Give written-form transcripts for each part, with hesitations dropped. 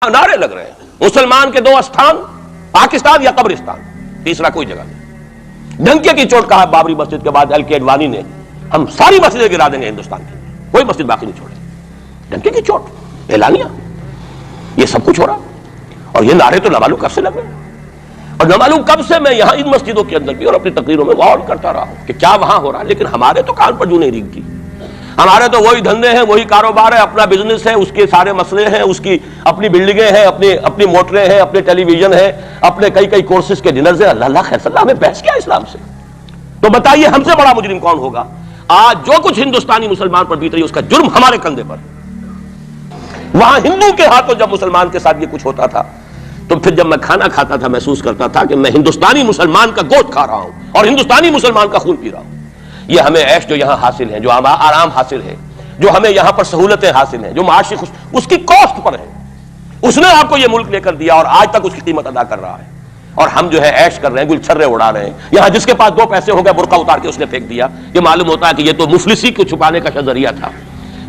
نعرے لگ رہے ہیں مسلمان کے 2 استھان، پاکستان یا قبرستان، تیسرا کوئی جگہ نہیں۔ ڈنکے کی چوٹ کہا بابری مسجد کے بعد ایل کے اڈوانی نے، ہم ساری مسجدیں گرا دیں گے ہندوستان کی، کوئی مسجد باقی نہیں چھوڑے۔ ڈنکے کی چوٹ، اعلانیہ، یہ سب کچھ ہو رہا، اور یہ نعرے تو نہ معلوم کب سے لگ رہے ہیں، اور نہ معلوم کب سے میں یہاں ان مسجدوں کے اندر بھی اور اپنی تقریروں میں غور کرتا رہا ہوں کہ کیا وہاں ہو رہا ہے، لیکن ہمارے تو کان پر جو نہیں ریگتی، ہمارے تو وہی دھندے ہیں، وہی کاروبار ہے، اپنا بزنس ہے، اس کے سارے مسئلے ہیں، اس کی اپنی بلڈنگیں ہیں، اپنی موٹریں ہیں، اپنے ٹیلی ویژن ہے، اپنے کئی کورسز کے ڈنرز ہیں۔ اللہ خیر صلی اللہ، ہمیں بحث کیا اسلام سے؟ تو بتائیے ہم سے بڑا مجرم کون ہوگا؟ آج جو کچھ ہندوستانی مسلمان پر بیت رہی ہے اس کا جرم ہمارے کندھے پر۔ وہاں ہندو کے ہاتھوں جب مسلمان کے ساتھ یہ کچھ ہوتا تھا تو پھر جب میں کھانا کھاتا تھا محسوس کرتا تھا کہ میں ہندوستانی مسلمان کا گوشت کھا رہا ہوں اور ہندوستانی مسلمان کا خون پی رہا ہوں۔ یہ ہمیں عیش جو یہاں حاصل ہے، جو آرام حاصل ہے، جو ہمیں یہاں پر سہولتیں حاصل ہیں، جو معاشی اس کی کاسٹ پر ہے، اس نے آپ کو یہ ملک لے کر دیا اور آج تک اس کی قیمت ادا کر رہا ہے، اور ہم جو ہے عیش کر رہے ہیں، گل چھرے اڑا رہے ہیں۔ یہاں جس کے پاس 2 پیسے ہو گئے برقع اتار کے اس نے پھینک دیا، یہ معلوم ہوتا ہے کہ یہ تو مفلسی کو چھپانے کا ذریعہ تھا۔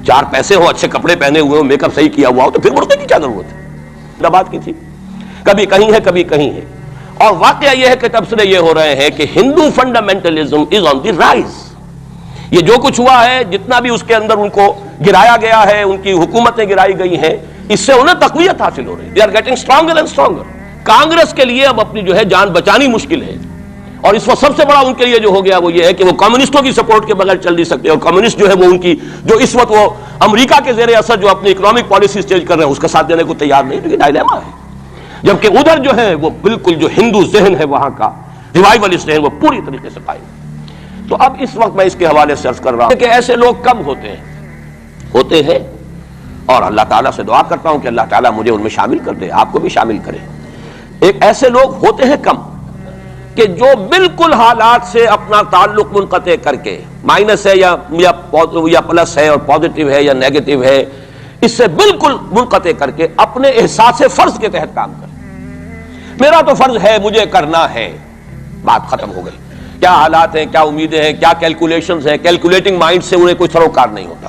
4 پیسے ہو، اچھے کپڑے پہنے ہوئے ہو، میک اپ صحیح کیا ہوا ہو، تو پھر برقعے کی کیا ضرورت ہے؟ بات کی تھی، کبھی کہیں ہے کبھی کہیں ہے، اور واقعہ یہ ہے کہ تبصرے یہ ہو رہے ہیں کہ ہندو فنڈامنٹلزم از آن دی رائز۔ یہ جو کچھ ہوا ہے، جتنا بھی اس کے اندر ان کو گرایا گیا ہے، ان کی حکومتیں گرائی گئی ہیں، اس سے انہیں تقویت حاصل ہو رہی ہے۔ They are getting stronger and stronger. Congress کے لیے اب اپنی جو ہے جان بچانی مشکل ہے، اور اس وقت سب سے بڑا ان کے لیے جو ہو گیا وہ یہ ہے کہ وہ کمیونسٹوں کی سپورٹ کے بغیر چل نہیں سکتے، اور کمیونسٹ جو ہے وہ ان کی جو اس وقت وہ امریکہ کے زیر اثر جو اپنی اکنامک پالیسیز چینج کر رہے ہیں اس کا ساتھ دینے کو تیار نہیں، تو یہ ڈائلیما ہے۔ جبکہ ادھر جو ہے وہ بالکل جو ہندو ذہن ہے وہاں کا ریوائولسٹ ذہن وہ پوری طریقے سے قائم ہے۔ تو اب اس وقت میں اس کے حوالے سے عرض کر رہا ہوں کہ ایسے لوگ کم ہوتے ہیں، اور اللہ تعالیٰ سے دعا کرتا ہوں کہ اللہ تعالیٰ مجھے ان میں شامل کر دے، آپ کو بھی شامل کرے۔ ایک ایسے لوگ ہوتے ہیں کم کہ جو بالکل حالات سے اپنا تعلق منقطع کر کے، مائنس ہے یا پلس ہے اور پازیٹیو ہے یا نیگیٹو ہے، اس سے بالکل منقطع کر کے اپنے احساس فرض کے تحت کام کریں۔ میرا تو فرض ہے، مجھے کرنا ہے، بات ختم ہو گئی۔ کیا حالات ہیں، کیا امیدیں ہیں، کیا کیلکولیشنز ہیں، کیلکولیٹنگ مائنڈ سے انہیں کوئی سروکار نہیں ہوتا۔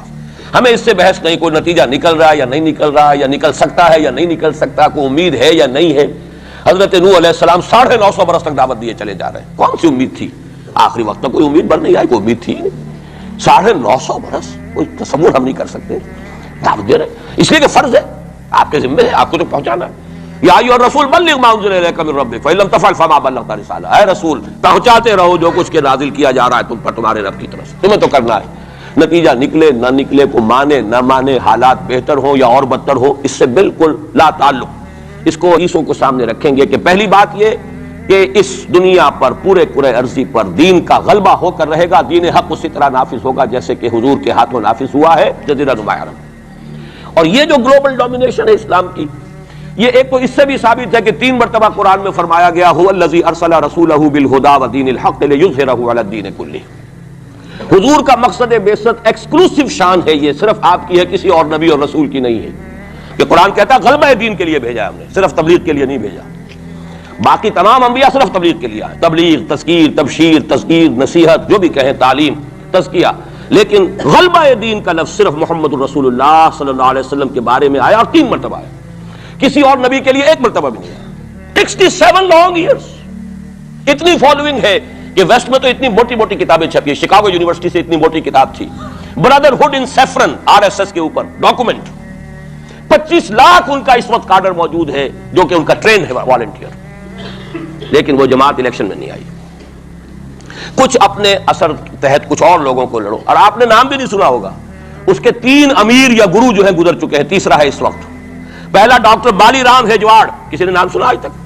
ہمیں اس سے بحث نہیں، کوئی نتیجہ نکل رہا ہے یا نہیں نکل رہا ہے، یا نکل سکتا ہے یا نہیں نکل سکتا، کوئی امید ہے یا نہیں ہے۔ حضرت نوح علیہ السلام 950 برس تک دعوت دیے چلے جا رہے ہیں، کون سی امید تھی؟ آخری وقت تک کوئی امید بن نہیں آئی، کوئی امید تھی نہیں۔ 950 برس کوئی تصور ہم نہیں کر سکتے، دعوت دے رہے ہیں، اس لیے کہ فرض ہے، آپ کے ذمہ ہے، آپ کو تو پہنچانا ہے۔ یا ایھا الرسول بلغ ما انزل الیک من ربک فإن لم تفعل فما بلغت رسالہ، اے رسول پہنچاتے رہو جو کچھ کے نازل کیا جا رہا ہے تم پر تمہارے رب کی طرف سے، تمہیں تو کرنا ہے۔ نتیجہ نکلے نہ نکلے، کو مانے نہ مانے، حالات بہتر ہوں یا اور بدتر ہو، اس سے بالکل لا تعلق۔ اس کو حدیثوں کو سامنے رکھیں گے کہ پہلی بات یہ کہ اس دنیا پر پورے عرضی پر دین کا غلبہ ہو کر رہے گا، دین حق اسی طرح نافذ ہوگا جیسے کہ حضور کے ہاتھوں نافذ ہوا ہے جزیرہ نما عرب۔ اور یہ جو گلوبل ڈومینیشن ہے اسلام کی، یہ ایک تو اس سے بھی ثابت ہے کہ 3 مرتبہ قرآن میں فرمایا گیا هو الذی ارسل رسولہ بالہدی ودین الحق لیظہرہ علی الدین کلہ۔ حضور کا مقصد بعثت ایکسکلوسیو شان ہے، یہ صرف آپ کی ہے، کسی اور نبی اور رسول کی نہیں ہے۔ کہ قرآن کہتا ہے غلبہ دین کے لیے بھیجا ہم نے، صرف تبلیغ کے لیے نہیں بھیجا۔ باقی تمام انبیاء صرف تبلیغ کے لیے آئے، تبلیغ، تذکیر، تبشیر، تذکیر، نصیحت، جو بھی کہیں، تعلیم، تزکیہ، لیکن غلبہ دین کا لفظ صرف محمد الرسول اللہ صلی اللہ علیہ وسلم کے بارے میں آیا اور 3 مرتبہ آیا، کسی اور نبی کے لیے 1 مرتبہ بھی نہیں آیا۔ 67 لانگ ایئرس، اتنی فالوئنگ ہے کہ ویسٹ میں تو اتنی موٹی موٹی کتابیں چھپی، شکاگو یونیورسٹی سے اتنی موٹی کتاب تھی، برادرہڈ ان سیفرن، RSS کے اوپر ڈاکومنٹ، 25 لاکھ ان کا اس وقت کارڈر موجود ہے جو کہ ان کا ٹرین ہے والنٹیئر، لیکن وہ جماعت الیکشن میں نہیں آئی۔ کچھ اپنے اثر تحت کچھ اور لوگوں کو لڑو، اور آپ نے نام بھی نہیں سنا ہوگا، اس کے 3 امیر یا گرو جو ہے گزر چکے ہیں، تیسرا ہے اس وقت۔ پہلا ڈاکٹر بالی رام ہیجواڑ، کسی نے نام سنا آج تک؟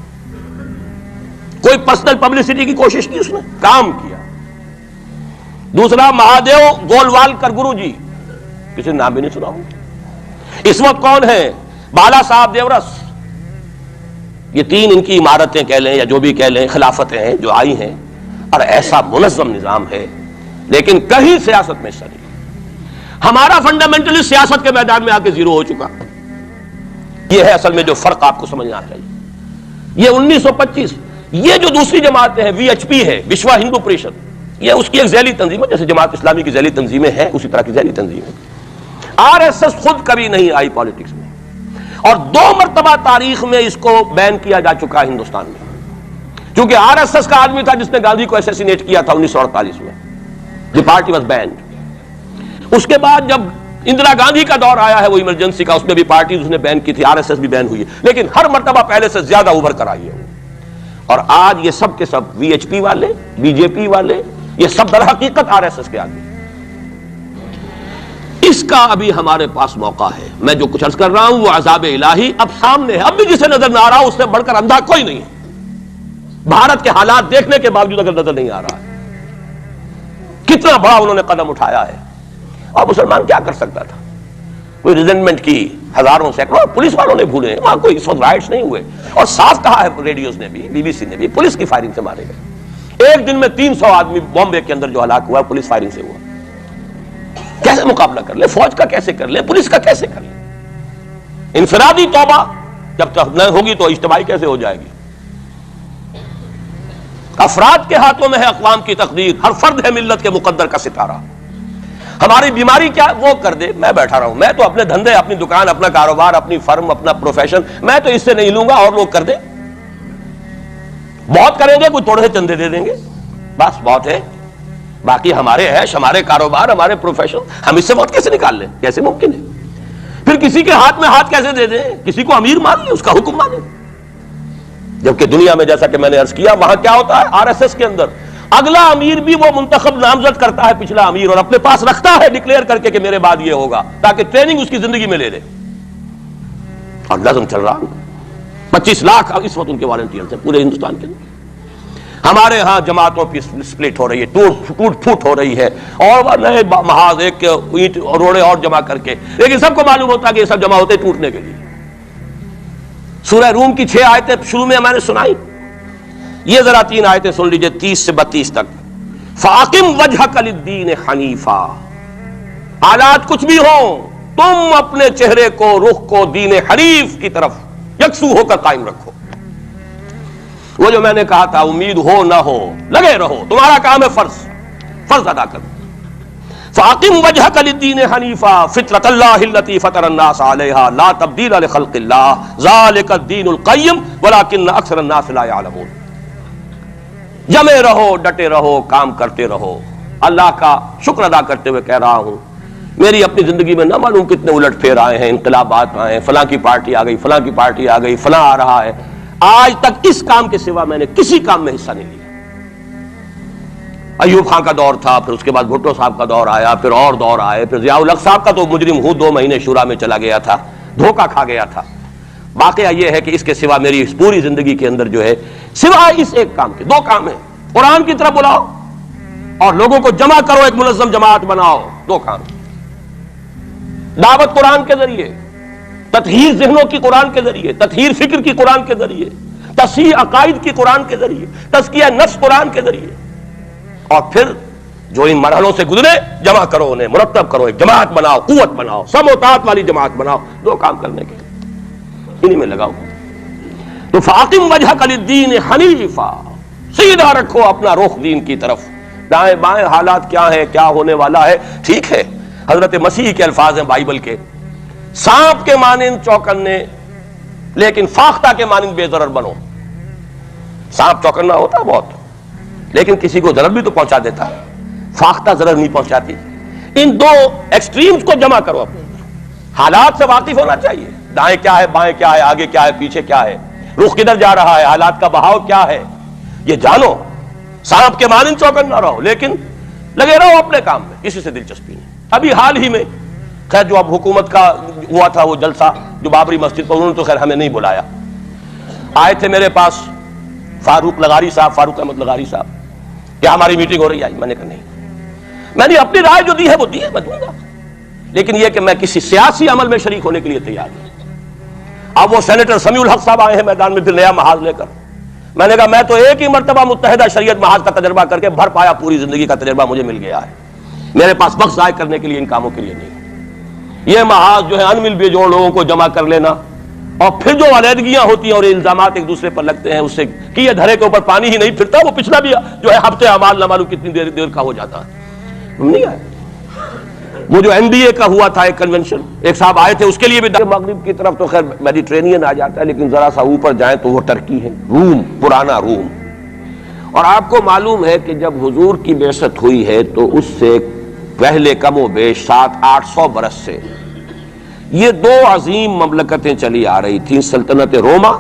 کوئی پرسنل پبلسٹی کی کوشش کی، اس نے کام کیا۔ دوسرا مہادیو گولوالکر گرو جی، کسی نے نام بھی نہیں سنا ہوگا۔ اس وقت کون ہے؟ بالا صاحب دیورس۔ یہ 3 ان کی عمارتیں کہہ لیں یا جو بھی کہہ لیں، خلافتیں ہیں جو آئی ہیں، اور ایسا منظم نظام ہے، لیکن کہیں سیاست میں حصہ نہیں۔ ہمارا فنڈامنٹلی سیاست کے میدان میں آ کے زیرو ہو چکا۔ یہ ہے اصل میں جو فرق آپ کو سمجھنا چاہیے۔ یہ 1925، یہ جو دوسری جماعتیں ہیں، VHP ہے، وشوا ہندو پریشد، یہ اس کی ایک ذیلی تنظیم ہے، جیسے جماعت اسلامی کی ذیلی تنظیمیں ہیں اسی طرح کی ذیلی تنظیم ہے۔ RSS خود کبھی نہیں آئی پالیٹکس میں، اور 2 مرتبہ تاریخ میں اس کو بین کیا جا چکا ہے ہندوستان میں، کیونکہ RSS کا آدمی تھا جس نے گاندھی کو اسیسینیٹ کیا تھا 1948 میں. دی پارٹی واز بینڈ. اس کے بعد جب اندرا گاندھی کا دور آیا ہے وہ ایمرجنسی کا، اس میں بھی پارٹیز اس نے بین کی تھی، RSS بھی بین ہوئی ہے، لیکن ہر مرتبہ پہلے سے زیادہ ابھر کر آئی ہے. اور آج یہ سب کے سب VHP والے، BJP والے، یہ سب در حقیقت RSS کے آدمی. اس کا ابھی ہمارے پاس موقع ہے. میں جو کچھ عرض کر رہا ہوں وہ عذاب الہی اب سامنے ہے. اب بھی جسے نظر نہ آ رہا اس سے بڑھ کر اندھا کوئی نہیں ہے. بھارت کے حالات دیکھنے کے باوجود اگر نظر نہیں آ رہا ہے کتنا بڑا انہوں نے قدم اٹھایا ہے. اور مسلمان کیا کر سکتا تھا؟ کوئی ریزنٹمنٹ کی ہزاروں سینکڑوں پولیس والوں نے بھولے، وہاں کوئی اس وقت رائٹس نہیں ہوئے. اور صاف کہا ہے ریڈیوز نے بھی، BBC نے بھی، پولیس کی فائرنگ سے مارے گئے. ایک دن میں 300 آدمی بامبے کے اندر جو ہلاک ہوا ہے پولیس فائرنگ سے ہوا. کیسے مقابلہ کر لے؟ فوج کا کیسے کر لے؟ پولیس کا کیسے کر لے؟ انفرادی توبہ جب تک نہ ہوگی تو اجتماعی کیسے ہو جائے گی؟ افراد کے ہاتھوں میں ہے اقوام کی تقدیر. ہر فرد ہے ملت کے مقدر کا ستارہ. ہماری بیماری کیا وہ کر دے. میں بیٹھا رہا ہوں، میں تو اپنے دھندے، اپنی دکان، اپنا کاروبار، اپنی فرم، اپنا پروفیشن، میں تو اس سے نہیں لوں گا اور لوگ کر دیں. بہت کریں گے، کوئی تھوڑے سے چندے دے دیں گے، بس بہت ہے. باقی ہمارے عیش، ہمارے کاروبار، ہمارے پروفیشن، ہم اس سے بہت کیسے نکال لیں؟ کیسے ممکن ہے؟ پھر کسی کے ہاتھ میں ہاتھ کیسے دے دیں؟ کسی کو امیر مان لیں، اس کا حکم مانیں. جبکہ دنیا میں جیسا کہ میں نے عرض کیا وہاں کیا ہوتا ہے، RSS کے اندر اگلا امیر بھی وہ منتخب نامزد کرتا ہے پچھلا امیر، اور اپنے پاس رکھتا ہے ڈکلیئر کر کے کہ میرے بعد یہ ہوگا، تاکہ ٹریننگ اس کی زندگی میں لے لے. اور نظم چل رہا 25 لاکھ اس وقت ان کے والنٹیئرز ہیں پورے ہندوستان کے اندر. ہمارے ہاں جماعتوں کی سپلٹ ہو رہی ہے، ٹوٹ پھوٹ ہو رہی ہے، اور نئے محاذ ایک اینٹ اور روڑے اور جمع کر کے، لیکن سب کو معلوم ہوتا ہے کہ یہ سب جمع ہوتے ٹوٹنے کے لیے. سورہ روم کی 6 آیتیں شروع میں میں نے سنائی. یہ ذرا 3 آیتیں سن لیجئے 30 سے 32 تک. فَأَقِمْ وَجْهَكَ لِلدِّينِ حَنِيفًا، حالات کچھ بھی ہوں تم اپنے چہرے کو، رخ کو دین حنیف کی طرف یکسو ہو کر قائم رکھو. وہ جو میں نے کہا تھا امید ہو نہ ہو لگے رہو، تمہارا کام ہے فرض ادا کرو. فَأَقِمْ وَجْهَكَ لِلدِّينِ حَنِيفًا فِطْرَةَ اللَّهِ الَّتِي فَطَرَ النَّاسَ عَلَيْهَا لَا تَبْدِيلَ لِخَلْقِ اللَّهِ ذَلِكَ الدِّينُ الْقَيِّمُ وَلَكِنَّ أَكْثَرَ النَّاسِ لَا يَعْلَمُونَ. جمے رہو، ڈٹے رہو، کام کرتے رہو. اللہ کا شکر ادا کرتے ہوئے کہہ رہا ہوں میری اپنی زندگی میں نہ معلوم کتنے الٹ پھیر آئے ہیں، انقلابات آئے ہیں، فلاں کی پارٹی آ گئی، فلاں کی پارٹی آ گئی، فلاں آ رہا ہے. آج تک اس کام کے سوا میں نے کسی کام میں حصہ نہیں لیا. ایوب خان کا دور تھا، پھر اس کے بعد بھٹو صاحب کا دور آیا، پھر اور دور آئے، پھر ضیاء الحق صاحب کا تو مجرم ہوں 2 مہینے شورا میں چلا گیا تھا، دھوکہ کھا گیا تھا. واقعہ یہ ہے کہ اس کے سوا میری اس پوری زندگی کے اندر جو ہے سوائے اس ایک کام کے 2 کام ہیں. قرآن کی طرف بلاؤ اور لوگوں کو جمع کرو، ایک منظم جماعت بناؤ. 2 کام. دعوت قرآن کے ذریعے، تطہیر ذہنوں کی قرآن کے ذریعے، تطہیر فکر کی قرآن کے ذریعے، تصحیح عقائد کی قرآن کے ذریعے، تزکیہ نفس قرآن کے ذریعے. اور پھر جو ان مرحلوں سے گزرے جمع کرو، انہیں مرتب کرو، ایک جماعت بناؤ، قوت بناؤ، سم و طاعت والی جماعت بناؤ. 2 کام کرنے کے انہی میں لگاؤ. تو فاقم وجہک للدین حنیفا، سیدھا رکھو اپنا رخ دین کی طرف. دائیں بائیں حالات کیا ہے، کیا ہونے والا ہے، ٹھیک ہے. حضرت مسیح کے الفاظ ہیں بائبل کے، سانپ کے مانند چوکنے لیکن فاختہ کے مانند بے ضرر بنو. سانپ چوکنا ہوتا بہت لیکن کسی کو ضرر بھی تو پہنچا دیتا ہے، فاختہ ضرر نہیں پہنچاتی. ان 2 ایکسٹریمز کو جمع کرو. اپنے حالات سے واقف ہونا چاہیے، دائیں کیا ہے، بائیں کیا ہے، آگے کیا ہے، پیچھے کیا ہے، رخ کدھر جا رہا ہے، حالات کا بہاؤ کیا ہے، یہ جانو. سانپ کے مانند چوکن نہ رہو لیکن لگے رہو اپنے کام میں، کسی سے دلچسپی نہیں. ابھی حال ہی میں خیر جو اب حکومت کا ہوا تھا وہ جلسہ جو بابری مسجد پر، انہوں نے تو خیر ہمیں نہیں بلایا. آئے تھے میرے پاس فاروق احمد لغاری صاحب، کیا ہماری میٹنگ ہو رہی ہے؟ میں نے کہا نہیں. میں نے اپنی رائے جو دی ہے وہ دی ہے، میں دوں گا، لیکن یہ کہ میں کسی سیاسی عمل میں شریک ہونے کے لیے تیار نہیں. اب وہ سینیٹر سمیع الحق صاحب آئے ہیں میدان میں پھر نیا محاذ لے کر. میں نے کہا میں تو ایک ہی مرتبہ متحدہ شریعت محاذ کا تجربہ کر کے بھر پایا، پوری زندگی کا تجربہ مجھے مل گیا ہے. میرے پاس وقت ضائع کرنے کے لیے ان کاموں کے لیے نہیں. یہ محاذ جو ہے انمل بے جوڑ لوگوں کو جمع کر لینا، اور پھر جو علیحدگیاں ہوتی ہیں اور الزامات ایک دوسرے پر لگتے ہیں، اس سے کہ یہ دھرے کے اوپر پانی ہی نہیں پھرتا. وہ پچھلا بھی جو ہے ہفتے اعمال نہ معلوم کتنی دیر کا ہو جاتا ہے. نہیں آئے وہ جو NBA کا ہوا تھا ایک کنونشن، ایک صاحب آئے تھے، اس کے لیے بھی مغرب کی طرف تو خیر میڈیٹرینین آ جاتا ہے، لیکن ذرا سا اوپر جائیں تو وہ ترکی ہے، روم، پرانا روم۔ اور آپ کو معلوم ہے کہ جب حضور کی بعثت ہوئی ہے تو اس سے پہلے کم و بیش 700-800 برس سے یہ دو عظیم مملکتیں چلی آ رہی تھیں، سلطنت روما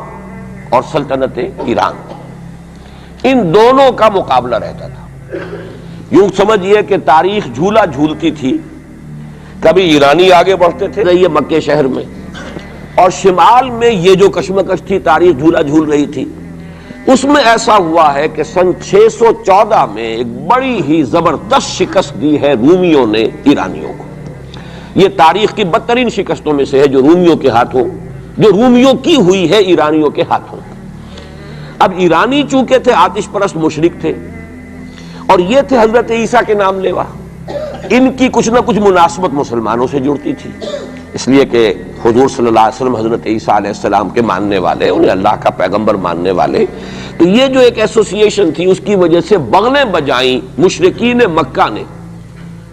اور سلطنت ایران۔ ان دونوں کا مقابلہ رہتا تھا۔ یوں سمجھئے کہ تاریخ جھولا جھولتی تھی، کبھی ایرانی آگے بڑھتے تھے یہ مکے شہر میں، اور شمال میں یہ جو کشمکش تھی، تاریخ جھولا جھول رہی تھی۔ اس میں ایسا ہوا ہے کہ سن 614 میں ایک بڑی ہی زبردست شکست دی ہے رومیوں نے ایرانیوں کو۔ یہ تاریخ کی بدترین شکستوں میں سے ہے جو رومیوں کے ہاتھوں، جو رومیوں کی ہوئی ہے ایرانیوں کے ہاتھوں۔ اب ایرانی چونکہ تھے آتش پرست مشرک تھے، اور یہ تھے حضرت عیسیٰ کے نام لیوا، ان کی کچھ نہ کچھ مناسبت مسلمانوں سے جڑتی تھی، اس لیے کہ حضور صلی اللہ علیہ وسلم حضرت عیسیٰ علیہ السلام کے ماننے والے، انہیں اللہ کا پیغمبر ماننے والے، تو یہ جو ایک ایسوسییشن تھی اس کی وجہ سے بغلیں بجائیں مشرکین مکہ نے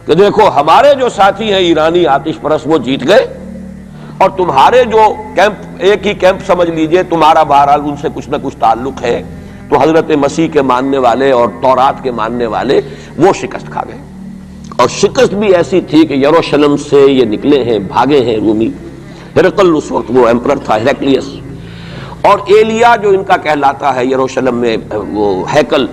کہ دیکھو ہمارے جو ساتھی ہیں ایرانی آتش پرست وہ جیت گئے، اور تمہارے جو کیمپ، ایک ہی کیمپ سمجھ لیجئے، تمہارا بہرحال ان سے کچھ نہ کچھ تعلق ہے، تو حضرت مسیح کے ماننے والے اور تورات کے ماننے والے وہ شکست کھا گئے۔ اور شکست بھی ایسی تھی کہ یروشلم سے یہ نکلے ہیں، بھاگے ہیں رومی۔ ہرقل اس وقت وہ ایمپرر تھا، ہیرکلیس، اور ایلیا جو ان کا کہلاتا ہے یروشلم میں وہ ہیکل،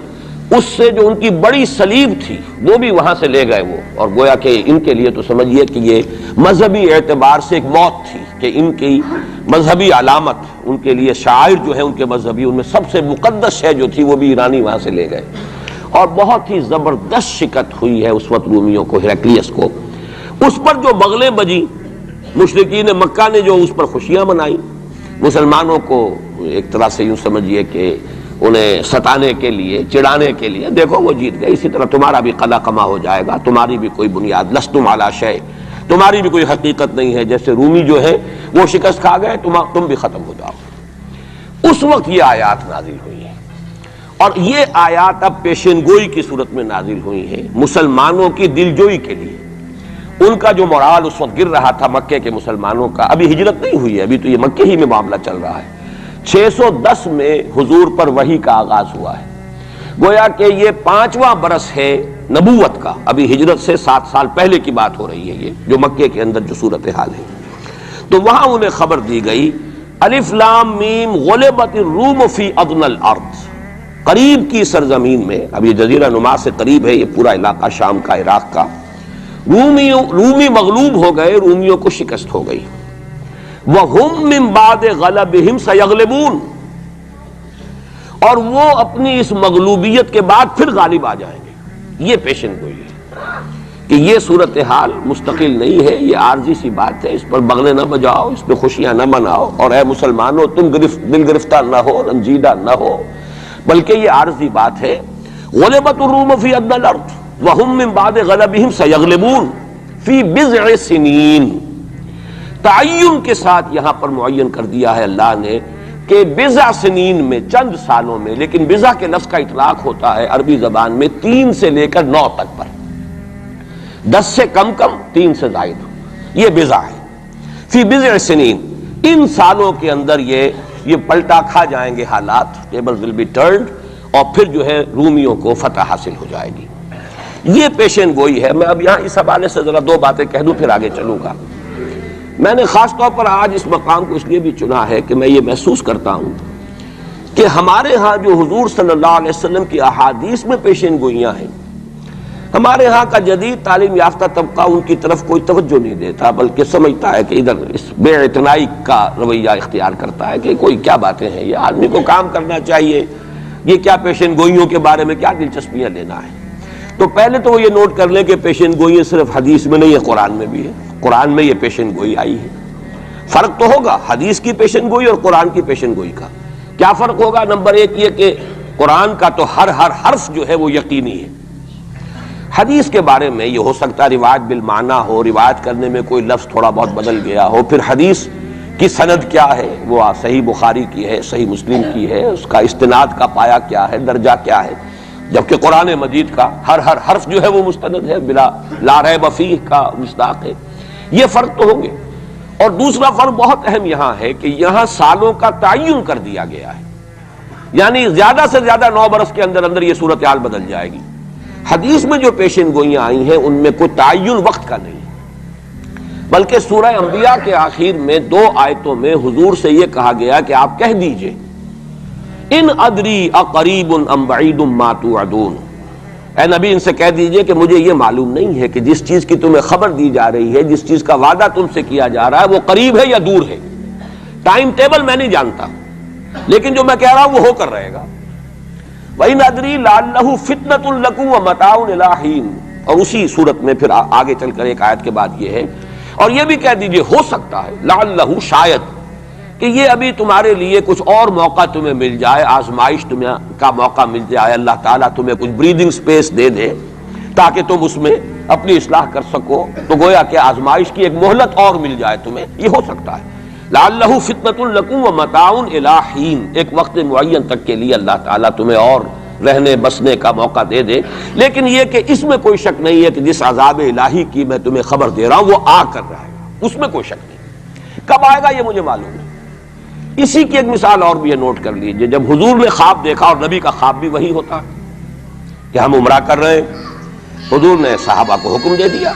اس سے جو ان کی بڑی صلیب تھی وہ بھی وہاں سے لے گئے وہ، اور گویا کہ ان کے لیے تو سمجھیے کہ یہ مذہبی اعتبار سے ایک موت تھی کہ ان کی مذہبی علامت، ان کے لیے شاعر جو ہے ان کے مذہبی، ان میں سب سے مقدس شے جو تھی وہ بھی ایرانی وہاں سے لے گئے۔ اور بہت ہی زبردست شکست ہوئی ہے اس وقت رومیوں کو، ہیرکلیس کو۔ اس پر جو بغلیں بجی، مشرکین مکہ نے جو اس پر خوشیاں منائی، مسلمانوں کو ایک طرح سے یوں سمجھیے کہ انہیں ستانے کے لیے، چڑھانے کے لیے، دیکھو وہ جیت گئے، اسی طرح تمہارا بھی قلع کما ہو جائے گا، تمہاری بھی کوئی بنیاد، لستم علی شیء، تمہاری بھی کوئی حقیقت نہیں ہے، جیسے رومی جو ہے وہ شکست کھا گئے، تم بھی ختم ہو جاؤ۔ اس وقت یہ آیات نازل ہوئی ہیں، اور یہ آیات اب پیشن گوئی کی صورت میں نازل ہوئی ہیں مسلمانوں کی دلجوئی کے لیے۔ ان کا جو مورال اس وقت گر رہا تھا مکے کے مسلمانوں کا، ابھی ہجرت نہیں ہوئی ہے، ابھی تو یہ مکے ہی میں معاملہ چل رہا ہے۔ 610 میں حضور پر وحی کا آغاز ہوا ہے، گویا کہ یہ 5واں برس ہے نبوت کا، ابھی ہجرت سے 7 سال پہلے کی بات ہو رہی ہے یہ جو مکے کے اندر جو صورتحال ہے۔ تو وہاں انہیں خبر دی گئی، الف لام میم غلبت الروم فی ادنی الارض، قریب کی سرزمین میں، اب یہ جزیرہ نما سے قریب ہے یہ پورا علاقہ شام کا، عراق کا، رومی مغلوب ہو گئے، رومیوں کو شکست ہو گئی۔ وَهُمْ مِنْ بَعْدِ غَلَبِهِمْ سَيَغْلِبُونَ، اور وہ اپنی اس مغلوبیت کے بعد پھر غالب آ جائیں گے۔ یہ پیشن گوئی ہے کہ یہ صورتحال مستقل نہیں ہے، یہ عارضی سی بات ہے، اس پر بغلیں نہ بجاؤ، اس پہ خوشیاں نہ مناؤ، اور اے مسلمانوں تم دل گرفتار نہ ہو، رنجیدہ نہ ہو، بلکہ یہ عارضی بات ہے۔ غلبت الروم فی ادنی الارض وہم من بعد غلبہم سیغلبون فی بضع سنین، تعین کے ساتھ یہاں پر معین کر دیا ہے اللہ نے کہ بضع سنین میں، چند سالوں میں، لیکن بضع کے لفظ کا اطلاق ہوتا ہے عربی زبان میں 3 سے لے کر 9 تک پر، 10 سے کم 3 سے زائد، یہ بضع ہے۔ فی بضع سنین، ان سالوں کے اندر یہ پلٹا کھا جائیں گے حالات، ٹیبل ول بی ٹرنڈ، اور پھر جو ہے رومیوں کو فتح حاصل ہو جائے گی۔ یہ پیشن گوئی ہے۔ میں اب یہاں اس حوالے سے ذرا 2 باتیں کہہ دوں پھر آگے چلوں گا۔ میں نے خاص طور پر آج اس مقام کو اس لیے بھی چنا ہے کہ میں یہ محسوس کرتا ہوں کہ ہمارے ہاں جو حضور صلی اللہ علیہ وسلم کی احادیث میں پیشن گوئیاں ہیں، ہمارے ہاں کا جدید تعلیم یافتہ طبقہ ان کی طرف کوئی توجہ نہیں دیتا، بلکہ سمجھتا ہے کہ ادھر اس بے اعتنائی کا رویہ اختیار کرتا ہے کہ کوئی کیا باتیں ہیں، یہ آدمی کو کام کرنا چاہیے، یہ کیا پیشن گوئیوں کے بارے میں کیا دلچسپیاں لینا ہے۔ تو پہلے تو وہ یہ نوٹ کر لیں کہ پیشن گوئی صرف حدیث میں نہیں ہے، قرآن میں بھی ہے، قرآن میں یہ پیشن گوئی آئی ہے۔ فرق تو ہوگا حدیث کی پیشن گوئی اور قرآن کی پیشن گوئی کا۔ کیا فرق ہوگا؟ نمبر 1 یہ کہ قرآن کا تو ہر حرف جو ہے وہ یقینی ہے، حدیث کے بارے میں یہ ہو سکتا ہے روایت بالمعنی ہو، روایت کرنے میں کوئی لفظ تھوڑا بہت بدل گیا ہو، پھر حدیث کی سند کیا ہے، وہ صحیح بخاری کی ہے، صحیح مسلم کی ہے، اس کا استناد کا پایا کیا ہے، درجہ کیا ہے، جبکہ قرآن مجید کا ہر حرف جو ہے وہ مستند ہے، بلا لا ریب فیہ کا مصداق ہے. یہ فرق تو ہوں گے. اور دوسرا فرق بہت اہم یہاں ہے کہ یہاں سالوں کا تعین کر دیا گیا ہے، یعنی زیادہ سے زیادہ 9 برس کے اندر اندر یہ صورتحال بدل جائے گی. حدیث میں جو پیشین گوئیاں آئی ہیں ان میں کوئی تعین وقت کا نہیں، بلکہ سورہ انبیاء کے آخر میں 2 آیتوں میں حضور سے یہ کہا گیا کہ آپ کہہ دیجئے ان ادری اقریب ام بعید ما توعدون، اے نبی ان سے کہہ دیجئے کہ مجھے یہ معلوم نہیں ہے کہ جس چیز کی تمہیں خبر دی جا رہی ہے، جس چیز کا وعدہ تم سے کیا جا رہا ہے وہ قریب ہے یا دور ہے. ٹائم ٹیبل میں نہیں جانتا، لیکن جو میں کہہ رہا ہوں وہ ہو کر رہے گا. وَإِنْ أَدْرِي لَعَلَّهُ فِتْنَةٌ لَكُمْ وَمَتَاعٌ إِلَىٰ حِينٍ، اور اسی صورت میں پھر آگے چل کر ایک آیت کے بعد یہ ہے، اور یہ بھی کہہ دیجئے ہو سکتا ہے لعلہ شاید کہ یہ ابھی تمہارے لیے کچھ اور موقع تمہیں مل جائے، آزمائش تمہیں کا موقع مل جائے، اللہ تعالیٰ تمہیں کچھ بریدنگ سپیس دے دے تاکہ تم اس میں اپنی اصلاح کر سکو. تو گویا کہ آزمائش کی ایک مہلت اور مل جائے تمہیں، یہ ہو سکتا ہے. لعلہ فتنۃ لکم ومتاع الی حین، ایک وقت معین تک کے لیے اللہ تعالیٰ تمہیں اور رہنے بسنے کا موقع دے دے. لیکن یہ کہ اس میں کوئی شک نہیں ہے کہ جس عذاب الہی کی میں تمہیں خبر دے رہا ہوں وہ آ کر رہے گا، اس میں کوئی شک نہیں. کب آئے گا یہ مجھے معلوم ہے. اسی کی ایک مثال اور بھی ہے، نوٹ کر لیجئے. جب حضور نے خواب دیکھا، اور نبی کا خواب بھی وہی ہوتا ہے کہ ہم عمرہ کر رہے ہیں، حضور نے صحابہ کو حکم دے دیا.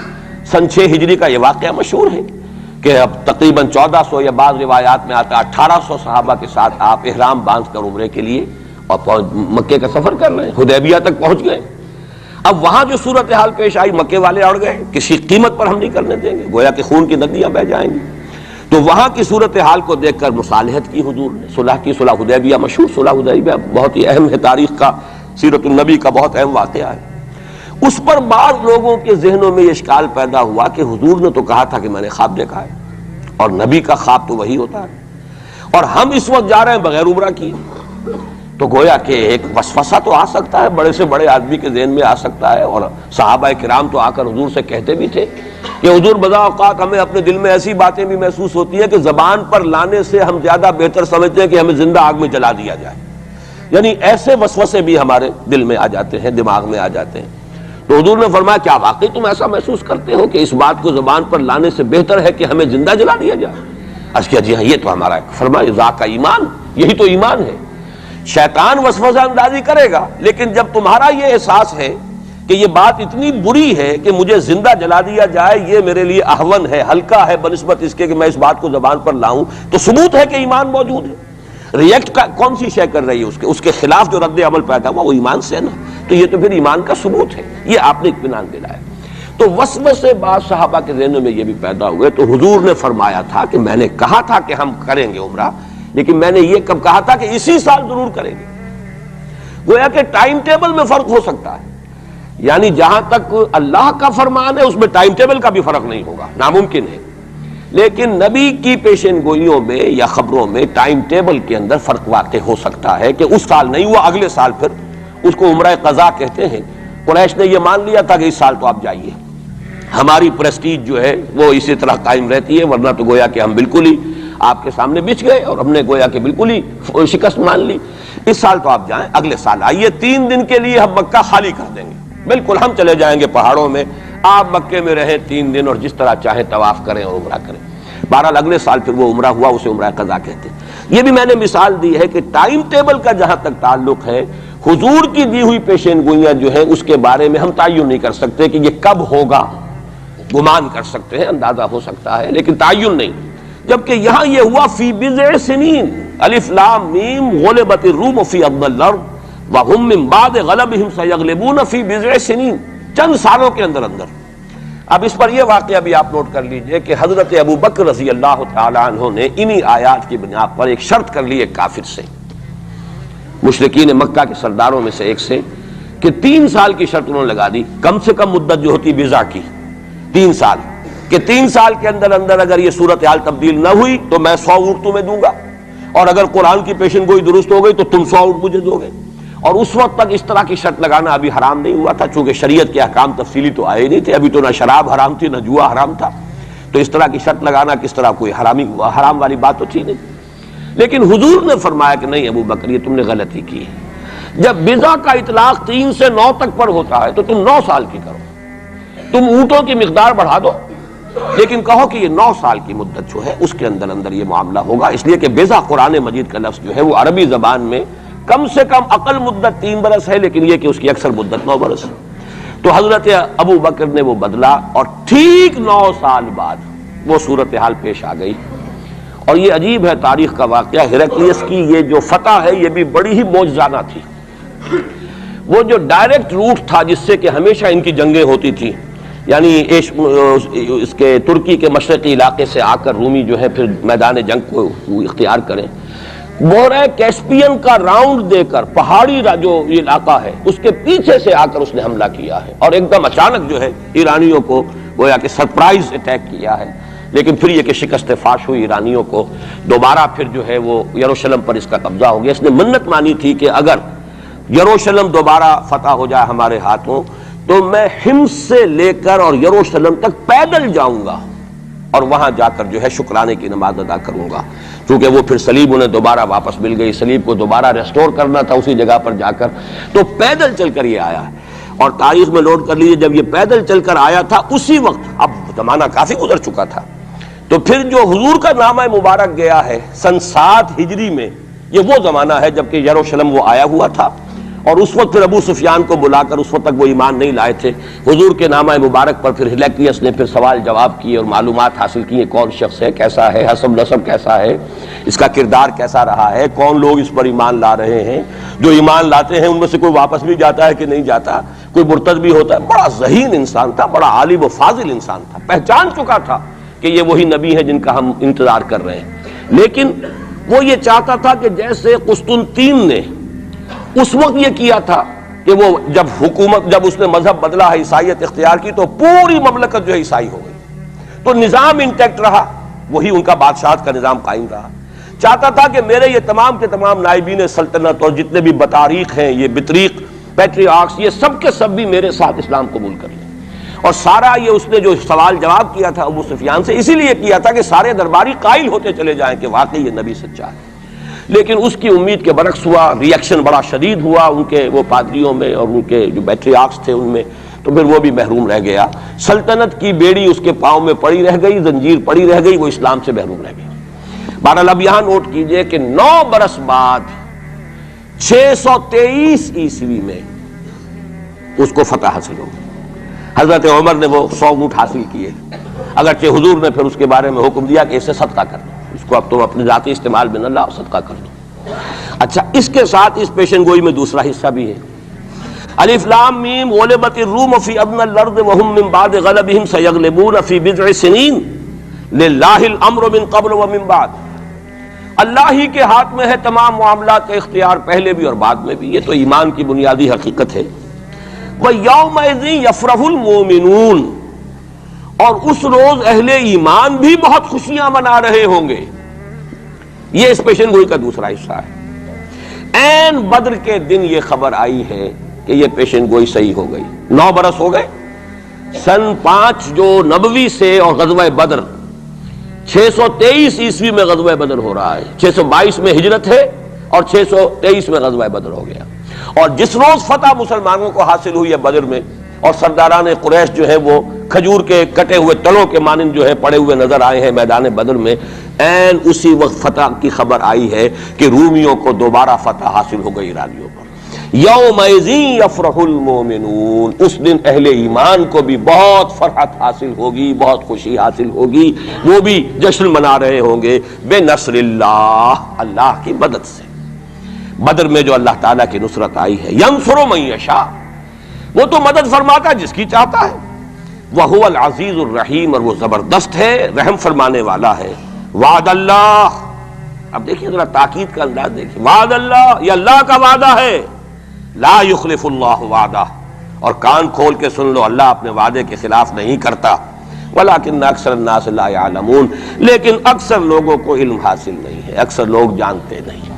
سن 6 ہجری کا یہ واقعہ مشہور ہے کہ اب تقریباً 1400 یا بعض روایات میں آتا 1800 صحابہ کے ساتھ آپ احرام باندھ کر عمرے کے لیے اور مکے کا سفر کر رہے ہیں، حدیبیہ تک پہنچ گئے. اب وہاں جو صورتحال پیش آئی، مکے والے اڑ گئے، کسی قیمت پر ہم نہیں کرنے دیں گے، گویا کہ خون کی ندیاں بہہ جائیں گی. تو وہاں کی صورتحال کو دیکھ کر مصالحت کی حضور نے، صلح کی. صلح حدیبیہ مشہور صلح حدیبیہ بہت ہی اہم ہے، تاریخ کا، سیرت النبی کا بہت اہم واقعہ ہے. اس پر بعض لوگوں کے ذہنوں میں یہ اشکال پیدا ہوا کہ حضور نے تو کہا تھا کہ میں نے خواب دیکھا ہے، اور نبی کا خواب تو وہی ہوتا ہے، اور ہم اس وقت جا رہے ہیں بغیر عمرہ کیے. تو گویا کہ ایک وسوسہ تو آ سکتا ہے، بڑے سے بڑے آدمی کے ذہن میں آ سکتا ہے. اور صحابہ کرام تو آ کر حضور سے کہتے بھی تھے کہ حضور بذا اوقات ہمیں اپنے دل میں ایسی باتیں بھی محسوس ہوتی ہیں کہ زبان پر لانے سے ہم زیادہ بہتر سمجھتے ہیں کہ ہمیں زندہ آگ میں جلا دیا جائے. یعنی ایسے وسوسے بھی ہمارے دل میں آ جاتے ہیں، دماغ میں آ جاتے ہیں. تو حضور نے فرمایا کیا واقعی تم ایسا محسوس کرتے ہو کہ اس بات کو زبان پر لانے سے بہتر ہے کہ ہمیں زندہ جلا دیا جائے؟ عرض کیا جی ہاں، یہ تو ہمارا فرمایا ذاک کا ایمان، یہی تو ایمان ہے. شیطان وسوسہ اندازی کرے گا، لیکن جب تمہارا یہ احساس ہے کہ یہ بات اتنی بری ہے کہ مجھے زندہ جلا دیا جائے، یہ میرے لیے اہون ہے، ہلکا ہے بنسبت اس کے کہ میں اس بات کو زبان پر لاؤں، تو ثبوت ہے کہ ایمان موجود ہے. ریئیکٹ کون سی شے کر رہی ہے اس کے خلاف جو رد عمل پیدا ہوا وہ ایمان سے ہے نا، تو یہ تو پھر ایمان کا ثبوت ہے. یہ آپ نے اطمینان دلایا. تو وسوسے بعض صحابہ کے ذہنوں میں یہ بھی پیدا ہوئے. تو حضور نے فرمایا تھا کہ میں نے کہا تھا کہ ہم کریں گے عمرہ، لیکن میں نے یہ کب کہا تھا کہ اسی سال ضرور کریں گے. گویا کہ ٹائم ٹیبل میں فرق ہو سکتا ہے، یعنی جہاں تک اللہ کا فرمان ہے اس میں ٹائم ٹیبل کا بھی فرق نہیں ہوگا، ناممکن ہے. لیکن نبی کی پیشین گوئیوں میں یا خبروں میں ٹائم ٹیبل کے اندر فرق واقع ہو سکتا ہے کہ اس سال نہیں ہوا، اگلے سال پھر اس کو عمرہ قضا کہتے ہیں. قریش نے یہ مان لیا تھا کہ اس سال تو آپ جائیے، ہماری پریسٹیج جو ہے وہ اسی طرح قائم رہتی ہے، ورنہ تو گویا کہ ہم بالکل ہی آپ کے سامنے بچ گئے اور ہم نے گویا کہ بالکل ہی شکست مان لی. اس سال تو آپ جائیں، اگلے سال آئیے. 3 دن کے لیے ہم مکہ خالی کر دیں گے، بالکل ہم چلے جائیں گے پہاڑوں میں، آپ مکے میں رہیں 3 دن اور جس طرح چاہیں طواف کریں اور عمرہ کریں. بہرحال اگلے سال پھر وہ عمرہ ہوا، اسے عمرہ قضا کہتے ہیں. یہ بھی میں نے مثال دی ہے کہ ٹائم ٹیبل کا جہاں تک تعلق ہے، حضور کی دی ہوئی پیشین گوئیاں جو ہیں اس کے بارے میں ہم تعین نہیں کر سکتے کہ یہ کب ہوگا. گمان کر سکتے ہیں، اندازہ ہو سکتا ہے، لیکن تعین نہیں. جبکہ یہاں یہ ہوا فی بضع سنین، الف لام میم غلبت الروم فی ادنی الارض وهم من بعد غلبهم سیغلبون فی بضع سنین، چند سالوں کے اندر اندر. اب اس پر یہ واقعہ بھی آپ نوٹ کر لیجئے کہ حضرت ابو بکر رضی اللہ تعالی عنہ نے انہی آیات کی بنا پر ایک شرط کر لی ایک کافر سے، مشرکین مکہ کے سرداروں میں سے ایک سے، کہ 3 سال کی شرط انہوں نے لگا دی. کم سے کم مدت جو ہوتی بضع کی 3 سال، کہ 3 سال کے اندر اندر اگر یہ صورتحال تبدیل نہ ہوئی تو میں 100 اونٹ تمہیں دوں گا، اور اگر قرآن کی پیشن گوئی درست ہو گئی تو تم 100 اونٹ مجھے دو گے. اور اس وقت تک اس طرح کی شرط لگانا ابھی حرام نہیں ہوا تھا، چونکہ شریعت کے احکام تفصیلی تو آئے نہیں تھے، ابھی تو نہ شراب حرام تھی نہ جوا حرام تھا. تو اس طرح کی شرط لگانا کس طرح کوئی حرام والی بات تو تھی نہیں. لیکن حضور نے فرمایا کہ نہیں ابو بکر، یہ تم نے غلطی کی ہے. جب بضع کا اطلاق 3 سے 9 تک پر ہوتا ہے تو تم 9 سال کی کرو، تم اونٹوں کی مقدار بڑھا دو، لیکن کہو کہ یہ 9 سال کی مدت جو ہے اس کے اندر اندر یہ معاملہ ہوگا، اس لیے کہ بضع قرآن مجید کا لفظ جو ہے وہ عربی زبان میں کم سے کم اقل مدت 3 برس ہے، لیکن یہ کہ اس کی اکثر مدت 9 برس ہے۔ تو حضرت ابو بکر نے وہ بدلا اور ٹھیک 9 سال بعد وہ صورتحال پیش آ گئی۔ اور یہ عجیب ہے تاریخ کا واقعہ، ہرقلیس کی یہ جو فتح ہے یہ بھی بڑی ہی معجزانہ تھی۔ وہ جو ڈائریکٹ روٹ تھا جس سے کہ ہمیشہ ان کی جنگیں ہوتی تھی، یعنی اس کے ترکی کے مشرقی علاقے سے آ کر رومی جو ہے پھر میدان جنگ کو اختیار کریں، بحیرہ کیسپین کا راؤنڈ دے کر پہاڑی جو علاقہ ہے اس کے پیچھے سے آ کر اس نے حملہ کیا ہے اور ایک دم اچانک جو ہے ایرانیوں کو گویا کہ سرپرائز اٹیک کیا ہے، لیکن پھر یہ کہ شکست فاش ہوئی ایرانیوں کو، دوبارہ پھر جو ہے وہ یروشلم پر اس کا قبضہ ہو گیا۔ اس نے منت مانی تھی کہ اگر یروشلم دوبارہ فتح ہو جائے ہمارے ہاتھوں تو میں حمص سے لے کر اور یروشلم تک پیدل جاؤں گا اور وہاں جا کر جو ہے شکرانے کی نماز ادا کروں گا، کیونکہ وہ پھر صلیب انہیں دوبارہ واپس مل گئی، صلیب کو دوبارہ ریسٹور کرنا تھا اسی جگہ پر جا کر، تو پیدل چل کر یہ آیا ہے۔ اور تاریخ میں نوٹ کر لیجیے جب یہ پیدل چل کر آیا تھا اسی وقت، اب زمانہ کافی گزر چکا تھا، تو پھر جو حضور کا نامہ مبارک گیا ہے سن 7 ہجری میں، یہ وہ زمانہ ہے جبکہ یروشلم وہ آیا ہوا تھا، اور اس وقت پھر ابو سفیان کو بلا کر، اس وقت تک وہ ایمان نہیں لائے تھے، حضور کے نامہ مبارک پر پھر ہرقلیس نے پھر سوال جواب کیے اور معلومات حاصل کی، کون شخص ہے، کیسا ہے، حسب نسب کیسا ہے، اس کا کردار کیسا رہا ہے، کون لوگ اس پر ایمان لا رہے ہیں، جو ایمان لاتے ہیں ان میں سے کوئی واپس بھی جاتا ہے کہ نہیں جاتا، کوئی مرتد بھی ہوتا ہے۔ بڑا ذہین انسان تھا، بڑا عالم و فاضل انسان تھا، پہچان چکا تھا کہ یہ وہی نبی ہے جن کا ہم انتظار کر رہے ہیں، لیکن وہ یہ چاہتا تھا کہ جیسے قسطنطین نے اس وقت یہ کیا تھا کہ وہ جب اس نے مذہب بدلا ہے، عیسائیت اختیار کی، تو پوری مملکت جو ہے عیسائی ہو گئی، تو نظام انٹیکٹ رہا، وہی ان کا بادشاہت کا نظام قائم رہا۔ چاہتا تھا کہ میرے یہ تمام کے تمام نائبین سلطنت اور جتنے بھی بطاریق ہیں، یہ بطریق پیٹریارکس، یہ سب کے سب بھی میرے ساتھ اسلام قبول کر لیں۔ اور سارا یہ اس نے جو سوال جواب کیا تھا ابو سفیان سے، اسی لیے کیا تھا کہ سارے درباری قائل ہوتے چلے جائیں کہ واقعی یہ نبی سچا ہے، لیکن اس کی امید کے برعکس ہوا، ریئیکشن بڑا شدید ہوا ان کے وہ پادریوں میں اور ان کے جو پیٹریارکس تھے ان میں، تو پھر وہ بھی محروم رہ گیا، سلطنت کی بیڑی اس کے پاؤں میں پڑی رہ گئی، زنجیر پڑی رہ گئی، وہ اسلام سے محروم رہ گیا۔ بہرحال اب یہاں نوٹ کیجئے کہ 9 برس بعد 623 عیسوی میں اس کو فتح حاصل ہو گئی۔ حضرت عمر نے وہ 100 اونٹ حاصل کیے، اگرچہ حضور نے پھر اس کے بارے میں حکم دیا کہ اسے صدقہ کر دو، اس کو اب تم اپنے ذاتی استعمال میں نہ لاؤ، صدقہ کر دو۔ اچھا، اس کے ساتھ اس پیشن گوئی میں دوسرا حصہ بھی ہے، الف لام میم غلبت الروم فی ادنی الارض وهم من بعد غلبهم سیغلبون فی بضع سنین للہ الامر من قبل ومن بعد۔ اللہ ہی کے ہاتھ میں ہے تمام معاملات کا اختیار، پہلے بھی اور بعد میں بھی، یہ تو ایمان کی بنیادی حقیقت ہے۔ وَيَوْمَئِذٍ يَفْرَحُ الْمُؤْمِنُونَ، اور اس روز اہل ایمان بھی بہت خوشیاں منا رہے ہوں گے۔ یہ اس پیشن گوئی کا دوسرا حصہ ہے۔ عین بدر کے دن یہ خبر آئی ہے کہ یہ پیشن گوئی صحیح ہو گئی۔ 9 برس ہو گئے، سن 5 جو نبوی سے اور غزوہ بدر 623 عیسوی میں غزوہ بدر ہو رہا ہے، 622 میں ہجرت ہے اور 623 میں غزوہ بدر ہو گیا، اور جس روز فتح مسلمانوں کو حاصل ہوئی ہے بدر میں، اور سرداران قریش جو ہے وہ کھجور کے کٹے ہوئے تلوں کے مانند جو ہے پڑے ہوئے نظر آئے ہیں میدان بدر میں، عین اسی وقت فتح کی خبر آئی ہے کہ رومیوں کو دوبارہ فتح حاصل ہو گئی ایرانیوں پر۔ یومئذ یفرح المؤمنون، اس دن اہل ایمان کو بھی بہت فرحت حاصل ہوگی، بہت خوشی حاصل ہوگی، وہ بھی جشن منا رہے ہوں گے بنصر اللہ، اللہ کی مدد سے۔ بدر میں جو اللہ تعالیٰ کی نصرت آئی ہے، ینصر من یشاء، وہ تو مدد فرماتا ہے جس کی چاہتا ہے، وہو العزیز الرحیم، اور وہ زبردست ہے، رحم فرمانے والا ہے۔ وعد اللہ، اب دیکھیے ذرا تاکید کا انداز دیکھیے، وعد اللہ، یہ اللہ کا وعدہ ہے، لا یخلف اللہ وعدہ، اور کان کھول کے سن لو، اللہ اپنے وعدے کے خلاف نہیں کرتا، ولکن اکثر الناس لا یعلمون، لیکن اکثر لوگوں کو علم حاصل نہیں ہے، اکثر لوگ جانتے نہیں۔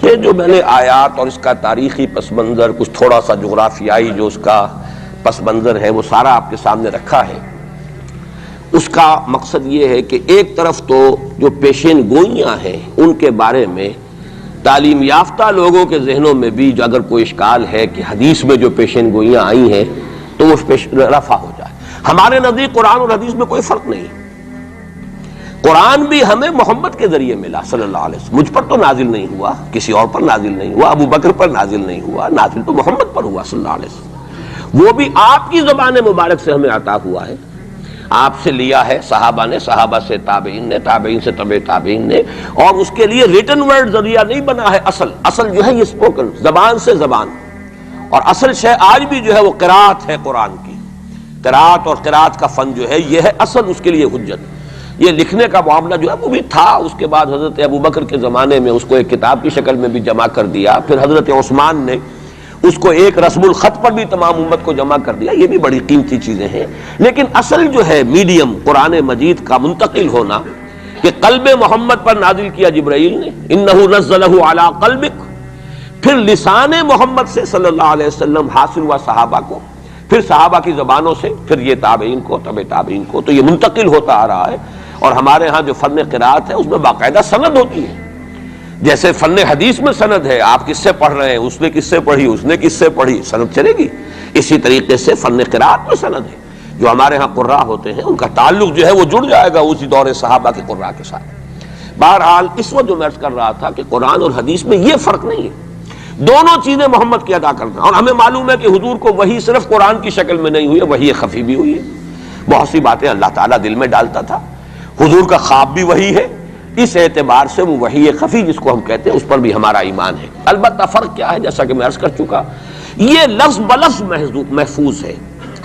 یہ جو میں نے آیات اور اس کا تاریخی پس منظر، کچھ تھوڑا سا جغرافیائی جو اس کا پس منظر ہے، وہ سارا آپ کے سامنے رکھا ہے۔ اس کا مقصد یہ ہے کہ ایک طرف تو جو پیشین گوئیاں ہیں ان کے بارے میں تعلیم یافتہ لوگوں کے ذہنوں میں بھی جو اگر کوئی اشکال ہے کہ حدیث میں جو پیشین گوئیاں آئی ہیں تو وہ رفع ہو جائے. ہمارے نزدیک قرآن اور حدیث میں کوئی فرق نہیں. قرآن بھی ہمیں محمد کے ذریعے ملا صلی اللہ علیہ وسلم. مجھ پر تو نازل نہیں ہوا، کسی اور پر نازل نہیں ہوا، ابو بکر پر نازل نہیں ہوا، نازل تو محمد پر ہوا صلی اللہ علیہ وسلم. وہ بھی آپ کی زبان مبارک سے ہمیں عطا ہوا ہے، آپ سے لیا ہے صحابہ نے، صحابہ سے تابعین نے، تابعین سے تبع تابعین نے، اور اس کے لیے ریٹن ورڈ ذریعہ نہیں بنا ہے. اصل جو ہے یہ اسپوکن، زبان سے زبان. اور اصل شے آج بھی جو ہے وہ قرات ہے قرآن کی. قرات اور قرات کا فن جو ہے یہ ہے اصل اس کے لیے حجت. یہ لکھنے کا معاملہ جو ہے وہ بھی تھا، اس کے بعد حضرت ابو بکر کے زمانے میں اس کو ایک کتاب کی شکل میں بھی جمع کر دیا، پھر حضرت عثمان نے اس کو ایک رسم الخط پر بھی تمام امت کو جمع کر دیا. یہ بھی بڑی قیمتی چیزیں ہیں. لیکن اصل جو ہے میڈیم قرآن مجید کا منتقل ہونا، کہ قلب محمد پر نازل کیا جبرائیل نے، انہ نزلہ علی قلبک، پھر لسان محمد سے صلی اللہ علیہ وسلم حاصل ہوا صحابہ کو، پھر صحابہ کی زبانوں سے، پھر یہ تابعین کو، تبع تابعین کو. تو یہ منتقل ہوتا آ رہا ہے. اور ہمارے ہاں جو فن قرات ہے اس میں باقاعدہ سند ہوتی ہے. جیسے فن حدیث میں سند ہے، آپ کس سے پڑھ رہے ہیں، اس نے کس سے پڑھی، اس نے کس سے پڑھی، سند چلے گی. اسی طریقے سے فن قرات میں سند ہے. جو ہمارے ہاں قراء ہوتے ہیں ان کا تعلق جو ہے وہ جڑ جائے گا اسی دور صحابہ کے قراء کے ساتھ. بہرحال اس وقت جو میں عرض کر رہا تھا کہ قرآن اور حدیث میں یہ فرق نہیں ہے، دونوں چیزیں محمد کی ادا کرنا. اور ہمیں معلوم ہے کہ حضور کو وحی صرف قرآن کی شکل میں نہیں ہوئی ہے، وحی خفی بھی ہوئی ہے. بہت سی باتیں اللہ تعالیٰ دل میں ڈالتا تھا. حضور کا خواب بھی وحی ہے، اس اعتبار سے وہ وحی خفی جس کو ہم کہتے ہیں اس پر بھی ہمارا ایمان ہے. البتہ فرق کیا ہے، جیسا کہ میں عرض کر چکا، یہ لفظ بلفظ محفوظ ہے،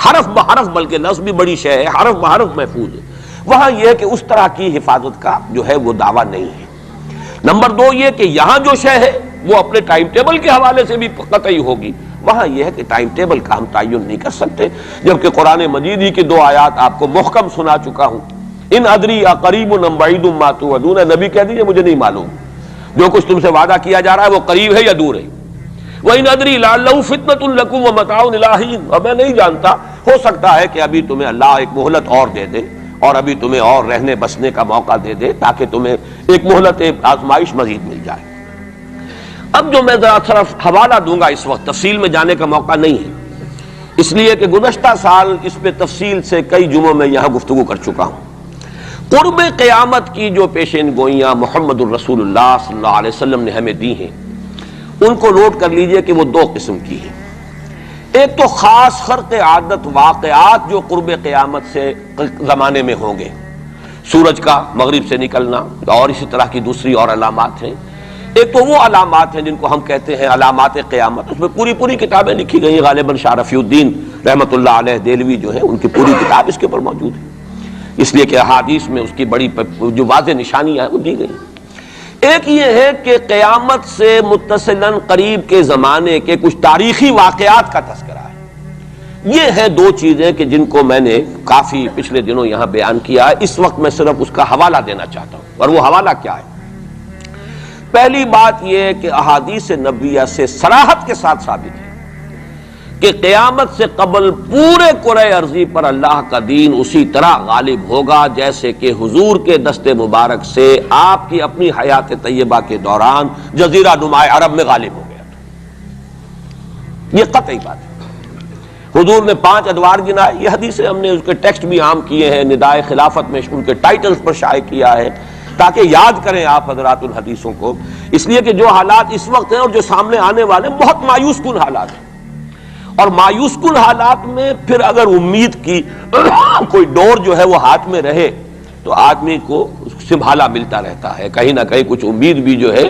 حرف بحرف، بلکہ لفظ بھی بڑی شے ہے، حرف بحرف محفوظ ہے. وہاں یہ ہے کہ اس طرح کی حفاظت کا جو ہے وہ دعویٰ نہیں ہے. نمبر دو یہ کہ یہاں جو شے ہے وہ اپنے ٹائم ٹیبل کے حوالے سے بھی قطعی ہوگی. وہاں یہ ہے کہ ٹائم ٹیبل کا ہم تعین نہیں کر سکتے، جبکہ قرآن مجید ہی کی 2 آیات آپ کو محکم سنا چکا ہوں. ان ادری اقریب ام بعید ما توعدون، نبی کہہ دیجیے مجھے نہیں معلوم جو کچھ تم سے وعدہ کیا جا رہا ہے وہ قریب ہے یا دور ہے. وَإِنْ أَدْرِي لَعَلَّهُ فِتْنَةٌ لَكُمْ وَمَتَاعٌ إِلَىٰ حِينٍ، اور میں نہیں جانتا، ہو سکتا ہے کہ ابھی تمہیں اللہ ایک مہلت اور دے دے، اور ابھی تمہیں اور رہنے بسنے کا موقع دے دے، تاکہ تمہیں ایک مہلت آزمائش مزید مل جائے. اب جو میں ذرا صرف حوالہ دوں گا، اس وقت تفصیل میں جانے کا موقع نہیں ہے، اس لیے کہ گزشتہ سال اس پہ تفصیل سے کئی جمعوں میں یہاں گفتگو کر چکا ہوں. قرب قیامت کی جو پیشین گوئیاں محمد الرسول اللہ صلی اللہ علیہ وسلم نے ہمیں دی ہیں، ان کو نوٹ کر لیجئے کہ وہ 2 قسم کی ہیں. ایک تو خاص خرق عادت واقعات جو قرب قیامت سے زمانے میں ہوں گے، سورج کا مغرب سے نکلنا اور اسی طرح کی دوسری اور علامات ہیں. ایک تو وہ علامات ہیں جن کو ہم کہتے ہیں علامات قیامت، اس میں پوری کتابیں لکھی گئی. غالباً شاہ رفیع الدین رحمۃ اللہ علیہ دہلوی جو ہے ان کی پوری کتاب اس کے اوپر موجود ہے، اس لیے کہ احادیث میں اس کی بڑی جو واضح نشانیاں ہیں وہ دی گئی. ایک یہ ہے کہ قیامت سے متصلاً قریب کے زمانے کے کچھ تاریخی واقعات کا تذکرہ ہے. یہ ہے 2 چیزیں کہ جن کو میں نے کافی پچھلے دنوں یہاں بیان کیا ہے. اس وقت میں صرف اس کا حوالہ دینا چاہتا ہوں. اور وہ حوالہ کیا ہے؟ پہلی بات یہ ہے کہ احادیث نبویہ سے صراحت کے ساتھ ثابت ہے کہ قیامت سے قبل پورے کرۂ ارضی پر اللہ کا دین اسی طرح غالب ہوگا جیسے کہ حضور کے دست مبارک سے آپ کی اپنی حیات طیبہ کے دوران جزیرہ نما عرب میں غالب ہو گیا تھا. یہ قطعی بات ہے. حضور نے 5 ادوار گنائے، یہ حدیثیں ہم نے اس کے ٹیکسٹ بھی عام کیے ہیں، ندائے خلافت میں ان کے ٹائٹلز پر شائع کیا ہے تاکہ یاد کریں آپ حضرات ان حدیثوں کو. اس لیے کہ جو حالات اس وقت ہیں اور جو سامنے آنے والے بہت مایوس کن حالات ہیں، اور مایوس کن حالات میں پھر اگر امید کی کوئی ڈور جو ہے وہ ہاتھ میں رہے تو آدمی کو سنبھالا ملتا رہتا ہے. کہیں نہ کہیں کچھ امید بھی جو ہے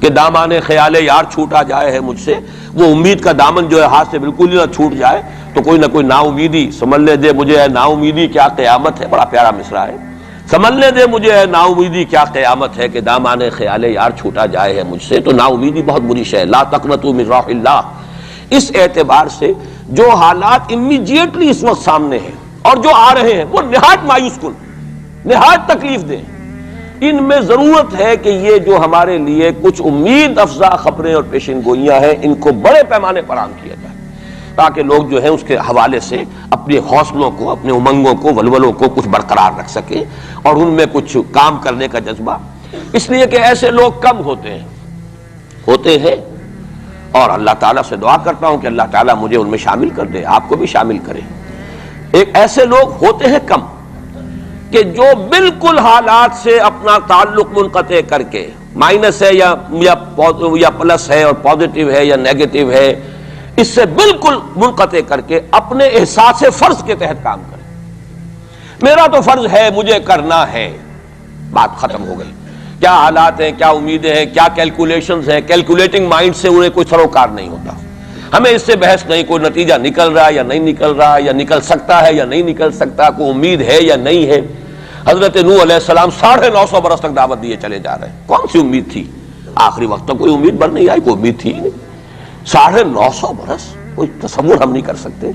کہ دامان خیال یار چھوٹا جائے ہے مجھ سے، وہ امید کا دامن جو ہے ہاتھ سے بالکل ہی نہ چھوٹ جائے تو کوئی نہ کوئی نا امیدی سنبھلنے دے مجھے ہے. نا امیدی کیا قیامت ہے، بڑا پیارا مصرع ہے. سنبھلنے دے مجھے ہے نا امیدی کیا قیامت ہے کہ دامان خیال یار چھوٹا جائے ہے مجھ سے. تو نا امیدی بہت بری شے ہے. لا تقنطوا من رحمۃ اللہ. اس اعتبار سے جو حالات امیڈیٹلی اس وقت سامنے ہیں اور جو آ رہے ہیں وہ نہایت مایوس کن، نہایت تکلیف دہ. ان میں ضرورت ہے کہ یہ جو ہمارے لیے کچھ امید افزا خبریں اور پیشین گوئیاں ہیں ان کو بڑے پیمانے پر عام کیا جائے تاکہ لوگ جو ہیں اس کے حوالے سے اپنے حوصلوں کو، اپنے امنگوں کو، ولولوں کو کچھ برقرار رکھ سکیں اور ان میں کچھ کام کرنے کا جذبہ. اس لیے کہ ایسے لوگ کم ہوتے ہیں ہوتے ہیں، اور اللہ تعالیٰ سے دعا کرتا ہوں کہ اللہ تعالیٰ مجھے ان میں شامل کر دے، آپ کو بھی شامل کرے۔ ایک ایسے لوگ ہوتے ہیں کم کہ جو بالکل حالات سے اپنا تعلق منقطع کر کے، مائنس ہے یا پلس ہے اور پازیٹیو ہے یا نیگیٹو ہے، اس سے بالکل منقطع کر کے اپنے احساس فرض کے تحت کام کرے۔ میرا تو فرض ہے، مجھے کرنا ہے، بات ختم ہو گئی۔ کیا حالات ہیں، کیا امیدیں ہیں، کیا کیلکولیشنز ہیں، کیلکولیٹنگ مائنڈ سے انہیں کوئی سروکار نہیں ہوتا۔ ہمیں اس سے بحث نہیں، کوئی نتیجہ نکل رہا ہے یا نہیں نکل رہا ہے، یا نکل سکتا ہے یا نہیں نکل سکتا، کوئی امید ہے یا نہیں ہے۔ حضرت نوح علیہ السلام 950 برس تک دعوت دیے چلے جا رہے ہیں، کون سی امید تھی؟ آخری وقت تک کوئی امید بن نہیں آئی، کوئی امید تھی نہیں۔ 950 برس، کوئی تصور ہم نہیں کر سکتے،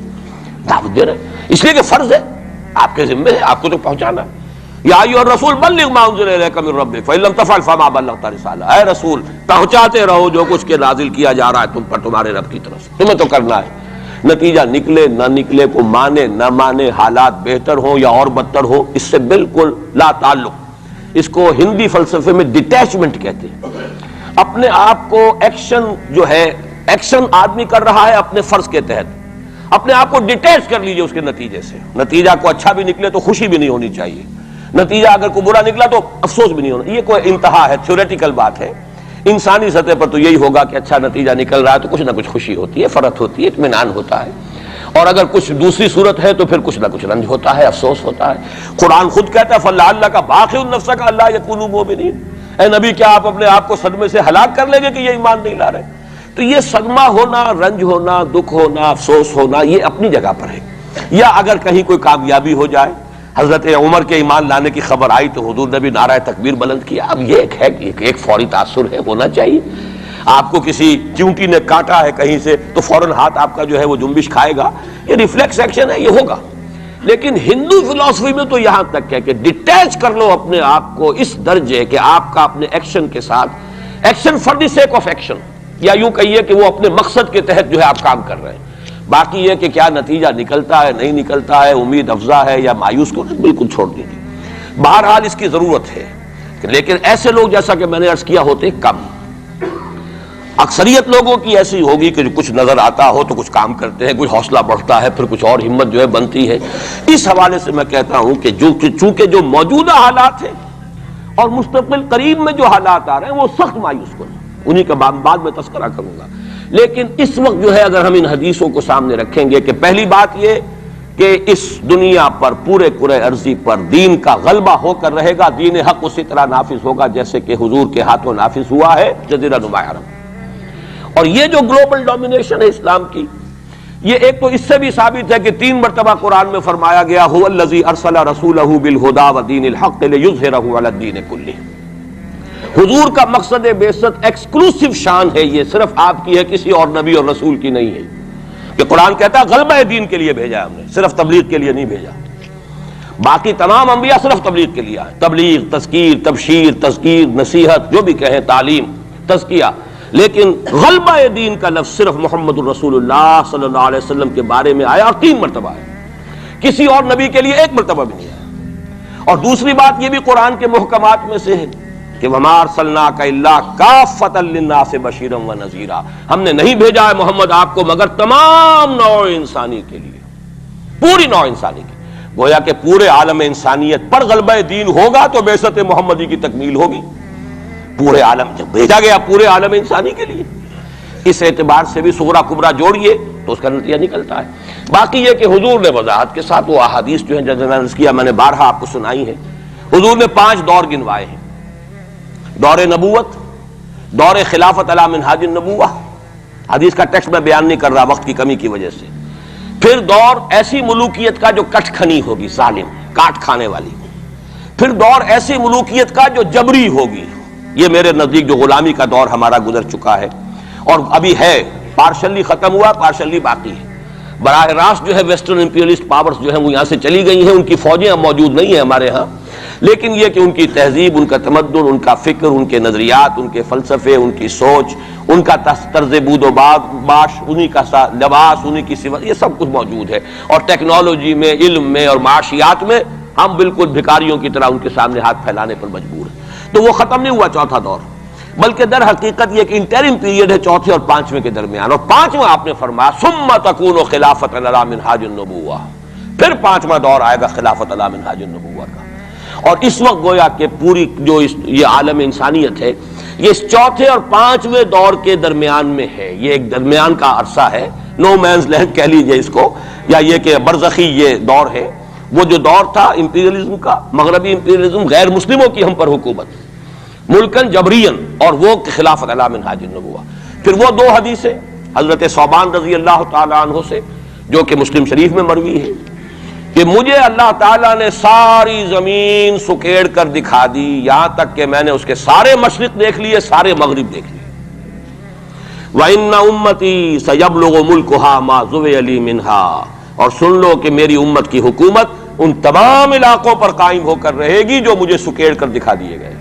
دعوت دے رہے، اس لیے کہ فرض ہے، آپ کے ذمہ ہے، آپ کو تو پہنچانا۔ یا ایھا الرسول بلغ ما انزل الیک من ربک فإن لم تفعل فما بلغت رسالہ، اے رسول پہنچاتے رہو جو کچھ کے نازل کیا جا رہا ہے تم پر تمہارے رب کی طرف سے، تمہیں تو کرنا ہے۔ نتیجہ نکلے نہ نکلے، کو مانے نہ مانے، حالات بہتر ہوں یا اور بدتر ہو، اس سے بالکل لا تعلق۔ اس کو ہندی فلسفے میں ڈیٹیچمنٹ کہتے ہیں۔ اپنے آپ کو ایکشن جو ہے، ایکشن آدمی کر رہا ہے اپنے فرض کے تحت، اپنے آپ کو ڈیٹیچ کر لیجئے اس کے نتیجے سے۔ نتیجہ کو اچھا بھی نکلے تو خوشی بھی نہیں ہونی چاہیے، نتیجہ اگر کوئی برا نکلا تو افسوس بھی نہیں ہونا۔ یہ کوئی انتہا ہے، تھیوریٹیکل بات ہے۔ انسانی سطح پر تو یہی ہوگا کہ اچھا نتیجہ نکل رہا ہے تو کچھ نہ کچھ خوشی ہوتی ہے، فرحت ہوتی ہے، اطمینان ہوتا ہے، اور اگر کچھ دوسری صورت ہے تو پھر کچھ نہ کچھ رنج ہوتا ہے، افسوس ہوتا ہے۔ قرآن خود کہتا ہے فَلَعَلَّكَ بَاخِعٌ نَفْسَكَ أَلَّا يَكُونُوا مُؤْمِنِينَ، اے نبی کیا آپ اپنے آپ کو صدمے سے ہلاک کر لیں گے کہ یہ ایمان نہیں لا رہے؟ تو یہ صدمہ ہونا، رنج ہونا، دکھ ہونا، افسوس ہونا، یہ اپنی جگہ پر ہے۔ یا اگر کہیں کوئی کامیابی ہو جائے، حضرت عمر کے ایمان لانے کی خبر آئی تو حضور نے بھی نعرہ تکبیر بلند کیا۔ اب یہ ایک فوری تاثر ہے، ہونا چاہیے۔ آپ کو کسی چیونٹی نے کاٹا ہے کہیں سے تو فوراً ہاتھ آپ کا جو ہے وہ جنبش کھائے گا، یہ ریفلیکس ایکشن ہے، یہ ہوگا۔ لیکن ہندو فلسفی میں تو یہاں تک ہے کہ ڈیٹیچ کر لو اپنے آپ کو اس درجے کہ آپ کا اپنے ایکشن کے ساتھ، action for the sake of action, یا یوں کہیے کہ وہ اپنے مقصد کے تحت جو ہے آپ کام کر رہے ہیں۔ باقی یہ کہ کیا نتیجہ نکلتا ہے نہیں نکلتا ہے، امید افزا ہے یا مایوس کو بالکل چھوڑ دیجیے۔ بہرحال اس کی ضرورت ہے، لیکن ایسے لوگ جیسا کہ میں نے عرض کیا ہوتے کم۔ اکثریت لوگوں کی ایسی ہوگی کہ کچھ نظر آتا ہو تو کچھ کام کرتے ہیں، کچھ حوصلہ بڑھتا ہے، پھر کچھ اور ہمت جو ہے بنتی ہے۔ اس حوالے سے میں کہتا ہوں کہ چونکہ جو موجودہ حالات ہیں اور مستقبل قریب میں جو حالات آ رہے ہیں وہ سخت مایوس کن، انہی کا بعد میں تذکرہ کروں گا۔ لیکن اس وقت جو ہے اگر ہم ان حدیثوں کو سامنے رکھیں گے کہ پہلی بات یہ کہ اس دنیا پر پورے کرۂ ارضی پر دین کا غلبہ ہو کر رہے گا، دین حق اسی طرح نافذ ہوگا جیسے کہ حضور کے ہاتھوں نافذ ہوا ہے جزیرہ نما عرب۔ اور یہ جو گلوبل ڈومینیشن ہے اسلام کی، یہ ایک تو اس سے بھی ثابت ہے کہ 3 مرتبہ قرآن میں فرمایا گیا هو الذی ارسل رسولہ بالہدی ودین الحق لیظہرہ علی الدین کلہ۔ حضور کا مقصد بعثت ایکسکلوسیو شان ہے، یہ صرف آپ کی ہے، کسی اور نبی اور رسول کی نہیں ہے۔ کہ قرآن کہتا ہے غلبہ دین کے لیے بھیجا ہم نے، صرف تبلیغ کے لیے نہیں بھیجا۔ باقی تمام انبیاء صرف تبلیغ کے لیے آئے، تبلیغ، تذکیر، تبشیر، تذکیر، نصیحت، جو بھی کہیں، تعلیم، تزکیہ۔ لیکن غلبہ دین کا لفظ صرف محمد الرسول اللہ صلی اللہ علیہ وسلم کے بارے میں آیا اور 3 مرتبہ آیا، کسی اور نبی کے لیے 1 مرتبہ بھی نہیں آیا۔ اور دوسری بات یہ بھی قرآن کے محکمات میں سے ہے کہ وَمَا أَرْسَلْنَاكَ إِلَّا كَافَّةً لِلنَّاسِ بَشِيرًا وَنَذِيرًا، ہم نے نہیں بھیجا ہے محمد آپ کو مگر تمام نوع انسانی کے لیے، پوری نوع انسانی کے۔ گویا کہ پورے عالم انسانیت پر غلبہ دین ہوگا تو بعثت محمدی کی تکمیل ہوگی۔ پورے عالم جب بھیجا گیا پورے عالم انسانی کے لیے، اس اعتبار سے بھی صغرا کبرا جوڑیے تو اس کا نتیجہ نکلتا ہے۔ باقی یہ کہ حضور نے وضاحت کے ساتھ وہ احادیث جو ہیں جیسے میں نے عرض کیا، میں نے بارہا آپ کو سنائی ہے، حضور نے 5 دور گنوائے ہیں: دور نبوت، دور خلافت علی منہاج النبوہ، حدیث کا ٹیکسٹ میں بیان نہیں کر رہا وقت کی کمی کی وجہ سے، پھر دور ایسی ملوکیت کا جو کٹ کھنی ہوگی، ظالم، کاٹ کھانے والی، پھر دور ایسی ملوکیت کا جو جبری ہوگی، یہ میرے نزدیک جو غلامی کا دور ہمارا گزر چکا ہے اور ابھی ہے، پارشلی ختم ہوا، پارشلی باقی ہے۔ براہ راست جو ہے ویسٹرن امپیریلسٹ پاورز جو ہیں وہ یہاں سے چلی گئی ہیں، ان کی فوجیں اب موجود نہیں ہیں ہمارے ہاں، لیکن یہ کہ ان کی تہذیب، ان کا تمدن، ان کا فکر، ان کے نظریات، ان کے فلسفے، ان کی سوچ، ان کا طرز بود و باش، انہی کا لباس، انہی کی صفت، یہ سب کچھ موجود ہے۔ اور ٹیکنالوجی میں، علم میں اور معاشیات میں ہم بالکل بھکاریوں کی طرح ان کے سامنے ہاتھ پھیلانے پر مجبور ہیں۔ تو وہ ختم نہیں ہوا چوتھا دور۔ بلکہ در حقیقت یہ ایک انٹرم پیریڈ ہے چوتھے اور پانچویں کے درمیان. اور پانچواں آپ نے فرمایا ثم تکون خلافت علی منہاج النبوہ، پھر پانچواں دور آئے گا خلافت علی منہاج النبوہ کا. اور اس وقت گویا کہ پوری جو یہ عالم انسانیت ہے یہ اس چوتھے اور پانچویں دور کے درمیان میں ہے. یہ ایک درمیان کا عرصہ ہے، نو مینز لینڈ کہہ لیجئے اس کو، یا یہ کہ برزخی یہ دور ہے. وہ جو دور تھا امپیریلزم کا، مغربی امپیریلزم، غیر مسلموں کی ہم پر حکومت ملکن جبرین، اور وہ خلافت علی منہاج النبوہ. پھر وہ دو حدیثیں حضرت ثوبان رضی اللہ تعالیٰ عنہ سے جو کہ مسلم شریف میں مروی ہے کہ مجھے اللہ تعالیٰ نے ساری زمین سکیڑ کر دکھا دی، یہاں تک کہ میں نے اس کے سارے مشرق دیکھ لیے، سارے مغرب دیکھ لیے. وَإِنَّ أُمَّتِي سَيَبْلُغُ مُلْكُهَا مَا زُوِيَ لِي مِنْهَا، اور سن لو کہ میری امت کی حکومت ان تمام علاقوں پر قائم ہو کر رہے گی جو مجھے سکیڑ کر دکھا دیے گئے.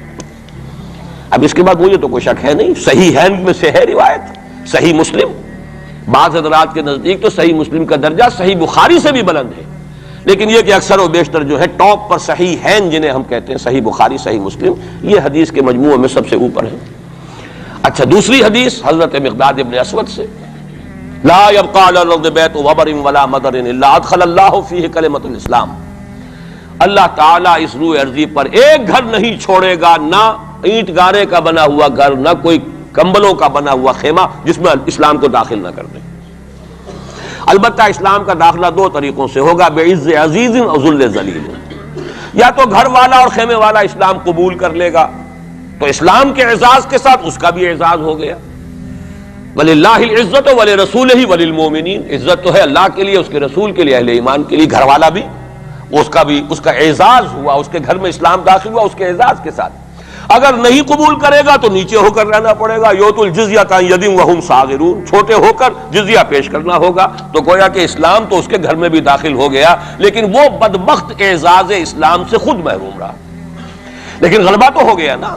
اب اس کے بعد مجھے تو کوئی شک ہے نہیں، صحیح ہے میں سے ہے روایت، صحیح مسلم. بعض حضرات کے نزدیک تو صحیح مسلم کا درجہ صحیح بخاری سے بھی بلند ہے، لیکن یہ کہ اکثر و بیشتر جو ہے ٹاپ پر صحیح ہیں جنہیں ہم کہتے ہیں صحیح بخاری صحیح مسلم، یہ حدیث کے مجموعے میں سب سے اوپر ہے. اچھا دوسری حدیث حضرت مقداد ابن اسود سے، لا يبقى على الارض بیت وبر ولا مدر الا ادخل اللہ فیہ کلمۃ الاسلام. اللہ تعالیٰ اس روح ارضی پر ایک گھر نہیں چھوڑے گا، نہ اینٹ گارے کا بنا ہوا گھر، نہ کوئی کمبلوں کا بنا ہوا خیمہ جس میں اسلام کو داخل نہ کر دیں. البتہ اسلام کا داخلہ دو طریقوں سے ہوگا، بعز عزیز اور ذل ذلیل. یا تو گھر والا اور خیمے والا اسلام قبول کر لے گا تو اسلام کے اعزاز کے ساتھ اس کا بھی اعزاز ہو گیا. وَلِلَّهِ الْعِزَّةُ وَلِرَسُولِهِ وَلِلْمُؤْمِنِينَ، عزت تو ہے اللہ کے لیے، اس کے رسول کے لیے، اہل ایمان کے لیے. گھر والا بھی اس کا اعزاز ہوا، اس کے گھر میں اسلام داخل ہوا اس کے اعزاز کے ساتھ. اگر نہیں قبول کرے گا تو نیچے ہو کر رہنا پڑے گا. یؤتُ الْجِزْیَۃَ عَنْ یَدٍ وَهُمْ صَاغِرُونَ، چھوٹے ہو کر جزیہ پیش کرنا ہوگا. تو گویا کہ اسلام تو اس کے گھر میں بھی داخل ہو گیا، لیکن وہ بدبخت اعزاز اسلام سے خود محروم رہا. لیکن غلبہ تو ہو گیا نا.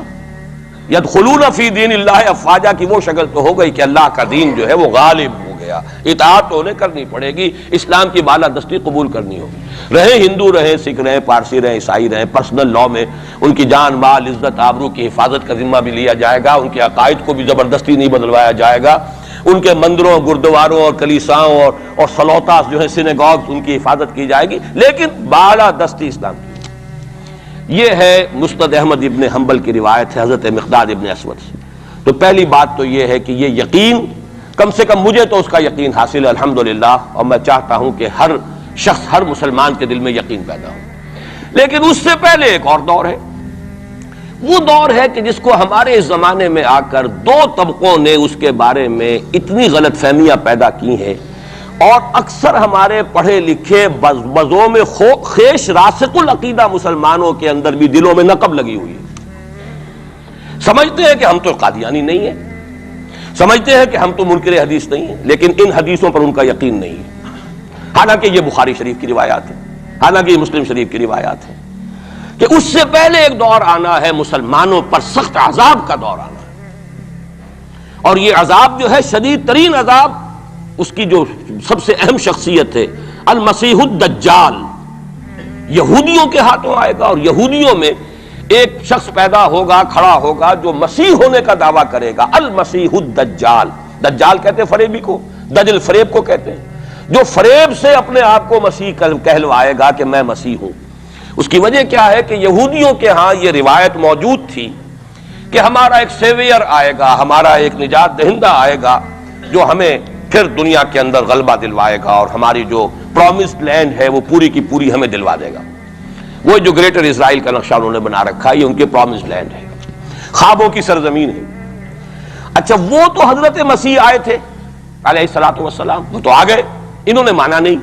یدخلون فی دین اللہ افواجا کی وہ شکل تو ہو گئی کہ اللہ کا دین جو ہے وہ غالب ہو گیا. اطاعت تو انہیں کرنی پڑے گی، اسلام کی بالادستی قبول کرنی ہوگی. رہے ہندو، رہے سکھ، رہے پارسی، رہے عیسائی، رہے پرسنل لاء میں ان کی جان مال عزت آبرو کی حفاظت کا ذمہ بھی لیا جائے گا. ان کے عقائد کو بھی زبردستی نہیں بدلوایا جائے گا. ان کے مندروں، گردواروں اور کلیساؤں اور سلوتاس جو ہے سینیگاگز، ان کی حفاظت کی جائے گی، لیکن بالادستی اسلام کی. یہ ہے مسند احمد ابن حنبل کی روایت ہے حضرت مقداد ابن اسود سے. تو پہلی بات تو یہ ہے کہ یہ یقین، کم سے کم مجھے تو اس کا یقین حاصل ہے الحمدللہ، اور میں چاہتا ہوں کہ ہر شخص، ہر مسلمان کے دل میں یقین پیدا ہو. لیکن اس سے پہلے ایک اور دور ہے. وہ دور ہے کہ جس کو ہمارے اس زمانے میں آ کر دو طبقوں نے اس کے بارے میں اتنی غلط فہمیاں پیدا کی ہیں، اور اکثر ہمارے پڑھے لکھے بزوں میں خیش راسخ العقیدہ مسلمانوں کے اندر بھی دلوں میں نقب لگی ہوئی ہے. سمجھتے ہیں کہ ہم تو قادیانی نہیں ہیں، سمجھتے ہیں کہ ہم تو منکر حدیث نہیں ہیں، لیکن ان حدیثوں پر ان کا یقین نہیں ہے. حالانکہ یہ بخاری شریف کی روایات ہیں، حالانکہ یہ مسلم شریف کی روایات ہیں کہ اس سے پہلے ایک دور آنا ہے، مسلمانوں پر سخت عذاب کا دور آنا ہے. اور یہ عذاب جو ہے شدید ترین عذاب، اس کی جو سب سے اہم شخصیت ہے المسیح الدجال، یہودیوں کے ہاتھوں آئے گا. اور یہودیوں میں ایک شخص پیدا ہوگا، کھڑا ہوگا، جو مسیح ہونے کا دعویٰ کرے گا. المسیح الدجال، دجال کہتے ہیں فریبی کو، دجل فریب کو کہتے ہیں، جو فریب سے اپنے آپ کو مسیح کہلوائے گا کہ میں مسیح ہوں. اس کی وجہ کیا ہے کہ یہودیوں کے ہاں یہ روایت موجود تھی کہ ہمارا ایک سیویئر آئے گا، ہمارا ایک نجات دہندہ آئے گا جو ہمیں پھر دنیا کے اندر غلبہ دلوائے گا، اور ہماری جو پرومسڈ لینڈ ہے وہ پوری کی پوری ہمیں دلوا دے گا. وہ جو گریٹر اسرائیل کا نقشہ انہوں نے بنا رکھا ہے، یہ ان کے پرومسڈ لینڈ ہے، خوابوں کی سرزمین ہے. اچھا وہ تو حضرت مسیح آئے تھے علیہ الصلوۃ والسلام، وہ تو آ گئے، انہوں نے مانا نہیں.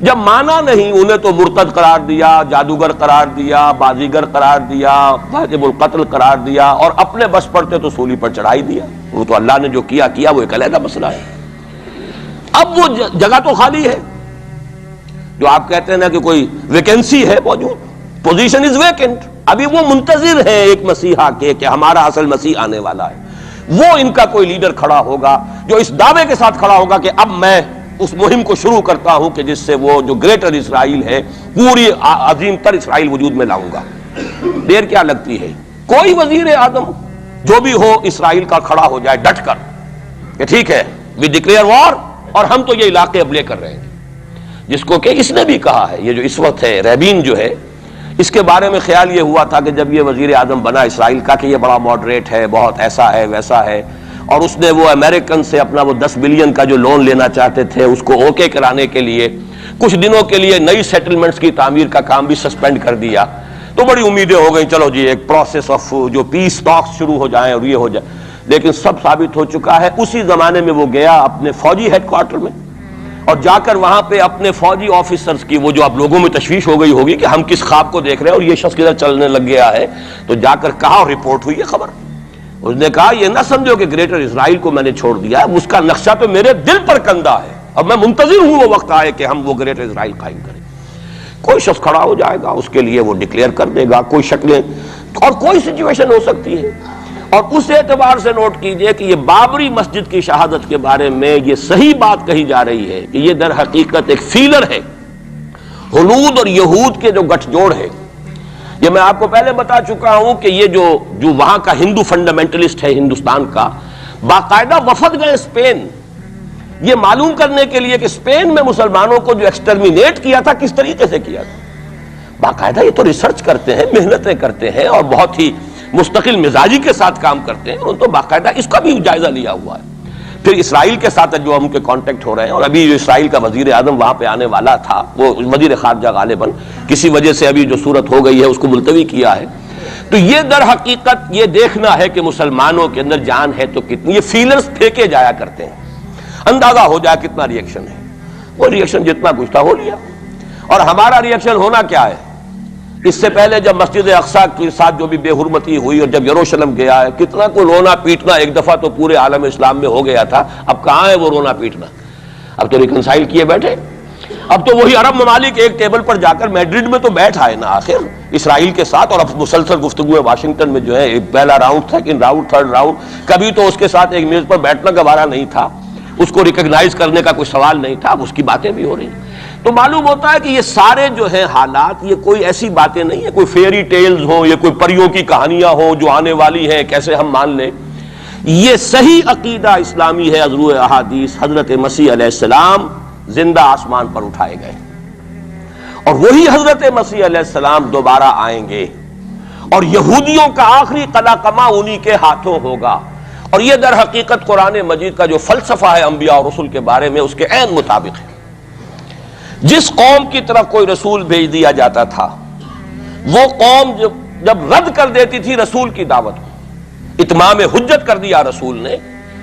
جب مانا نہیں، انہیں تو مرتد قرار دیا، جادوگر قرار دیا، بازیگر قرار دیا، واجب القتل قرار دیا، اور اپنے بس پڑتے تو سولی پر چڑھائی دیا. وہ تو اللہ نے جو کیا وہ ایک علیحدہ مسئلہ ہے. اب وہ جگہ تو خالی ہے، جو آپ کہتے ہیں نا کہ کوئی ویکینسی ہے موجود، پوزیشن از ویکنٹ. ابھی وہ منتظر ہے ایک مسیحا کے کہ ہمارا اصل مسیح آنے والا ہے. وہ ان کا کوئی لیڈر کھڑا ہوگا جو اس دعوے کے ساتھ کھڑا ہوگا کہ اب میں اس مہم کو شروع کرتا ہوں کہ جس سے وہ جو گریٹر اسرائیل ہے، پوری عظیم تر اسرائیل وجود میں لاؤں گا. دیر کیا لگتی ہے؟ کوئی وزیر اعظم جو بھی ہو اسرائیل کا کھڑا ہو جائے ڈٹ کر کہ ٹھیک ہے وی ڈکلیئر وار، اور ہم تو یہ علاقے اب لے کر رہے ہیں، جس کو کہ اس نے بھی کہا ہے، یہ جو اس وقت ہے ریبین جو ہے، اس کے بارے میں خیال یہ ہوا تھا کہ جب یہ وزیر اعظم بنا اسرائیل کا کہ یہ بڑا ماڈریٹ ہے، بہت ایسا ہے ویسا ہے، اور اس نے وہ امریکن سے اپنا وہ 10 بلین کا جو لون لینا چاہتے تھے اس کو اوکے کرانے کے لیے کچھ دنوں کے لیے نئی سیٹلمنٹس کی تعمیر کا کام بھی سسپینڈ کر دیا، تو بڑی امیدیں ہو گئیں چلو جی ایک پروسیس آف جو پیس ٹاکس شروع ہو جائیں اور یہ ہو جائے، لیکن سب ثابت ہو چکا ہے۔ اسی زمانے میں وہ گیا اپنے فوجی ہیڈ کوارٹر میں اور جا کر وہاں پہ اپنے فوجی آفیسرز کی وہ جو اب لوگوں میں تشویش ہو گئی ہوگی کہ ہم کس خواب کو دیکھ رہے ہیں اور یہ شخص کدھر چلنے لگ گیا ہے، تو جا کر کہا اور رپورٹ ہوئی ہے خبر، اس نے کہا یہ نہ سمجھو کہ گریٹر اسرائیل کو میں نے چھوڑ دیا ہے، اس کا نقشہ تو میرے دل پر کندہ ہے، اب میں منتظر ہوں وہ وقت آئے کہ ہم وہ گریٹر اسرائیل قائم کریں۔ کوئی شخص کھڑا ہو جائے گا اس کے لیے وہ ڈکلیئر کر دے گا، کوئی شکلیں اور کوئی سچویشن ہو سکتی ہے۔ اور اس اعتبار سے نوٹ کیجئے کہ یہ بابری مسجد کی شہادت کے بارے میں یہ صحیح بات کہی جا رہی ہے کہ یہ در حقیقت ایک فیلر ہے ہنود اور یہود کے جو گٹھ جوڑ ہے۔ یہ میں آپ کو پہلے بتا چکا ہوں کہ یہ جو وہاں کا ہندو فنڈامنٹلسٹ ہے ہندوستان کا، باقاعدہ وفد گئے اسپین یہ معلوم کرنے کے لیے کہ اسپین میں مسلمانوں کو جو ایکسٹرمینیٹ کیا تھا کس طریقے سے کیا تھا، باقاعدہ یہ تو ریسرچ کرتے ہیں، محنتیں کرتے ہیں اور بہت ہی مستقل مزاجی کے ساتھ کام کرتے ہیں، ان تو باقاعدہ اس کا بھی جائزہ لیا ہوا ہے۔ پھر اسرائیل کے ساتھ جو ہم کے کانٹیکٹ ہو رہے ہیں، اور ابھی جو اسرائیل کا وزیر اعظم وہاں پہ آنے والا تھا وہ وزیر خارجہ غالباً کسی وجہ سے ابھی جو صورت ہو گئی ہے اس کو ملتوی کیا ہے، تو یہ در حقیقت یہ دیکھنا ہے کہ مسلمانوں کے اندر جان ہے تو کتنی، یہ فیلرز پھینکے جایا کرتے ہیں، اندازہ ہو جائے کتنا ری ایکشن ہے، وہ ری ایکشن جتنا کچھ تھا ہو لیا۔ اور ہمارا ری ایکشن ہونا کیا ہے؟ اس سے پہلے جب مسجد اقصیٰ کے ساتھ جو بھی بے حرمتی ہوئی اور جب یروشلم گیا ہے کتنا کو رونا پیٹنا ایک دفعہ تو پورے عالم اسلام میں ہو گیا تھا، اب کہاں ہے وہ رونا پیٹنا؟ اب تو ریکنسائل کیے بیٹھے، اب تو وہی عرب ممالک ایک ٹیبل پر جا کر میڈرڈ میں تو بیٹھ آئے نا آخر اسرائیل کے ساتھ، اور اب مسلسل گفتگو ہے واشنگٹن میں جو ہے، پہلا round, second round, third round, کبھی تو اس کے ساتھ ایک میز پر بیٹھنا گوارا نہیں تھا، اس کو ریکگنائز کرنے کا کوئی سوال نہیں تھا، اب اس کی باتیں بھی ہو رہی ہیں۔ تو معلوم ہوتا ہے کہ یہ سارے جو ہیں حالات یہ کوئی ایسی باتیں نہیں ہیں، کوئی فیری ٹیلز ہوں، یہ کوئی پریوں کی کہانیاں ہوں جو آنے والی ہیں کیسے ہم مان لیں، یہ صحیح عقیدہ اسلامی ہے۔ ازرو احادیث حضرت مسیح علیہ السلام زندہ آسمان پر اٹھائے گئے اور وہی حضرت مسیح علیہ السلام دوبارہ آئیں گے اور یہودیوں کا آخری قلع قمع انہی کے ہاتھوں ہوگا، اور یہ در حقیقت قرآن مجید کا جو فلسفہ ہے انبیاء اور رسول کے بارے میں اس کے عین مطابق ہے۔ جس قوم کی طرف کوئی رسول بھیج دیا جاتا تھا وہ قوم جب رد کر دیتی تھی رسول کی دعوت کو، اتمام حجت کر دیا رسول نے،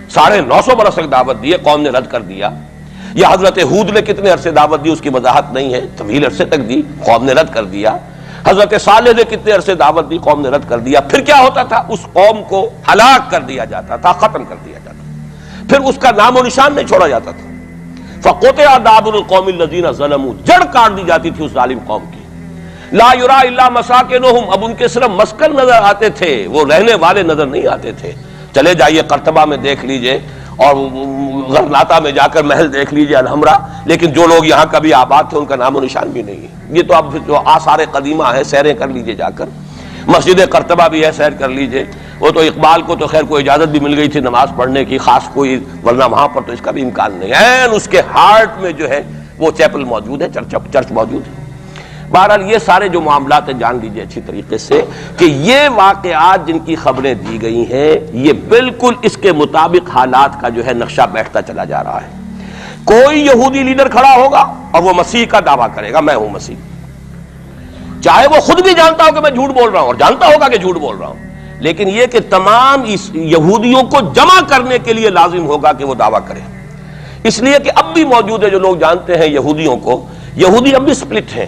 950 برس تک دعوت دی، قوم نے رد کر دیا، یا حضرت ہود نے کتنے عرصے دعوت دی اس کی وضاحت نہیں ہے، طویل عرصے تک دی، قوم نے رد کر دیا، حضرت صالح نے کتنے عرصے دعوت دی، قوم نے رد کر دیا، پھر کیا ہوتا تھا؟ اس قوم کو ہلاک کر دیا جاتا تھا، ختم کر دیا جاتا تھا، پھر اس کا نام و نشان نہیں چھوڑا جاتا تھا۔ فَقُطِعَ دَابِرُ الْقَوْمِ الَّذِينَ ظَلَمُوا، جڑ کاٹ دی جاتی تھی اس ظالم قوم کی۔ لا یرا الا مساکنہم، اب ان کے صرف مسکن نظر آتے تھے، وہ رہنے والے نظر نہیں آتے تھے۔ چلے جائیے قرطبہ میں دیکھ لیجئے اور غرناطہ میں جا کر محل دیکھ لیجئے الحمرا، لیکن جو لوگ یہاں کبھی آباد تھے ان کا نام و نشان بھی نہیں ہے۔ یہ تو اب جو آثار قدیمہ ہیں سیریں کر لیجئے جا کر، مسجد قرطبہ بھی ہے سیر کر لیجئے، وہ تو اقبال کو تو خیر کوئی اجازت بھی مل گئی تھی نماز پڑھنے کی خاص کوئی، ورنہ وہاں پر تو اس کا بھی امکان نہیں ہے، اس کے ہارٹ میں جو ہے وہ چیپل موجود ہے، چرچ موجود ہے۔ بہرحال یہ سارے جو معاملات ہیں جان لیجئے اچھی طریقے سے کہ یہ واقعات جن کی خبریں دی گئی ہیں یہ بالکل اس کے مطابق حالات کا جو ہے نقشہ بیٹھتا چلا جا رہا ہے۔ کوئی یہودی لیڈر کھڑا ہوگا اور وہ مسیح کا دعویٰ کرے گا، میں ہوں مسیح، چاہے وہ خود بھی جانتا ہو کہ میں جھوٹ بول رہا ہوں اور جانتا ہوگا کہ جھوٹ بول رہا ہوں، لیکن یہ کہ تمام یہودیوں کو جمع کرنے کے لیے لازم ہوگا کہ وہ دعویٰ کرے، اس لیے کہ اب بھی موجود ہے جو لوگ جانتے ہیں یہودیوں کو، یہودی اب بھی سپلٹ ہیں،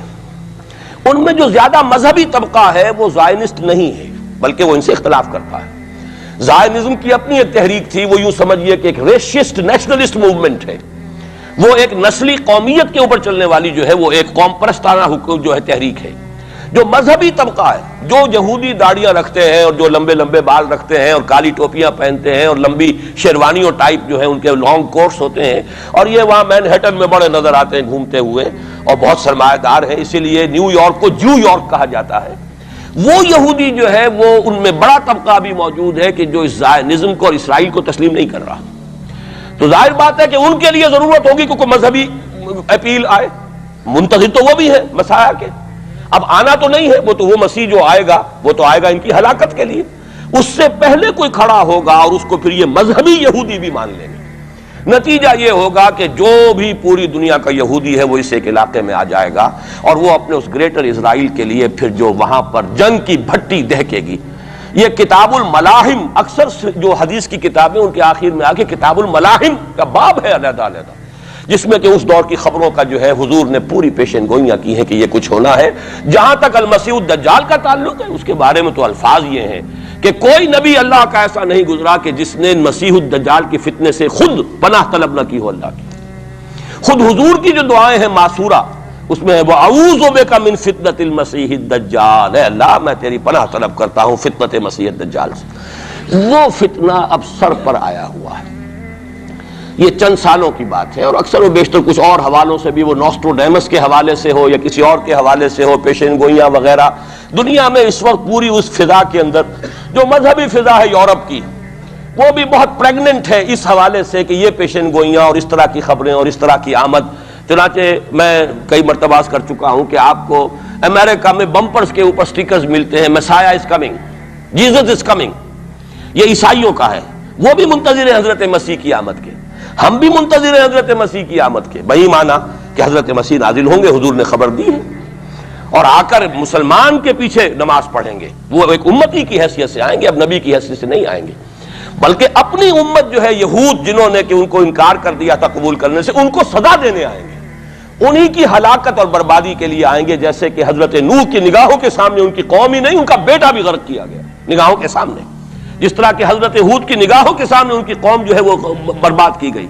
ان میں جو زیادہ مذہبی طبقہ ہے وہ زائنسٹ نہیں ہے بلکہ وہ ان سے اختلاف کرتا ہے۔ زائنزم کی اپنی ایک تحریک تھی، وہ یوں سمجھیے کہ ایک ریشسٹ نیشنلسٹ موومنٹ ہے، وہ ایک نسلی قومیت کے اوپر چلنے والی جو ہے وہ ایک قوم پرستانہ جو ہے تحریک ہے۔ جو مذہبی طبقہ ہے، جو یہودی داڑیاں رکھتے ہیں اور جو لمبے لمبے بال رکھتے ہیں اور کالی ٹوپیاں پہنتے ہیں اور لمبی شیروانیوں ٹائپ جو ہے ان کے لانگ کوٹس ہوتے ہیں، اور یہ وہاں مینہٹن میں بڑے نظر آتے ہیں گھومتے ہوئے اور بہت سرمایہ دار ہیں، اسی لیے نیو یارک کو جو یارک کہا جاتا ہے، وہ یہودی جو ہے وہ ان میں بڑا طبقہ بھی موجود ہے کہ جو اس زائنزم کو اور اسرائیل کو تسلیم نہیں کر رہا. تو ظاہر بات ہے کہ ان کے لیے ضرورت ہوگی کہ کوئی مذہبی اپیل آئے. منتظر تو وہ بھی ہے مسیح کے. اب آنا تو نہیں ہے, وہ مسیح جو آئے گا وہ تو آئے گا ان کی ہلاکت کے لیے. اس سے پہلے کوئی کھڑا ہوگا اور اس کو پھر یہ مذہبی یہودی بھی مان لیں گے. نتیجہ یہ ہوگا کہ جو بھی پوری دنیا کا یہودی ہے وہ اس ایک علاقے میں آ جائے گا اور وہ اپنے اس گریٹر اسرائیل کے لیے پھر جو وہاں پر جنگ کی بھٹی دہکے گی. یہ کتاب الملاحم, اکثر جو حدیث کی کتابیں ان کے آخر میں آگے کتاب الملاحم کا باب ہے علیحدہ علیحدہ, جس میں کہ اس دور کی خبروں کا جو ہے حضور نے پوری پیشن گوئیاں کی ہیں کہ یہ کچھ ہونا ہے. جہاں تک المسیح الدجال کا تعلق ہے اس کے بارے میں تو الفاظ یہ ہیں کہ کوئی نبی اللہ کا ایسا نہیں گزرا کہ جس نے مسیح الدجال کے فتنے سے خود پناہ طلب نہ کی ہو اللہ کی. خود حضور کی جو دعائیں ہیں معصورہ, اس میں ہے وہ اعوذ بک من فتنۃ المسیح الدجال, اے اللہ میں تیری پناہ طلب کرتا ہوں فتنۃ مسیح الدجال سے. وہ فتنہ اب سر پر آیا ہوا ہے. یہ چند سالوں کی بات ہے اور اکثر و بیشتر کچھ اور حوالوں سے بھی, وہ نوسٹروڈیمس کے حوالے سے ہو یا کسی اور کے حوالے سے ہو, پیشن گوئیاں وغیرہ. دنیا میں اس وقت پوری اس فضا کے اندر جو مذہبی فضا ہے یورپ کی, وہ بھی بہت پریگننٹ ہے اس حوالے سے کہ یہ پیشن گوئیاں اور اس طرح کی خبریں اور اس طرح کی آمد. چنانچہ میں کئی مرتبہ کر چکا ہوں کہ آپ کو امریکہ میں بمپرز کے اوپر سٹیکرز ملتے ہیں, مسیح is coming, Jesus is coming. یہ عیسائیوں کا ہے, وہ بھی منتظر ہیں حضرت مسیح کی آمد کے. ہم بھی منتظر ہیں حضرت مسیح کی آمد کے. وہی مانا کہ حضرت مسیح نازل ہوں گے, حضور نے خبر دی ہے, اور آ کر مسلمان کے پیچھے نماز پڑھیں گے. وہ ایک امتی کی حیثیت سے آئیں گے, اب نبی کی حیثیت سے نہیں آئیں گے, بلکہ اپنی امت جو ہے یہود جنہوں نے کہ ان کو انکار کر دیا تھا قبول کرنے سے, ان کو سزا دینے آئیں گے. انہی کی ہلاکت اور بربادی کے لیے آئیں گے, جیسے کہ حضرت نوح کی نگاہوں کے سامنے ان کی قوم ہی نہیں ان کا بیٹا بھی غرق کیا گیا نگاہوں کے سامنے. جس طرح کہ حضرت ہود کی نگاہوں کے سامنے ان کی قوم جو ہے وہ برباد کی گئی.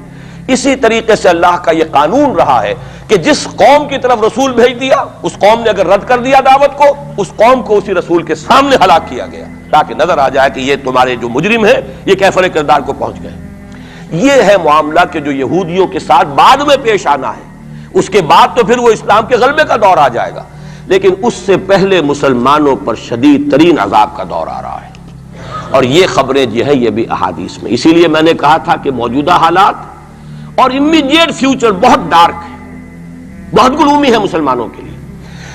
اسی طریقے سے اللہ کا یہ قانون رہا ہے کہ جس قوم کی طرف رسول بھیج دیا, اس قوم نے اگر رد کر دیا دعوت کو, اس قوم کو اسی رسول کے سامنے ہلاک کیا گیا, تاکہ نظر آ جائے کہ یہ تمہارے جو مجرم ہیں یہ کیفر کردار کو پہنچ گئے. یہ ہے معاملہ کہ جو یہودیوں کے ساتھ بعد میں پیش آنا ہے. اس کے بعد تو پھر وہ اسلام کے غلبے کا دور آ جائے گا, لیکن اس سے پہلے مسلمانوں پر شدید ترین عذاب کا دور آ رہا ہے. اور یہ خبریں جو ہیں یہ بھی احادیث میں. اسی لیے میں نے کہا تھا کہ موجودہ حالات اور امیڈیٹ فیوچر بہت ڈارک ہے, بہت گلومی ہے مسلمانوں کے لیے.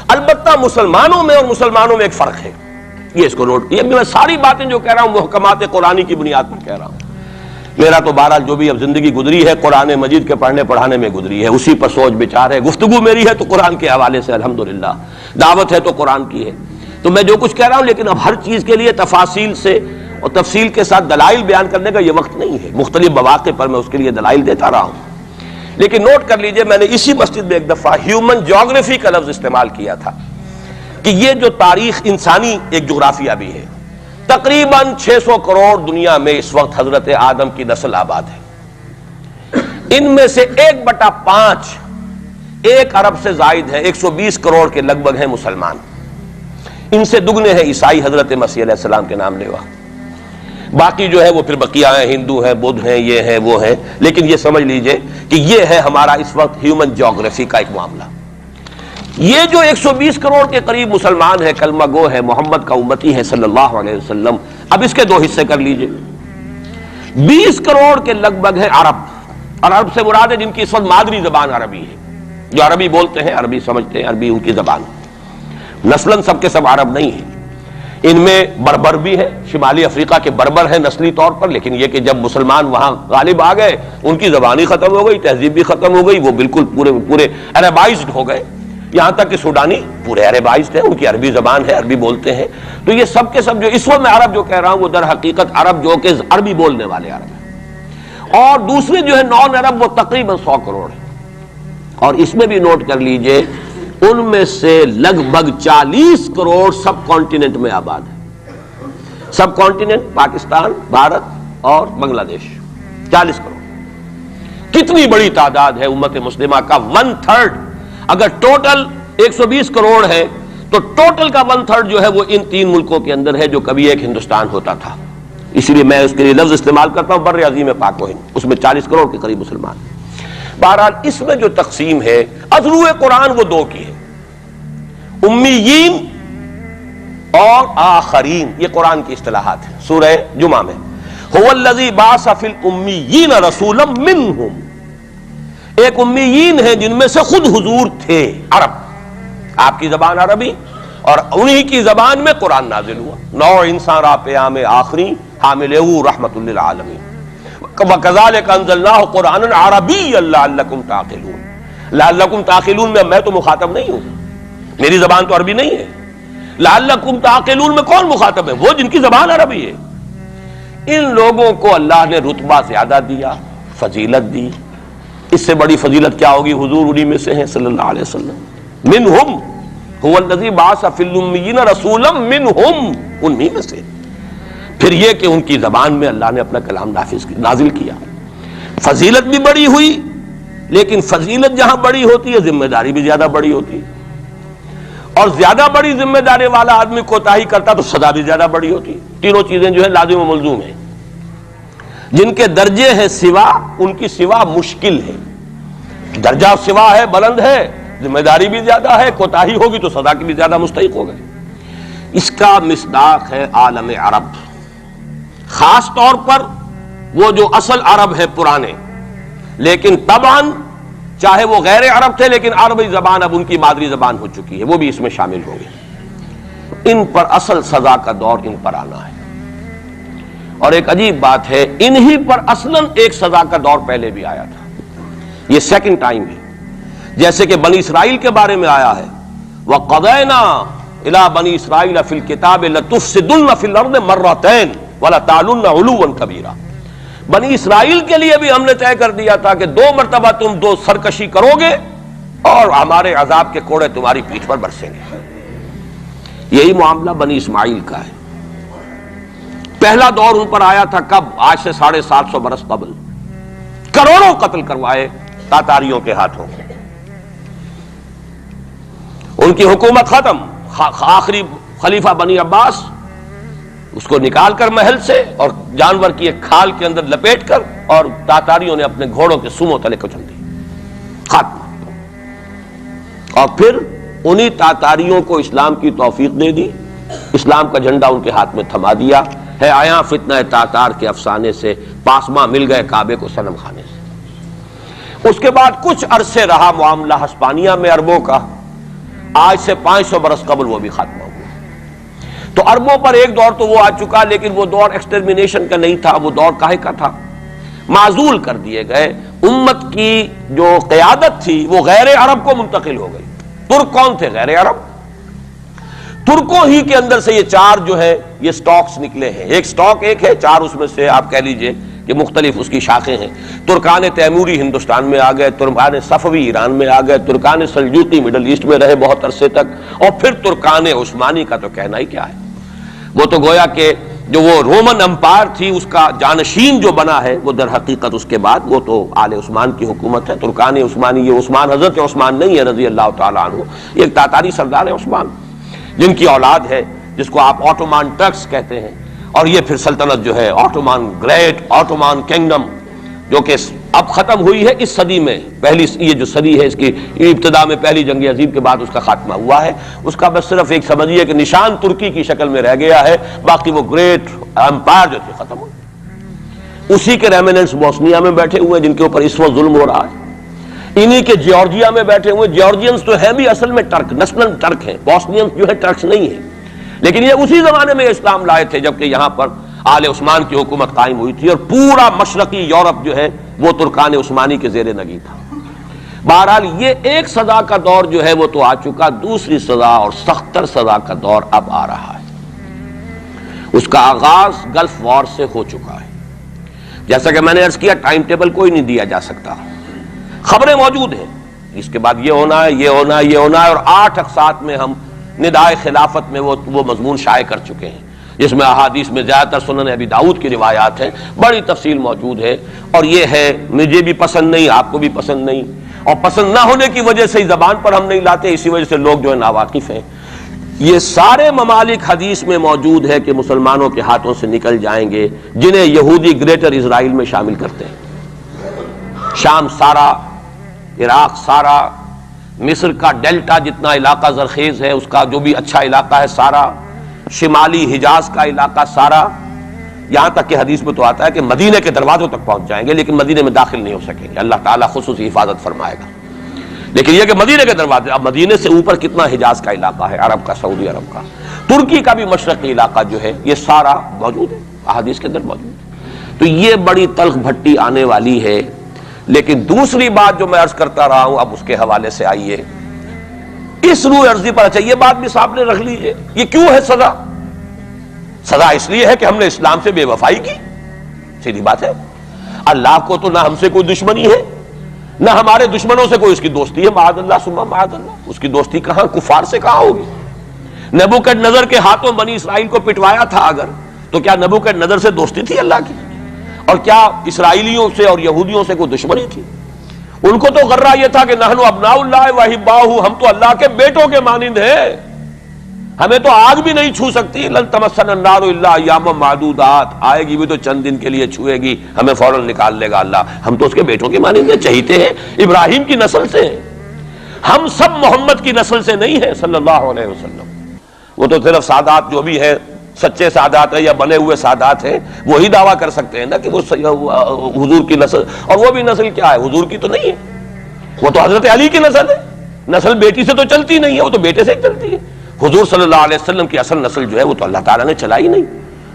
البتہ مسلمانوں میں اور مسلمانوں میں ایک فرق ہے, یہ اس کو نوٹ. یہ میں ساری باتیں جو کہہ رہا ہوں محکمات قرآنی کی بنیاد پر کہہ رہا ہوں. میرا تو بہرحال جو بھی اب زندگی گزری ہے قرآن مجید کے پڑھنے پڑھانے میں گزری ہے, اسی پر سوچ بچار ہے. گفتگو میری ہے تو قرآن کے حوالے سے الحمدللہ, دعوت ہے تو قرآن کی ہے. تو میں جو کچھ کہہ رہا ہوں, لیکن اب ہر چیز کے لیے تفاصیل سے اور تفصیل کے ساتھ دلائل بیان کرنے کا یہ وقت نہیں ہے. مختلف مواقع پر میں اس کے لیے دلائل دیتا رہا ہوں. لیکن نوٹ کر لیجئے, میں نے اسی مسجد میں ایک دفعہ ہیومن جیوگرافی کا لفظ استعمال کیا تھا کہ یہ جو تاریخ انسانی ایک جغرافیہ بھی ہے. تقریباً 600 کروڑ دنیا میں اس وقت حضرت آدم کی نسل آباد ہے. ان میں سے 1/5 1 ارب سے زائد ہے, 120 کروڑ کے لگ بھگ ہیں مسلمان. ان سے دگنے ہیں عیسائی حضرت مسیح علیہ السلام کے نام لیوا. باقی جو ہے وہ پھر بقیہ ہیں, ہندو ہیں, بدھ ہیں, یہ ہیں وہ ہیں. لیکن یہ سمجھ لیجئے کہ یہ ہے ہمارا اس وقت ہیومن جیوگرافی کا ایک معاملہ. یہ جو 120 کروڑ کے قریب مسلمان ہے, کلمہ گو ہے, محمد کا امتی ہے صلی اللہ علیہ وسلم. اب اس کے 2 حصے کر لیجئے. 20 کروڑ کے لگ بھگ ہے عرب. اور عرب سے مراد ہے جن کی اس وقت مادری زبان عربی ہے, جو عربی بولتے ہیں, عربی سمجھتے ہیں, عربی ان کی زبان. نسلاً سب کے سب عرب نہیں ہیں. ان میں بربر بھی ہے, شمالی افریقہ کے بربر ہیں نسلی طور پر, لیکن یہ کہ جب مسلمان وہاں غالب آ گئے ان کی زبان ہی ختم ہو گئی, تہذیب بھی ختم ہو گئی, وہ بالکل پورے عربائزڈ ہو گئے. یہاں تک کہ سوڈانی پورے عربائزڈ ہیں, ان کی عربی زبان ہے, عربی بولتے ہیں. تو یہ سب کے سب جو اس وقت میں عرب جو کہہ رہا ہوں وہ در حقیقت عرب جو کہ عربی بولنے والے عرب ہیں. اور دوسرے جو ہے نان عرب وہ تقریباً 100 کروڑ ہیں. اور اس میں بھی نوٹ کر لیجئے ان میں سے لگ بھگ 40 کروڑ سب کانٹیننٹ میں آباد ہے. سب کانٹیننٹ پاکستان, بھارت اور بنگلہ دیش. 40 کروڑ کتنی بڑی تعداد ہے امت مسلمہ کا. 1/3 اگر ٹوٹل 120 کروڑ ہے تو ٹوٹل کا 1/3 جو ہے وہ ان 3 ملکوں کے اندر ہے جو کبھی ایک ہندوستان ہوتا تھا. اسی لیے میں اس کے لیے لفظ استعمال کرتا ہوں بر عظیم پاک و ہند. اس میں 40 کروڑ کے قریب مسلمان. بہرحال اس میں جو تقسیم ہے ازرو قرآن وہ 2 کی ہے. امیین اور آخرین، یہ قرآن کی اصطلاحات ہیں سورہ جمعہ میں. هو الذی بعث فی الامیین رسولا منہم، ایک امیین ہیں جن میں سے خود حضور تھے عرب، آپ کی زبان عربی اور انہی کی زبان میں قرآن نازل ہوا. نو انسان را پیام آخری حامل رحمت للعالمین. وَكَذَلِكَ أَنزَلْنَاهُ قُرْآنًا عَرَبِيًّا لَعَلَّكُمْ تَعْقِلُونَ. لَعَلَّكُمْ تَعْقِلُونَ میں تو مخاطب نہیں ہوں، میری زبان تو عربی نہیں ہے. لَعَلَّكُمْ تَعْقِلُونَ میں کون مخاطب ہے؟ وہ جن کی زبان عربی ہے. ان لوگوں کو اللہ نے رتبہ زیادہ دیا، فضیلت دی. اس سے بڑی فضیلت کیا ہوگی؟ حضور انہی میں سے ہیں صلی اللہ علیہ وسلم. منہم هو الذی بعث فی الامیین رسولا منہم، انہی میں سے. پھر یہ کہ ان کی زبان میں اللہ نے اپنا کلام نازل کیا. فضیلت بھی بڑی ہوئی، لیکن فضیلت جہاں بڑی ہوتی ہے ذمہ داری بھی زیادہ بڑی ہوتی ہے، اور زیادہ بڑی ذمہ داری والا آدمی کوتاہی کرتا تو سزا بھی زیادہ بڑی ہوتی ہے. تینوں چیزیں جو ہے لازم و ملزوم ہیں. جن کے درجے ہیں سوا، ان کی سوا مشکل ہے. درجہ سوا ہے، بلند ہے، ذمہ داری بھی زیادہ ہے، کوتاہی ہوگی تو سزا کی بھی زیادہ مستحق ہوگا. اس کا مصداق ہے عالم عرب، خاص طور پر وہ جو اصل عرب ہے پرانے، لیکن طبعاً چاہے وہ غیر عرب تھے لیکن عربی زبان اب ان کی مادری زبان ہو چکی ہے، وہ بھی اس میں شامل ہو گئے. ان پر اصل سزا کا دور ان پر آنا ہے. اور ایک عجیب بات ہے، انہی پر اصلاً ایک سزا کا دور پہلے بھی آیا تھا. یہ سیکنڈ ٹائم ہے. جیسے کہ بنی اسرائیل کے بارے میں آیا ہے وَقَضَيْنَا إِلَىٰ بَنِي إِسْرَائِيلَ فِي الْكِتَابِ لَتُفْسِدُنَّ فِي الْأَرْضِ مَرَّتَيْنِ وَلَتَعْلُنَّ عُلُوًّا كَبِيرًا. بنی اسرائیل کے لیے بھی ہم نے طے کر دیا تھا کہ 2 مرتبہ تم سرکشی کرو گے اور ہمارے عذاب کے کوڑے تمہاری پیٹھ پر برسیں گے. یہی معاملہ بنی اسماعیل کا ہے. پہلا دور ان پر آیا تھا کب؟ آج سے 750 برس قبل. کروڑوں قتل کروائے تاتاریوں کے ہاتھوں. ان کی حکومت ختم. آخری خلیفہ بنی عباس اس کو نکال کر محل سے اور جانور کی ایک کھال کے اندر لپیٹ کر اور تاتاریوں نے اپنے گھوڑوں کے سوموں تلے کچل دی. خاتمہ. اور پھر انہی تاتاریوں کو اسلام کی توفیق دے دی، اسلام کا جھنڈا ان کے ہاتھ میں تھما دیا ہے. آیا فتنہ تاتار کے افسانے سے پاسماں مل گئے کعبے کو صنم خانے سے. اس کے بعد کچھ عرصے رہا معاملہ ہسپانیہ میں عربوں کا. آج سے 500 برس قبل وہ بھی ختم ہو گیا. تو عربوں پر ایک دور تو وہ آ چکا، لیکن وہ دور ایکسٹرمینیشن کا نہیں تھا. وہ دور کاہے کا تھا؟ معزول کر دیے گئے. امت کی جو قیادت تھی وہ غیر عرب کو منتقل ہو گئی. ترک کون تھے؟ غیر عرب. ترکوں ہی کے اندر سے یہ 4 جو ہے یہ سٹاکس نکلے ہیں. ایک سٹاک ایک ہے، 4 اس میں سے آپ کہہ لیجئے کہ مختلف اس کی شاخیں ہیں. ترکان تیموری ہندوستان میں آ گئے، ترکان صفوی ایران میں آ گئے، ترکان سلجوقی مڈل ایسٹ میں رہے بہت عرصے تک، اور پھر ترکان عثمانی کا تو کہنا ہی کیا ہے. وہ تو گویا کہ جو وہ رومن امپائر تھی اس کا جانشین جو بنا ہے وہ در حقیقت اس کے بعد وہ تو آل عثمان کی حکومت ہے. ترکان عثمانی، یہ عثمان حضرت عثمان نہیں ہے رضی اللہ تعالیٰ عنہ، یہ ایک تاتاری سردار ہے عثمان جن کی اولاد ہے جس کو آپ آٹومان ٹرکس کہتے ہیں. اور یہ پھر سلطنت جو ہے آٹومان گریٹ آٹومان کنگڈم جو کہ اب ختم ہوئی ہے اس صدی میں. پہلی یہ جو صدی ہے اس کی ابتدا میں پہلی جنگ عظیم کے بعد اس کا خاتمہ ہوا ہے. اس کا بس صرف ایک سمجھیے کہ نشان ترکی کی شکل میں رہ گیا ہے، باقی وہ گریٹ امپائر جو تھے ختم ہوئے. اسی کے ریمیننٹس بوسنیا میں بیٹھے ہوئے جن کے اوپر اس وقت ظلم ہو رہا ہے. انہی کے جارجیا میں بیٹھے ہوئے. جارجینز تو ہیں بھی اصل میں ٹرک، نسلاً ٹرک ہیں. بوسنینز جو ہے ٹرکس نہیں ہیں، لیکن یہ اسی زمانے میں اسلام لائے تھے جبکہ یہاں پر آل عثمان کی حکومت قائم ہوئی تھی اور پورا مشرقی یورپ جو ہے وہ ترکان عثمانی کے زیر نگی تھا. بہرحال یہ ایک سزا کا دور جو ہے وہ تو آ چکا. دوسری سزا اور سختر سزا کا دور اب آ رہا ہے. اس کا آغاز گلف وار سے ہو چکا ہے. جیسا کہ میں نے عرض کیا ٹائم ٹیبل کوئی نہیں دیا جا سکتا. خبریں موجود ہیں اس کے بعد یہ ہونا ہے، یہ ہونا ہے، یہ ہونا ہے. اور 8 اقساط میں ہم ندائے خلافت میں وہ مضمون شائع کر چکے ہیں جس میں احادیث میں زیادہ تر سنن ابی داؤد کی روایات ہیں. بڑی تفصیل موجود ہے. اور یہ ہے مجھے بھی پسند نہیں، آپ کو بھی پسند نہیں، اور پسند نہ ہونے کی وجہ سے زبان پر ہم نہیں لاتے، اسی وجہ سے لوگ جو ہے ناواقف ہیں. یہ سارے ممالک حدیث میں موجود ہے کہ مسلمانوں کے ہاتھوں سے نکل جائیں گے جنہیں یہودی گریٹر اسرائیل میں شامل کرتے ہیں. شام سارا، عراق سارا، مصر کا ڈیلٹا جتنا علاقہ زرخیز ہے اس کا جو بھی اچھا علاقہ ہے سارا، شمالی حجاز کا علاقہ سارا، یہاں تک کہ حدیث میں تو آتا ہے کہ مدینے کے دروازوں تک پہنچ جائیں گے، لیکن مدینے میں داخل نہیں ہو سکیں گے، اللہ تعالیٰ خصوصی حفاظت فرمائے گا۔ لیکن یہ کہ مدینے کے دروازے، اب مدینے سے اوپر کتنا حجاز کا علاقہ ہے، عرب کا، سعودی عرب کا، ترکی کا بھی مشرقی علاقہ جو ہے، یہ سارا موجود ہے، احادیث کے اندر موجود ہے۔ تو یہ بڑی تلخ بھٹی آنے والی ہے۔ لیکن دوسری بات جو میں عرض کرتا رہا ہوں، اب اس کے حوالے سے آئیے اس روح عرضی پر، اچھا یہ بات بھی سامنے رکھ لیجیے، یہ کیوں ہے سزا؟ سزا اس لیے ہے کہ ہم نے اسلام سے بے وفائی کی، سیدھی بات ہے۔ اللہ کو تو نہ ہم سے کوئی دشمنی ہے، نہ ہمارے دشمنوں سے کوئی اس کی دوستی ہے، معاذ اللہ ثم معاذ اللہ۔ اس کی دوستی کہاں، کفار سے کہاں ہوگی؟ نبوکدنضر کے ہاتھوں بنی اسرائیل کو پٹوایا تھا اگر، تو کیا نبوکدنضر سے دوستی تھی اللہ کی؟ اور کیا اسرائیلیوں سے اور یہودیوں سے کوئی دشمنی تھی؟ ان کو تو غرہ یہ تھا کہ نحن ابناء اللہ واحباؤہ، ہم تو اللہ کے بیٹوں کے مانند ہیں، ہمیں تو آگ بھی نہیں چھو سکتی، لن تمسنا النار الا ایاما معدودات، آئے گی بھی تو چند دن کے لیے چھوئے گی، ہمیں فوراً نکال لے گا اللہ۔ ہم تو اس کے بیٹوں کے مانند ہیں، چہیتے ہیں، ابراہیم کی نسل سے ہیں، ہم سب محمد کی نسل سے نہیں ہیں صلی اللہ علیہ وسلم۔ وہ تو صرف سادات جو بھی ہیں، سچے سادات ہیں یا بنے ہوئے سادات ہیں، وہی دعویٰ کر سکتے ہیں نا کہ وہ حضور کی نسل، اور وہ بھی نسل کیا ہے، حضور کی تو نہیں ہے، وہ تو حضرت علی کی نسل ہے۔ نسل بیٹی سے تو چلتی نہیں ہے، وہ تو بیٹے سے ہی چلتی ہے۔ حضور صلی اللہ علیہ وسلم کی اصل نسل جو ہے وہ تو اللہ تعالیٰ نے چلائی نہیں،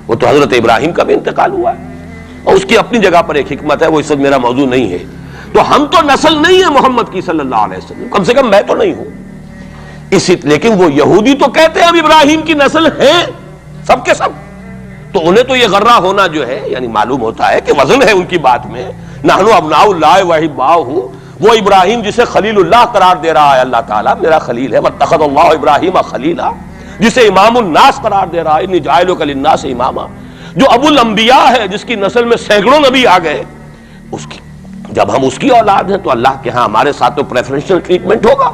وہ تو حضرت ابراہیم کا بھی انتقال ہوا ہے، اور اس کی اپنی جگہ پر ایک حکمت ہے، وہ اس وقت میرا موضوع نہیں ہے۔ تو ہم تو نسل نہیں ہے محمد کی صلی اللہ علیہ وسلم، کم سے کم میں تو نہیں ہوں اسی، لیکن وہ یہودی تو کہتے ہیں ہم ابراہیم کی نسل ہیں، سب کے سب، تو انہیں تو یہ غرہ ہونا جو ہے، یعنی معلوم ہوتا ہے کہ وزن ہے ان کی بات میں۔ نحن ابناء اللہ واحباؤہ، وہ ابراہیم جسے خلیل اللہ قرار دے رہا ہے اللہ تعالیٰ، میرا خلیل ہے، واتخذ اللہ ابراہیم خلیلا، جسے امام الناس قرار دے رہا ہے، انی جاعلک للناس اماما، جو ابو الانبیاء ہے، جس کی نسل میں سینکڑوں نبی آ گئے، اس کی جب ہم اس کی اولاد ہیں تو اللہ کے ہاں ہمارے ساتھ تو پریفرنشل ٹریٹمنٹ ہوگا۔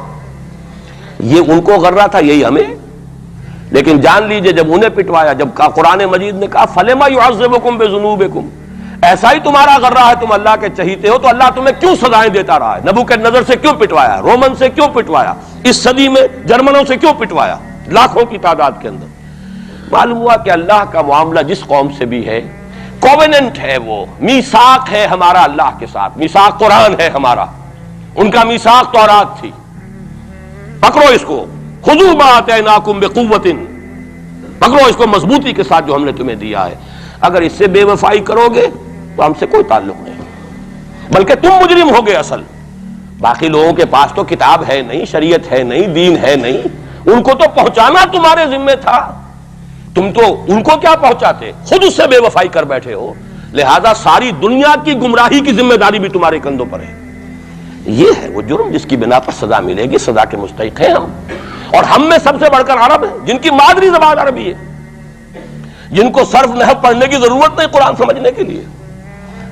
یہ ان کو غرہ تھا، یہی ہمیں۔ لیکن جان لیجئے جب انہیں پٹوایا، جب قرآن مجید نے کہا فَلِمَ يُعَذِّبُكُم بِذُنُوبِكُم، ایسا ہی تمہارا غرہ ہے، تم اللہ کے چہیتے ہو، تو اللہ تمہیں کیوں سزائیں دیتا رہا ہے؟ نبوکدنضر سے کیوں پٹوایا، رومن سے کیوں پٹوایا، اس صدی میں جرمنوں سے کیوں پٹوایا، لاکھوں کی تعداد کے اندر؟ معلوم ہوا کہ اللہ کا معاملہ جس قوم سے بھی ہے، کووننٹ ہے، وہ میثاق ہے ہمارا اللہ کے ساتھ، میثاق قرآن ہے ہمارا، ان کا میثاق تورات تھی، پکڑو اس کو، خذوا ما آتیناکم بقوۃ، پکڑو اس کو مضبوطی کے ساتھ جو ہم نے تمہیں دیا ہے۔ اگر اس سے بے وفائی کرو گے تو ہم سے کوئی تعلق نہیں، بلکہ تم مجرم ہوگے اصل۔ باقی لوگوں کے پاس تو کتاب ہے نہیں، شریعت ہے نہیں، دین ہے نہیں، ان کو تو پہنچانا تمہارے ذمہ تھا، تم تو ان کو کیا پہنچاتے، خود اس سے بے وفائی کر بیٹھے ہو، لہذا ساری دنیا کی گمراہی کی ذمہ داری بھی تمہارے کندھوں پر ہے۔ یہ ہے وہ جرم جس کی بنا پر سزا ملے گی، سزا کے مستحق ہیں ہم، اور ہم میں سب سے بڑھ کر عرب ہیں، جن کی مادری زبان عربی ہے، جن کو صرف نحو پڑھنے کی ضرورت نہیں قرآن سمجھنے کے لیے،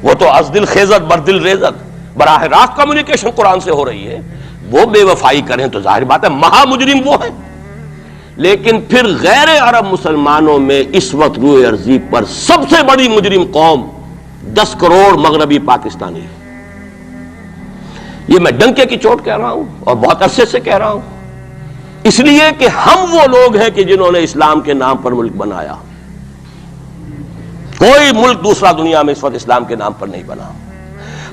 وہ تو از دل خیزت بر دل ریزت، براہ راست کمیونیکیشن قرآن سے ہو رہی ہے۔ وہ بے وفائی کریں تو ظاہر بات ہے مہا مجرم وہ ہیں۔ لیکن پھر غیر عرب مسلمانوں میں اس وقت روح ارضی پر سب سے بڑی مجرم قوم 10 کروڑ مغربی پاکستانی ہے۔ یہ میں ڈنکے کی چوٹ کہہ رہا ہوں اور بہت عرصے سے کہہ رہا ہوں، اس لیے کہ ہم وہ لوگ ہیں کہ جنہوں نے اسلام کے نام پر ملک بنایا۔ کوئی ملک دوسرا دنیا میں اس وقت اسلام کے نام پر نہیں بنا۔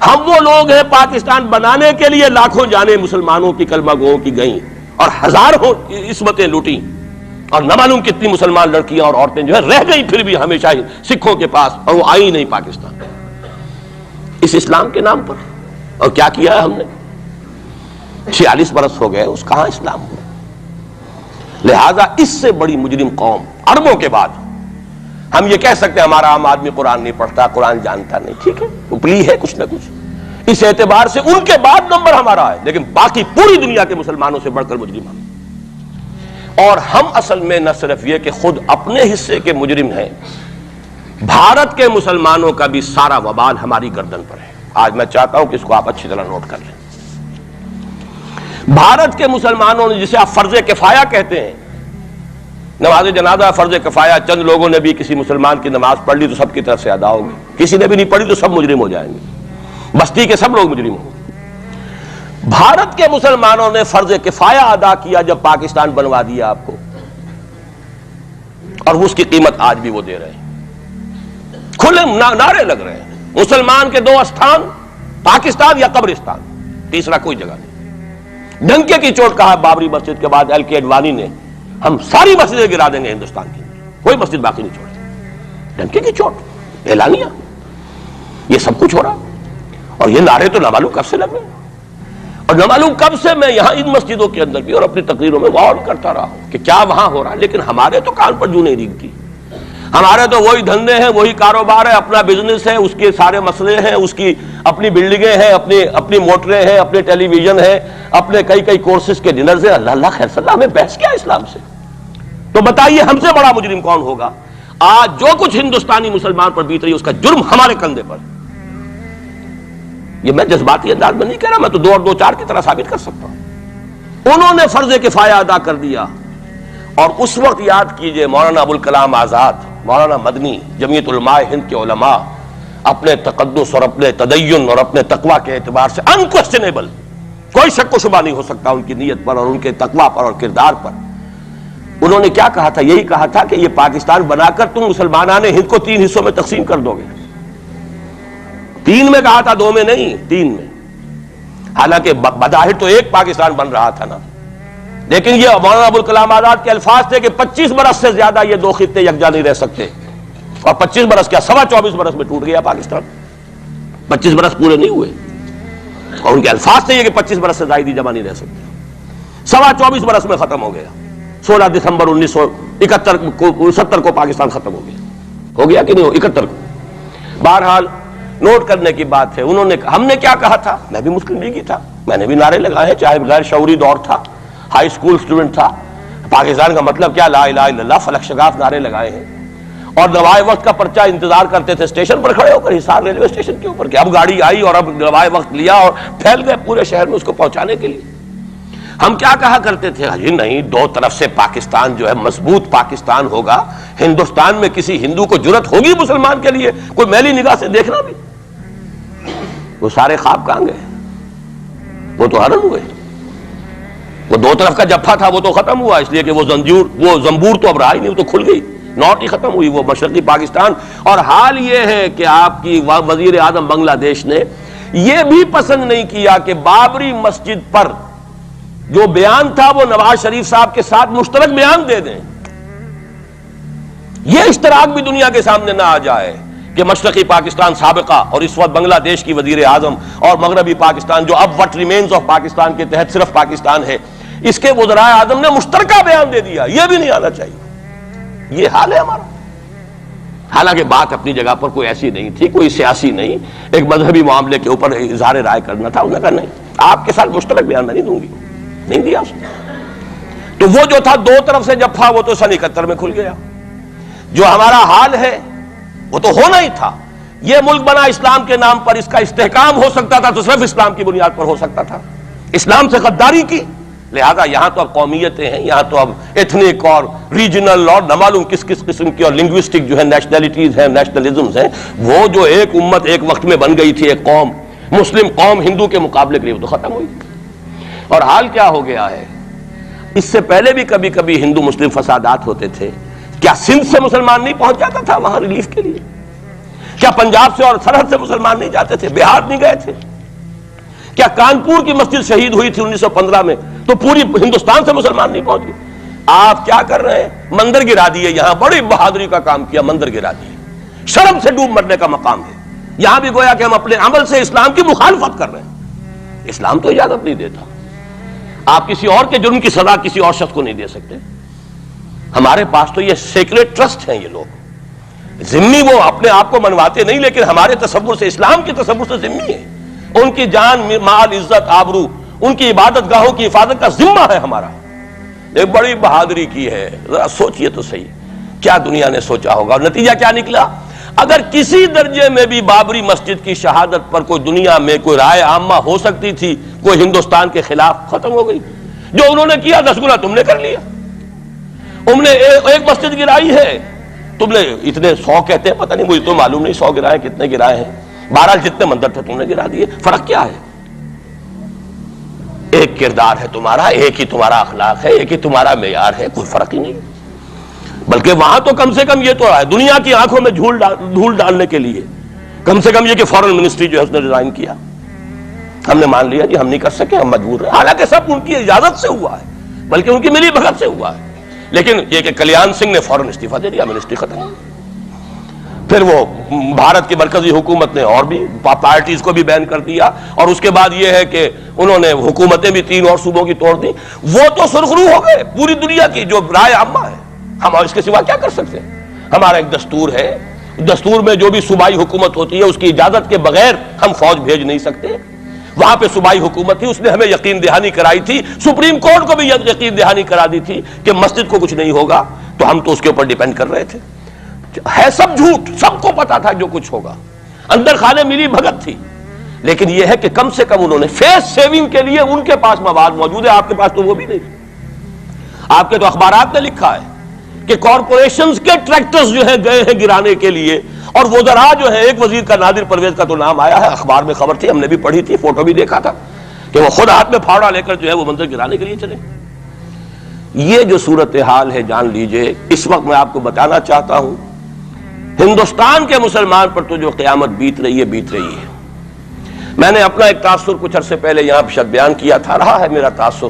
ہم وہ لوگ ہیں، پاکستان بنانے کے لیے لاکھوں جانیں مسلمانوں کی کلمہ گوؤں کی گئیں اور ہزاروں عصمتیں لوٹیں، اور نہ معلوم کتنی مسلمان لڑکیاں اور عورتیں جو ہے رہ گئی پھر بھی ہمیشہ ہی سکھوں کے پاس، اور وہ آئی نہیں پاکستان اس اسلام کے نام پر۔ اور کیا کیا ہے ہم نے؟ 46 برس ہو گئے، اس کہاں اسلام ہوا؟ لہذا اس سے بڑی مجرم قوم عربوں کے بعد، ہم یہ کہہ سکتے ہیں ہمارا عام آدمی قرآن نہیں پڑھتا، قرآن جانتا نہیں، ٹھیک ہے، اپلی ہے کچھ نہ کچھ، اس اعتبار سے ان کے بعد نمبر ہمارا ہے، لیکن باقی پوری دنیا کے مسلمانوں سے بڑھ کر مجرم ہم۔ اور ہم اصل میں نہ صرف یہ کہ خود اپنے حصے کے مجرم ہیں، بھارت کے مسلمانوں کا بھی سارا وبال ہماری گردن پر ہے۔ آج میں چاہتا ہوں کہ اس کو آپ اچھی طرح نوٹ کر لیں۔ بھارت کے مسلمانوں نے، جسے آپ فرض کفایہ کہتے ہیں، نماز جنازہ فرض کفایہ، چند لوگوں نے بھی کسی مسلمان کی نماز پڑھ لی تو سب کی طرف سے ادا ہوگی، کسی نے بھی نہیں پڑھی تو سب مجرم ہو جائیں گے، بستی کے سب لوگ مجرم ہوں گے۔ بھارت کے مسلمانوں نے فرض کفایہ ادا کیا جب پاکستان بنوا دیا آپ کو، اور اس کی قیمت آج بھی وہ دے رہے ہیں. کھلے نعرے لگ رہے ہیں مسلمان کے 2 استھان، پاکستان یا قبرستان، تیسرا کوئی جگہ نہیں. ڈنکے کی چوٹ کہا بابری مسجد کے بعد LK اڈوانی نے، ہم ساری مسجدیں گرا دیں گے ہندوستان کی، کوئی مسجد باقی نہیں چھوڑے. ڈنکے کی چوٹ، اعلانیہ، یہ سب کچھ ہو رہا. اور یہ نعرے تو نہ معلوم کب سے لگ رہے ہیں، اور نہ معلوم کب سے میں یہاں ان مسجدوں کے اندر بھی اور اپنی تقریروں میں غور کرتا رہا ہوں کہ کیا وہاں ہو رہا ہے. لیکن ہمارے تو کان پر جوں نہیں ریگتی. ہمارے تو وہی دھندے ہیں، وہی کاروبار ہے، اپنا بزنس ہے، اس کے سارے مسئلے ہیں، اس کی اپنی بلڈنگیں ہیں، اپنی موٹریں ہیں، اپنے ٹیلی ویژن ہے، اپنے کئی کورسز کے ڈنرز ہیں. اللہ خیر صلی اللہ، ہمیں بحث کیا اسلام سے؟ تو بتائیے ہم سے بڑا مجرم کون ہوگا؟ آج جو کچھ ہندوستانی مسلمان پر بیت رہی ہے اس کا جرم ہمارے کندھے پر. یہ میں جذباتی انداز میں نہیں کہہ رہا، میں تو 2 اور 2 4 کی طرح ثابت کر سکتا ہوں. انہوں نے فرض کفایہ ادا کر دیا. اور اس وقت یاد کیجئے مولانا ابوالکلام آزاد، مولانا مدنی، جمعیت علماء ہند کے علماء اپنے تقدس اور اپنے تدین اور اپنے تقوی کے اعتبار سے انکویسچنیبل، کوئی شک و شبہ نہیں ہو سکتا ان کی نیت پر اور ان کے تقوی پر اور کردار پر. انہوں نے کیا کہا تھا؟ یہی کہا تھا کہ یہ پاکستان بنا کر تم مسلمانان ہند کو 3 حصوں میں تقسیم کر دو گے. 3 میں کہا تھا، 2 میں نہیں، 3 میں. حالانکہ بظاہر تو ایک پاکستان بن رہا تھا نا، لیکن یہ مولانا ابوالکلام آزاد کے الفاظ تھے کہ 25 برس سے زیادہ یہ 2 خطے یکجا نہیں رہ سکتے. اور 25 برس کیا، 24.25 برس میں ٹوٹ گیا پاکستان. 25 برس پورے نہیں ہوئے، اور ان کے الفاظ تھے یہ کہ 25 برس سے زائد جمع نہیں رہ سکتے. 24.25 برس میں ختم ہو گیا. 16 دسمبر 1970 کو پاکستان ختم ہو گیا. ہو گیا کہ نہیں؟ 71 کو. بہرحال نوٹ کرنے کی بات ہے. انہوں نے، ہم نے کیا کہا تھا؟ میں بھی مسلم لیگی تھا، میں نے بھی نعرے لگائے، چاہے غیر شعوری دور تھا، ہائی اسکول اسٹوڈنٹ تھا. پاکستان کا مطلب کیا، لا الہ الا اللہ، فلک شگاف نعرے لگائے ہیں. اور نوائے وقت کا پرچہ انتظار کرتے تھے اسٹیشن پر کھڑے ہو کر، حصار ریلوے اسٹیشن کے اوپر، کہ اب گاڑی آئی اور اب نوائے وقت لیا اور پھیل گئے پورے شہر میں اس کو پہنچانے کے لیے. ہم کیا کہا کرتے تھے؟ جی نہیں، 2 طرف سے پاکستان جو ہے مضبوط پاکستان ہوگا. ہندوستان میں کسی ہندو کو جرت ہوگی مسلمان کے لیے کوئی میلی نگاہ سے دیکھنا بھی؟ وہ سارے خواب کہاں گئے؟ وہ تو حرم ہوئے. وہ 2 طرف کا جفا تھا وہ تو ختم ہوا، اس لیے کہ وہ زنبور تو اب رہا ہی نہیں، وہ تو کھل گئی، نوٹ ہی ختم ہوئی وہ مشرقی پاکستان. اور حال یہ ہے کہ آپ کی وزیر اعظم بنگلہ دیش نے یہ بھی پسند نہیں کیا کہ بابری مسجد پر جو بیان تھا وہ نواز شریف صاحب کے ساتھ مشترک بیان دے دیں. یہ اشتراک بھی دنیا کے سامنے نہ آ جائے کہ مشرقی پاکستان سابقہ اور اس وقت بنگلہ دیش کی وزیر اعظم اور مغربی پاکستان جو اب وٹ ریمینز آف پاکستان کے تحت صرف پاکستان ہے، اس کے وزراء اعظم نے مشترکہ بیان دے دیا. یہ بھی نہیں آنا چاہیے. یہ حال ہے ہمارا. حالانکہ بات اپنی جگہ پر کوئی ایسی نہیں تھی، کوئی سیاسی نہیں، ایک مذہبی معاملے کے اوپر اظہار رائے کرنا تھا. انہوں نے کہا نہیں، آپ کے ساتھ مشترک بیان میں نہیں دوں گی. نہیں دیا اس نے. تو وہ جو تھا 2 طرف سے جفا وہ تو سن 71 میں کھل گیا. جو ہمارا حال ہے وہ تو ہونا ہی تھا. یہ ملک بنا اسلام کے نام پر، اس کا استحکام ہو سکتا تھا تو صرف اسلام کی بنیاد پر ہو سکتا تھا. اسلام سے غداری کی، لہذا یہاں تو اب قومیتیں ہیں، یہاں تو اب ایتھنک اور ریجنل اور نہ معلوم کس قسم کی اور لنگوسٹک جو ہے نیشنلٹیز ہیں، نیشنلزمز ہیں. وہ جو ایک امت ایک وقت میں بن گئی تھی، ایک قوم، مسلم قوم ہندو کے مقابلے کے لیے، وہ تو ختم ہوئی. اور حال کیا ہو گیا ہے؟ اس سے پہلے بھی کبھی کبھی ہندو مسلم فسادات ہوتے تھے. کیا سندھ سے مسلمان نہیں پہنچ جاتا تھا وہاں ریلیف کے لیے؟ کیا پنجاب سے اور سرحد سے مسلمان نہیں جاتے تھے؟ بہار نہیں گئے تھے؟ کیا کانپور کی مسجد شہید ہوئی تھی 1915 میں تو پوری ہندوستان سے مسلمان نہیں پہنچ گئے؟ آپ کیا کر رہے ہیں؟ مندر گرا دیے. یہاں بڑی بہادری کا کام کیا، مندر گرا دیے. شرم سے ڈوب مرنے کا مقام ہے. یہاں بھی گویا کہ ہم اپنے عمل سے اسلام کی مخالفت کر رہے ہیں. اسلام تو اجازت نہیں دیتا. آپ کسی اور کے جرم کی سزا کسی اور شخص کو نہیں دے سکتے. ہمارے پاس تو یہ سیکریٹ ٹرسٹ ہیں. یہ لوگ ذمہ وہ اپنے آپ کو منواتے نہیں، لیکن ہمارے تصور سے، اسلام کے تصور سے ذمہ ہے. ان کی جان، مال، عزت، آبرو، ان کی عبادت گاہوں کی حفاظت کا ذمہ ہے ہمارا. ایک بڑی بہادری کی ہے. ذرا سوچئے تو صحیح کیا دنیا نے سوچا ہوگا. اور نتیجہ کیا نکلا؟ اگر کسی درجے میں بھی بابری مسجد کی شہادت پر کوئی دنیا میں کوئی رائے عامہ ہو سکتی تھی کوئی ہندوستان کے خلاف، ختم ہو گئی. جو انہوں نے کیا 10 گنا تم نے کر لیا. تم نے ایک مسجد گرائی ہے، تم نے اتنے 100 کہتے ہیں، پتہ نہیں مجھے تو معلوم نہیں 100 گرائے کتنے گرائے ہیں. بہرحال جتنے مندر تھے تم نے گرا دیے. فرق کیا ہے؟ ایک کردار ہے تمہارا، ایک ہی تمہارا اخلاق ہے، ایک ہی تمہارا معیار ہے، کوئی فرق ہی نہیں. بلکہ وہاں تو کم سے کم یہ تو ہے دنیا کی آنکھوں میں دھول ڈالنے کے لیے کم سے کم یہ کہ فورن منسٹری جو ہے اس نے ریزائن کیا. ہم نے مان لیا جی ہم نہیں کر سکے, ہم مجبور ہیں, حالانکہ سب ان کی اجازت سے ہوا ہے, بلکہ ان کی ملی بھگت سے ہوا ہے. لیکن یہ کہ کلیان سنگھ نے فوراً استعفیٰ دے دیا, منسٹری ختم. پھر وہ بھارت کی مرکزی حکومت نے اور بھی پارٹیز کو بھی بین کر دیا, اور اس کے بعد یہ ہے کہ انہوں نے حکومتیں بھی 3 اور صوبوں کی توڑ دی. وہ تو سرخرو ہو گئے پوری دنیا کی جو رائے عامہ ہے, ہم اس کے سوا کیا کر سکتے ہیں. ہمارا ایک دستور ہے, دستور میں جو بھی صوبائی حکومت ہوتی ہے اس کی اجازت کے بغیر ہم فوج بھیج نہیں سکتے. وہاں پہ صوبائی حکومت تھی, اس نے ہمیں یقین دہانی کرائی تھی, سپریم کورٹ کو بھی یقین دہانی کرا دی تھی کہ مسجد کو کچھ نہیں ہوگا, تو ہم تو اس کے اوپر ڈیپینڈ کر رہے تھے. ہے سب جھوٹ, سب کو پتا تھا جو کچھ ہوگا, اندر خانے ملی بھگت تھی. لیکن یہ ہے کہ کم سے کم انہوں نے فیس سیونگ کے لیے ان کے پاس مواد موجود ہے, آپ کے پاس تو وہ بھی نہیں. آپ کے تو اخبارات نے لکھا ہے کہ کارپوریشنز کے ٹریکٹرز جو ہیں گئے ہیں گرانے کے لیے, اور وزراء جو ہے, ایک وزیر کا نادر پرویز کا تو نام آیا ہے, اخبار میں خبر تھی, ہم نے بھی پڑھی تھی, فوٹو بھی دیکھا تھا کہ وہ خود ہاتھ میں پھاوڑا لے کر جو ہے وہ منظر گرانے کے لیے چلے. یہ جو صورتحال ہے جان لیجئے. اس وقت میں آپ کو بتانا چاہتا ہوں ہندوستان کے مسلمان پر تو جو قیامت بیت رہی ہے. میں نے اپنا ایک تاثر کچھ عرصے پہلے یہاں شد بیان کیا تھا, رہا ہے میرا تاثر,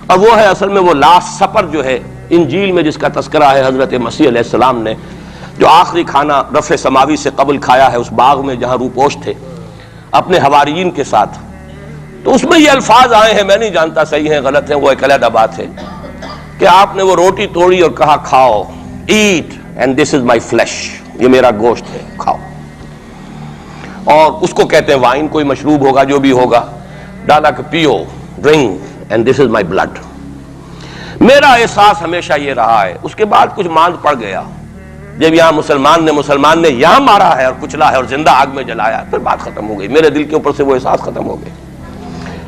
اور وہ ہے اصل میں وہ لاسٹ سپر جو ہے انجیل میں جس کا تذکرہ ہے حضرت مسیح علیہ السلام نے جو آخری کھانا رفع سماوی سے قبل کھایا ہے اس باغ میں جہاں روپوش تھے اپنے حواریین کے ساتھ. تو اس میں یہ الفاظ آئے ہیں, میں نہیں جانتا صحیح ہیں غلط ہیں, وہ ایک علیحدہ بات ہے, کہ آپ نے وہ روٹی توڑی اور کہا کھاؤ, eat and this is my flesh, یہ میرا گوشت ہے, کھاؤ. اور اس کو کہتے ہیں وائن, کوئی مشروب ہوگا جو بھی ہوگا, ڈالا کہ پیو, drink and this is my blood. میرا احساس ہمیشہ یہ رہا ہے. اس کے بعد کچھ ماند پڑ گیا جب یہاں مسلمان نے یہاں مارا ہے اور کچلا ہے اور زندہ آگ میں جلایا, پھر بات ختم ہو گئی, میرے دل کے اوپر سے وہ احساس ختم ہو گئے.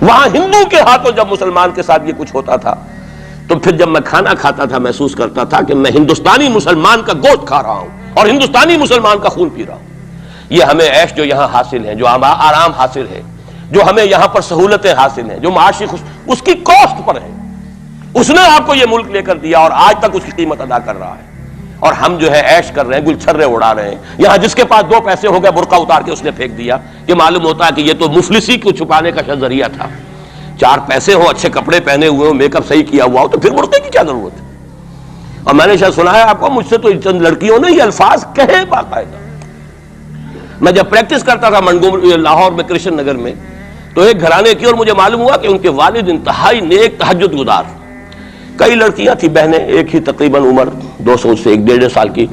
وہاں ہندو کے ہاتھوں جب مسلمان کے ساتھ یہ کچھ ہوتا تھا تو پھر جب میں کھانا کھاتا تھا محسوس کرتا تھا کہ میں ہندوستانی مسلمان کا گوشت کھا رہا ہوں اور ہندوستانی مسلمان کا خون پی رہا ہوں. یہ ہمیں عیش جو یہاں حاصل ہے, جو آرام حاصل ہے, جو ہمیں یہاں پر سہولتیں حاصل ہیں, جو معاشی اس کی کاسٹ پر ہے. اس نے آپ کو یہ ملک لے کر دیا اور آج تک اس کی قیمت ادا کر رہا ہے, اور ہم جو ہے عیش کر رہے ہیں, گل چھرے اڑا رہے ہیں. یہاں جس کے پاس 2 پیسے ہو گئے برقع اتار کے اس نے پھینک دیا, کہ معلوم ہوتا ہے کہ یہ تو مفلسی کو چھپانے کا ذریعہ تھا. 4 پیسے ہو, اچھے کپڑے پہنے ہوئے ہو, میک اپ صحیح کیا ہوا ہو, تو پھر برقعے کی کیا ضرورت ہے. اور میں نے شاید سنا ہے آپ کو, مجھ سے تو چند لڑکیوں نے یہ الفاظ کہے باقاعدہ. میں جب پریکٹس کرتا تھا لاہور میں کرشن نگر میں, تو ایک گھرانے کی, اور مجھے معلوم ہوا کہ ان کے والد انتہائی نیک تہجد گزار. کئی لڑکیاں تھی بہنیں, ایک ہی تقریباً عمر 200 سے 1.5 سال کی.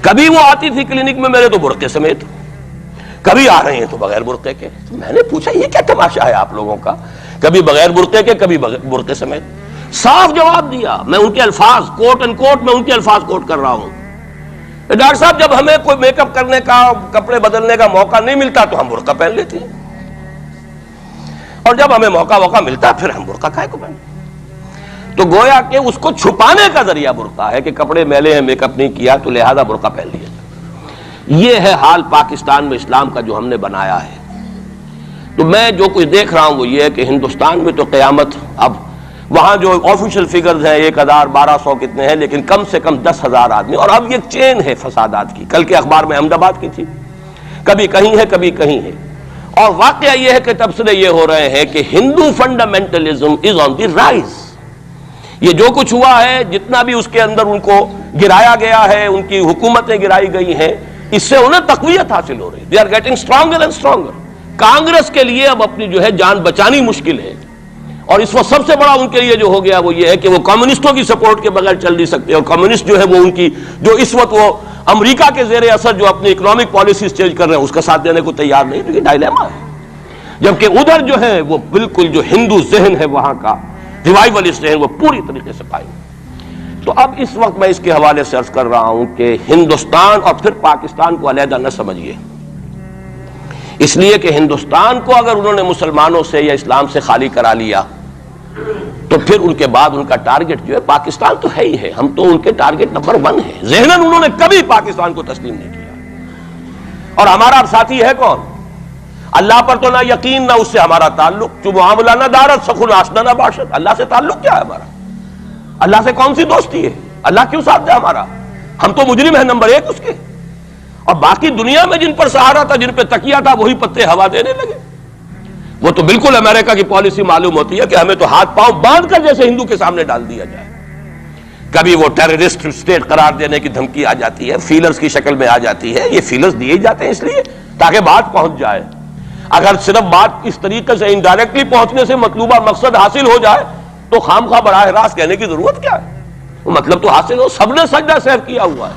کبھی وہ آتی تھی کلینک میں میرے تو برقعے سمیت, کبھی آ رہے ہیں تو بغیر برقعے کے. تو میں نے پوچھا یہ کیا تماشا ہے آپ لوگوں کا, کبھی بغیر برقعے کے کبھی برقعے سمیت. صاف جواب دیا, میں ان کے الفاظ کوٹ اینڈ کوٹ میں ان کے الفاظ کوٹ کر رہا ہوں. ڈاکٹر صاحب جب ہمیں کوئی میک اپ کرنے کا, کپڑے بدلنے کا موقع نہیں ملتا تو ہم برقع پہن لیتے ہیں, اور جب ہمیں موقع ملتا پھر ہم برقع کائے کو پہنتے. تو گویا کہ اس کو چھپانے کا ذریعہ برقع ہے, کہ کپڑے میلے ہیں, میک اپ نہیں کیا تو لہذا برقع پہن لیا. یہ ہے حال پاکستان میں اسلام کا جو ہم نے بنایا ہے. تو میں جو کچھ دیکھ رہا ہوں وہ یہ ہے کہ ہندوستان میں تو قیامت, اب وہاں جو آفیشیل فگرز ہیں 1000 1200 کتنے ہیں, لیکن کم سے کم 10,000 آدمی, اور اب یہ چین ہے فسادات کی. کل کے اخبار میں احمد آباد کی تھی, کبھی کہیں ہے کبھی کہیں ہے. اور واقعہ یہ ہے کہ تبصرے یہ ہو رہے ہیں کہ ہندو فنڈامنٹلزم از آن دی رائز. یہ جو کچھ ہوا ہے, جتنا بھی اس کے اندر ان کو گرایا گیا ہے, ان کی حکومتیں گرائی گئی ہیں, اس سے انہیں تقویت حاصل ہو رہی. They are getting stronger and stronger. Congress کے لیے اب اپنی جو ہے جان بچانی مشکل ہے, اور اس وقت سب سے بڑا ان کے لیے جو ہو گیا وہ یہ ہے کہ وہ کمیونسٹوں کی سپورٹ کے بغیر چل نہیں سکتے. اور کمیونسٹ جو ہے وہ ان کی جو اس وقت وہ امریکہ کے زیر اثر جو اپنی اکنامک پالیسیز چینج کر رہے ہیں اس کا ساتھ دینے کو تیار نہیں. تو یہ ڈائلیما ہے. جبکہ ادھر جو ہے وہ بالکل جو ہندو ذہن ہے وہاں کا ریوائولسٹ ذہن وہ پوری طریقے سے پائیں. تو اب اس وقت میں اس کے حوالے سے عرض کر رہا ہوں کہ ہندوستان اور پھر پاکستان کو علیحدہ نہ سمجھیے, اس لیے کہ ہندوستان کو اگر انہوں نے مسلمانوں سے یا اسلام سے خالی کرا لیا تو پھر ان کے بعد ان کا ٹارگٹ جو ہے پاکستان تو ہے ہی ہے. ہم تو ان کے ٹارگٹ نمبر 1 ہیں. ذہناً انہوں نے کبھی پاکستان کو تسلیم نہیں کیا. اور ہمارا اب ساتھی ہے کون؟ اللہ پر تو نہ یقین نہ اس سے ہمارا تعلق. جو معاملہ نہ دارت سخن آشنا نہ باشد. اللہ سے تعلق کیا ہے ہمارا؟ اللہ سے کون سی دوستی ہے؟ اللہ کیوں ساتھ دے ہمارا؟ ہم تو مجرم ہیں نمبر 1 اس کے، اور باقی دنیا میں جن پر سہارا تھا، جن پہ تکیہ تھا، وہی پتے ہوا دینے لگے۔ وہ تو بالکل امریکہ کی پالیسی معلوم ہوتی ہے کہ ہمیں تو ہاتھ پاؤں باندھ کر جیسے ہندو کے سامنے ڈال دیا جائے۔ کبھی وہ ٹیررسٹ اسٹیٹ قرار دینے کی دھمکی آ جاتی ہے، فیلرز کی شکل میں آ جاتی ہے۔ یہ فیلرز دیے جاتے ہیں اس لیے تاکہ بات پہنچ جائے۔ اگر صرف بات اس طریقے سے انڈائریکٹلی پہنچنے سے مطلوبہ مقصد حاصل ہو جائے تو خام خواہ براہ راست کہنے کی ضرورت کیا ہے؟ وہ مطلب تو حاصل ہو۔ سب نے سجدہ سہو کیا ہوا ہے،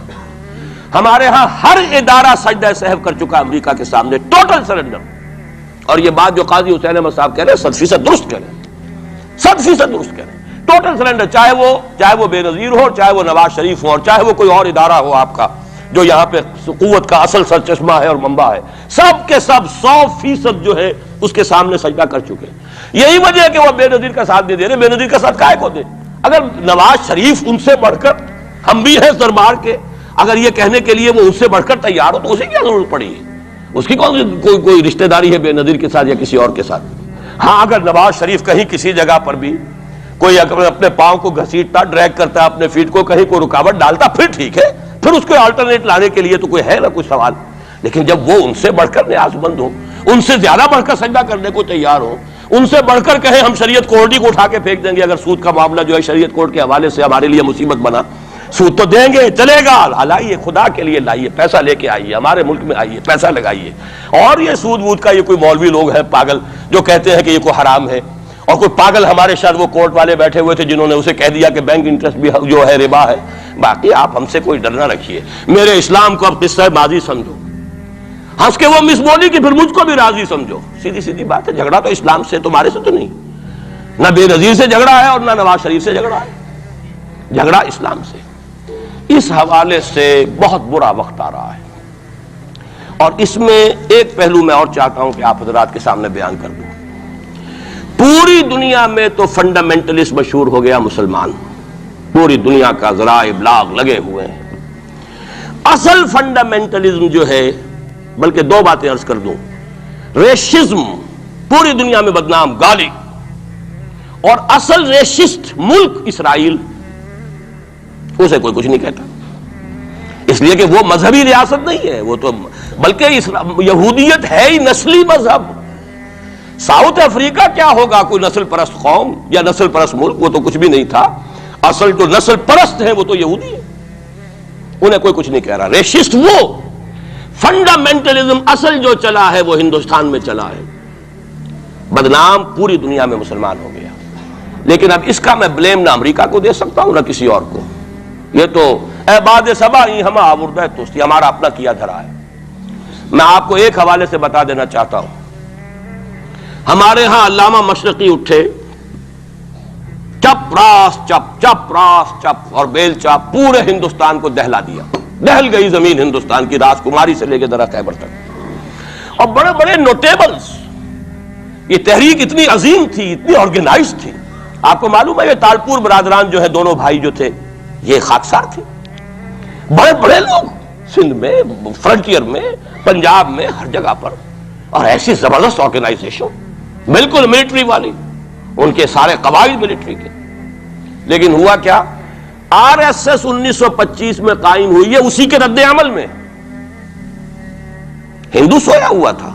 ہمارے ہاں ہر ادارہ سجدہ سہو کر چکا امریکہ کے سامنے، ٹوٹل سرنڈر۔ اور یہ بات جو قاضی حسین احمد صاحب کہہ رہے ہیں 100% درست کہہ رہے ہیں، 100% درست کہہ رہے ہیں۔ ٹوٹل سرنڈر، چاہے وہ بے نظیر ہو، چاہے وہ نواز شریف ہو، اور چاہے وہ کوئی اور ادارہ ہو آپ کا جو یہاں پہ قوت کا اصل سرچشمہ ہے اور منبع ہے، سب کے سب 100% جو ہے اس کے سامنے سجدہ کر چکے ہیں۔ یہی وجہ ہے کہ وہ بے نظیر کا ساتھ نہیں دے رہے۔ بے نظیر کا ساتھ کائے کو دے؟ اگر نواز شریف ان سے بڑھ کر، ہم بھی ہیں دربار کے، اگر یہ کہنے کے لیے وہ اس سے بڑھ کر تیار ہو تو اسے کیا ضرورت پڑی ہے؟ اس کی کون کوئی رشتہ داری ہے بے نظیر کے ساتھ یا کسی اور کے ساتھ؟ ہاں اگر نواز شریف کہیں کسی جگہ پر بھی کوئی اپنے پاؤں کو گھسیٹتا، ڈریگ کرتا، اپنے فیٹ کو کہیں کوئی رکاوٹ ڈالتا، پھر ٹھیک ہے، پھر اس کو آلٹرنیٹ لانے کے لیے تو کوئی ہے نا کوئی سوال۔ لیکن جب وہ ان سے بڑھ کر نیاز مند ہو، ان سے زیادہ بڑھ کر سجدہ کرنے کو تیار ہو، ان سے بڑھ کر کہیں ہم شریعت کوڈ ہی کو اٹھا کے پھینک دیں گے، اگر سود کا معاملہ جو ہے شریعت کوڈ کے حوالے سے ہمارے لیے مصیبت بنا، سود تو دیں گے، چلے گا، لائیے خدا کے لیے لائیے، پیسہ لے کے آئیے، ہمارے ملک میں آئیے، پیسہ لگائیے۔ اور یہ سود وود کا یہ کوئی مولوی لوگ ہیں پاگل جو کہتے ہیں کہ یہ کوئی حرام ہے، اور کوئی پاگل ہمارے شاید وہ کورٹ والے بیٹھے ہوئے تھے جنہوں نے اسے کہہ دیا کہ بینک انٹرسٹ بھی جو ہے ربا ہے۔ باقی آپ ہم سے کوئی ڈر نہ رکھیے، میرے اسلام کو اب قصہ ماضی سمجھو، ہنس کے وہ مس بولی کہ پھر مجھ کو بھی راضی سمجھو۔ سیدھی بات ہے، جھگڑا تو اسلام سے تمہارے سے تو نہیں، نہ بے نظیر سے جھگڑا ہے اور نہ نواز شریف سے جھگڑا ہے، جھگڑا اسلام سے۔ اس حوالے سے بہت برا وقت آ رہا ہے، اور اس میں ایک پہلو میں اور چاہتا ہوں کہ آپ حضرات کے سامنے بیان کر دوں۔ پوری دنیا میں تو فنڈامنٹلسٹ مشہور ہو گیا مسلمان، پوری دنیا کا ذرائع ابلاغ لگے ہوئے ہیں۔ اصل فنڈامنٹلزم جو ہے، بلکہ دو باتیں عرض کر دوں، ریشزم پوری دنیا میں بدنام گالی، اور اصل ریشسٹ ملک اسرائیل، اسے کوئی کچھ نہیں کہتا، اس لیے کہ وہ مذہبی ریاست نہیں ہے، وہ تو بلکہ یہودیت ہے ہی نسلی مذہب۔ ساؤتھ افریقہ کیا ہوگا، کوئی نسل پرست قوم یا نسل پرست ملک، وہ تو کچھ بھی نہیں تھا۔ اصل جو نسل پرست ہیں وہ تو یہودی ہے، انہیں کوئی کچھ نہیں کہہ رہا۔ ریشسٹ وہ فنڈامنٹلزم اصل جو چلا ہے وہ ہندوستان میں چلا ہے، بدنام پوری دنیا میں مسلمان ہو گیا۔ لیکن اب اس کا میں بلیم نہ امریکہ کو دے سکتا ہوں نہ کسی اور کو، یہ تو اے باد سبا ہی ہم آوردہ توستی، ہمارا اپنا کیا دھرا ہے۔ میں آپ کو ایک حوالے سے بتا دینا چاہتا ہوں، ہمارے ہاں علامہ مشرقی اٹھے، چپ راس چپ، چپ راس چپ، اور بیل چاپ پورے ہندوستان کو دہلا دیا، دہل گئی زمین ہندوستان کی، راجکماری سے لے کے ذرا خیبر تک، اور بڑے بڑے نوٹیبلز۔ یہ تحریک اتنی عظیم تھی، اتنی آرگنائز تھی، آپ کو معلوم ہے یہ تالپور برادران جو ہے، دونوں بھائی جو تھے، یہ خاکسار تھے، بڑے بڑے لوگ سندھ میں، فرنٹیئر میں، پنجاب میں، ہر جگہ پر، اور ایسی زبردست آرگنائزیشن بالکل ملٹری والی، ان کے سارے قواعد ملٹری کے۔ لیکن ہوا کیا، آر ایس ایس 1925 میں قائم ہوئی ہے، اسی کے رد عمل میں ہندو سویا ہوا تھا،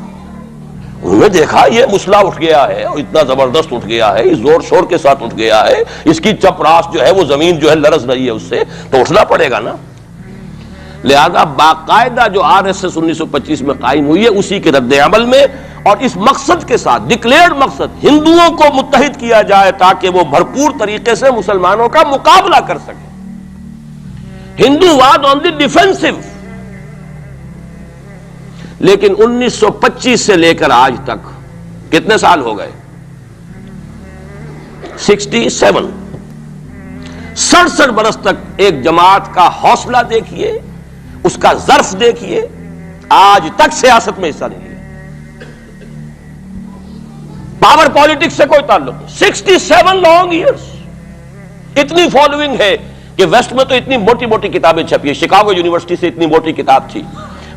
انہوں نے دیکھا یہ مسئلہ اٹھ گیا ہے، اور اتنا زبردست اٹھ گیا ہے، زور شور کے ساتھ اٹھ گیا ہے، اس کی چپ راس جو ہے وہ زمین جو ہے لرز رہی ہے، اس سے تو اٹھنا پڑے گا نا۔ لہذا باقاعدہ جو آر ایس ایس 1925 میں قائم ہوئی ہے، اسی کے رد عمل میں، اور اس مقصد کے ساتھ، ڈکلیئرڈ مقصد، ہندوؤں کو متحد کیا جائے تاکہ وہ بھرپور طریقے سے مسلمانوں کا مقابلہ کر سکے۔ ہندو واد آن دی ڈیفینسو۔ لیکن 1925 سے لے کر آج تک کتنے سال ہو گئے؟ 67 برس تک ایک جماعت کا حوصلہ دیکھیے، اس کا ظرف دیکھیے، آج تک سیاست میں حصہ نہیں ہے، پاور پالیٹکس سے کوئی تعلق نہیں۔ 67 لانگ ایئرس، اتنی فالوئنگ ہے کہ ویسٹ میں تو اتنی موٹی موٹی کتابیں چھپی ہے، شکاگو یونیورسٹی سے اتنی موٹی کتاب تھی،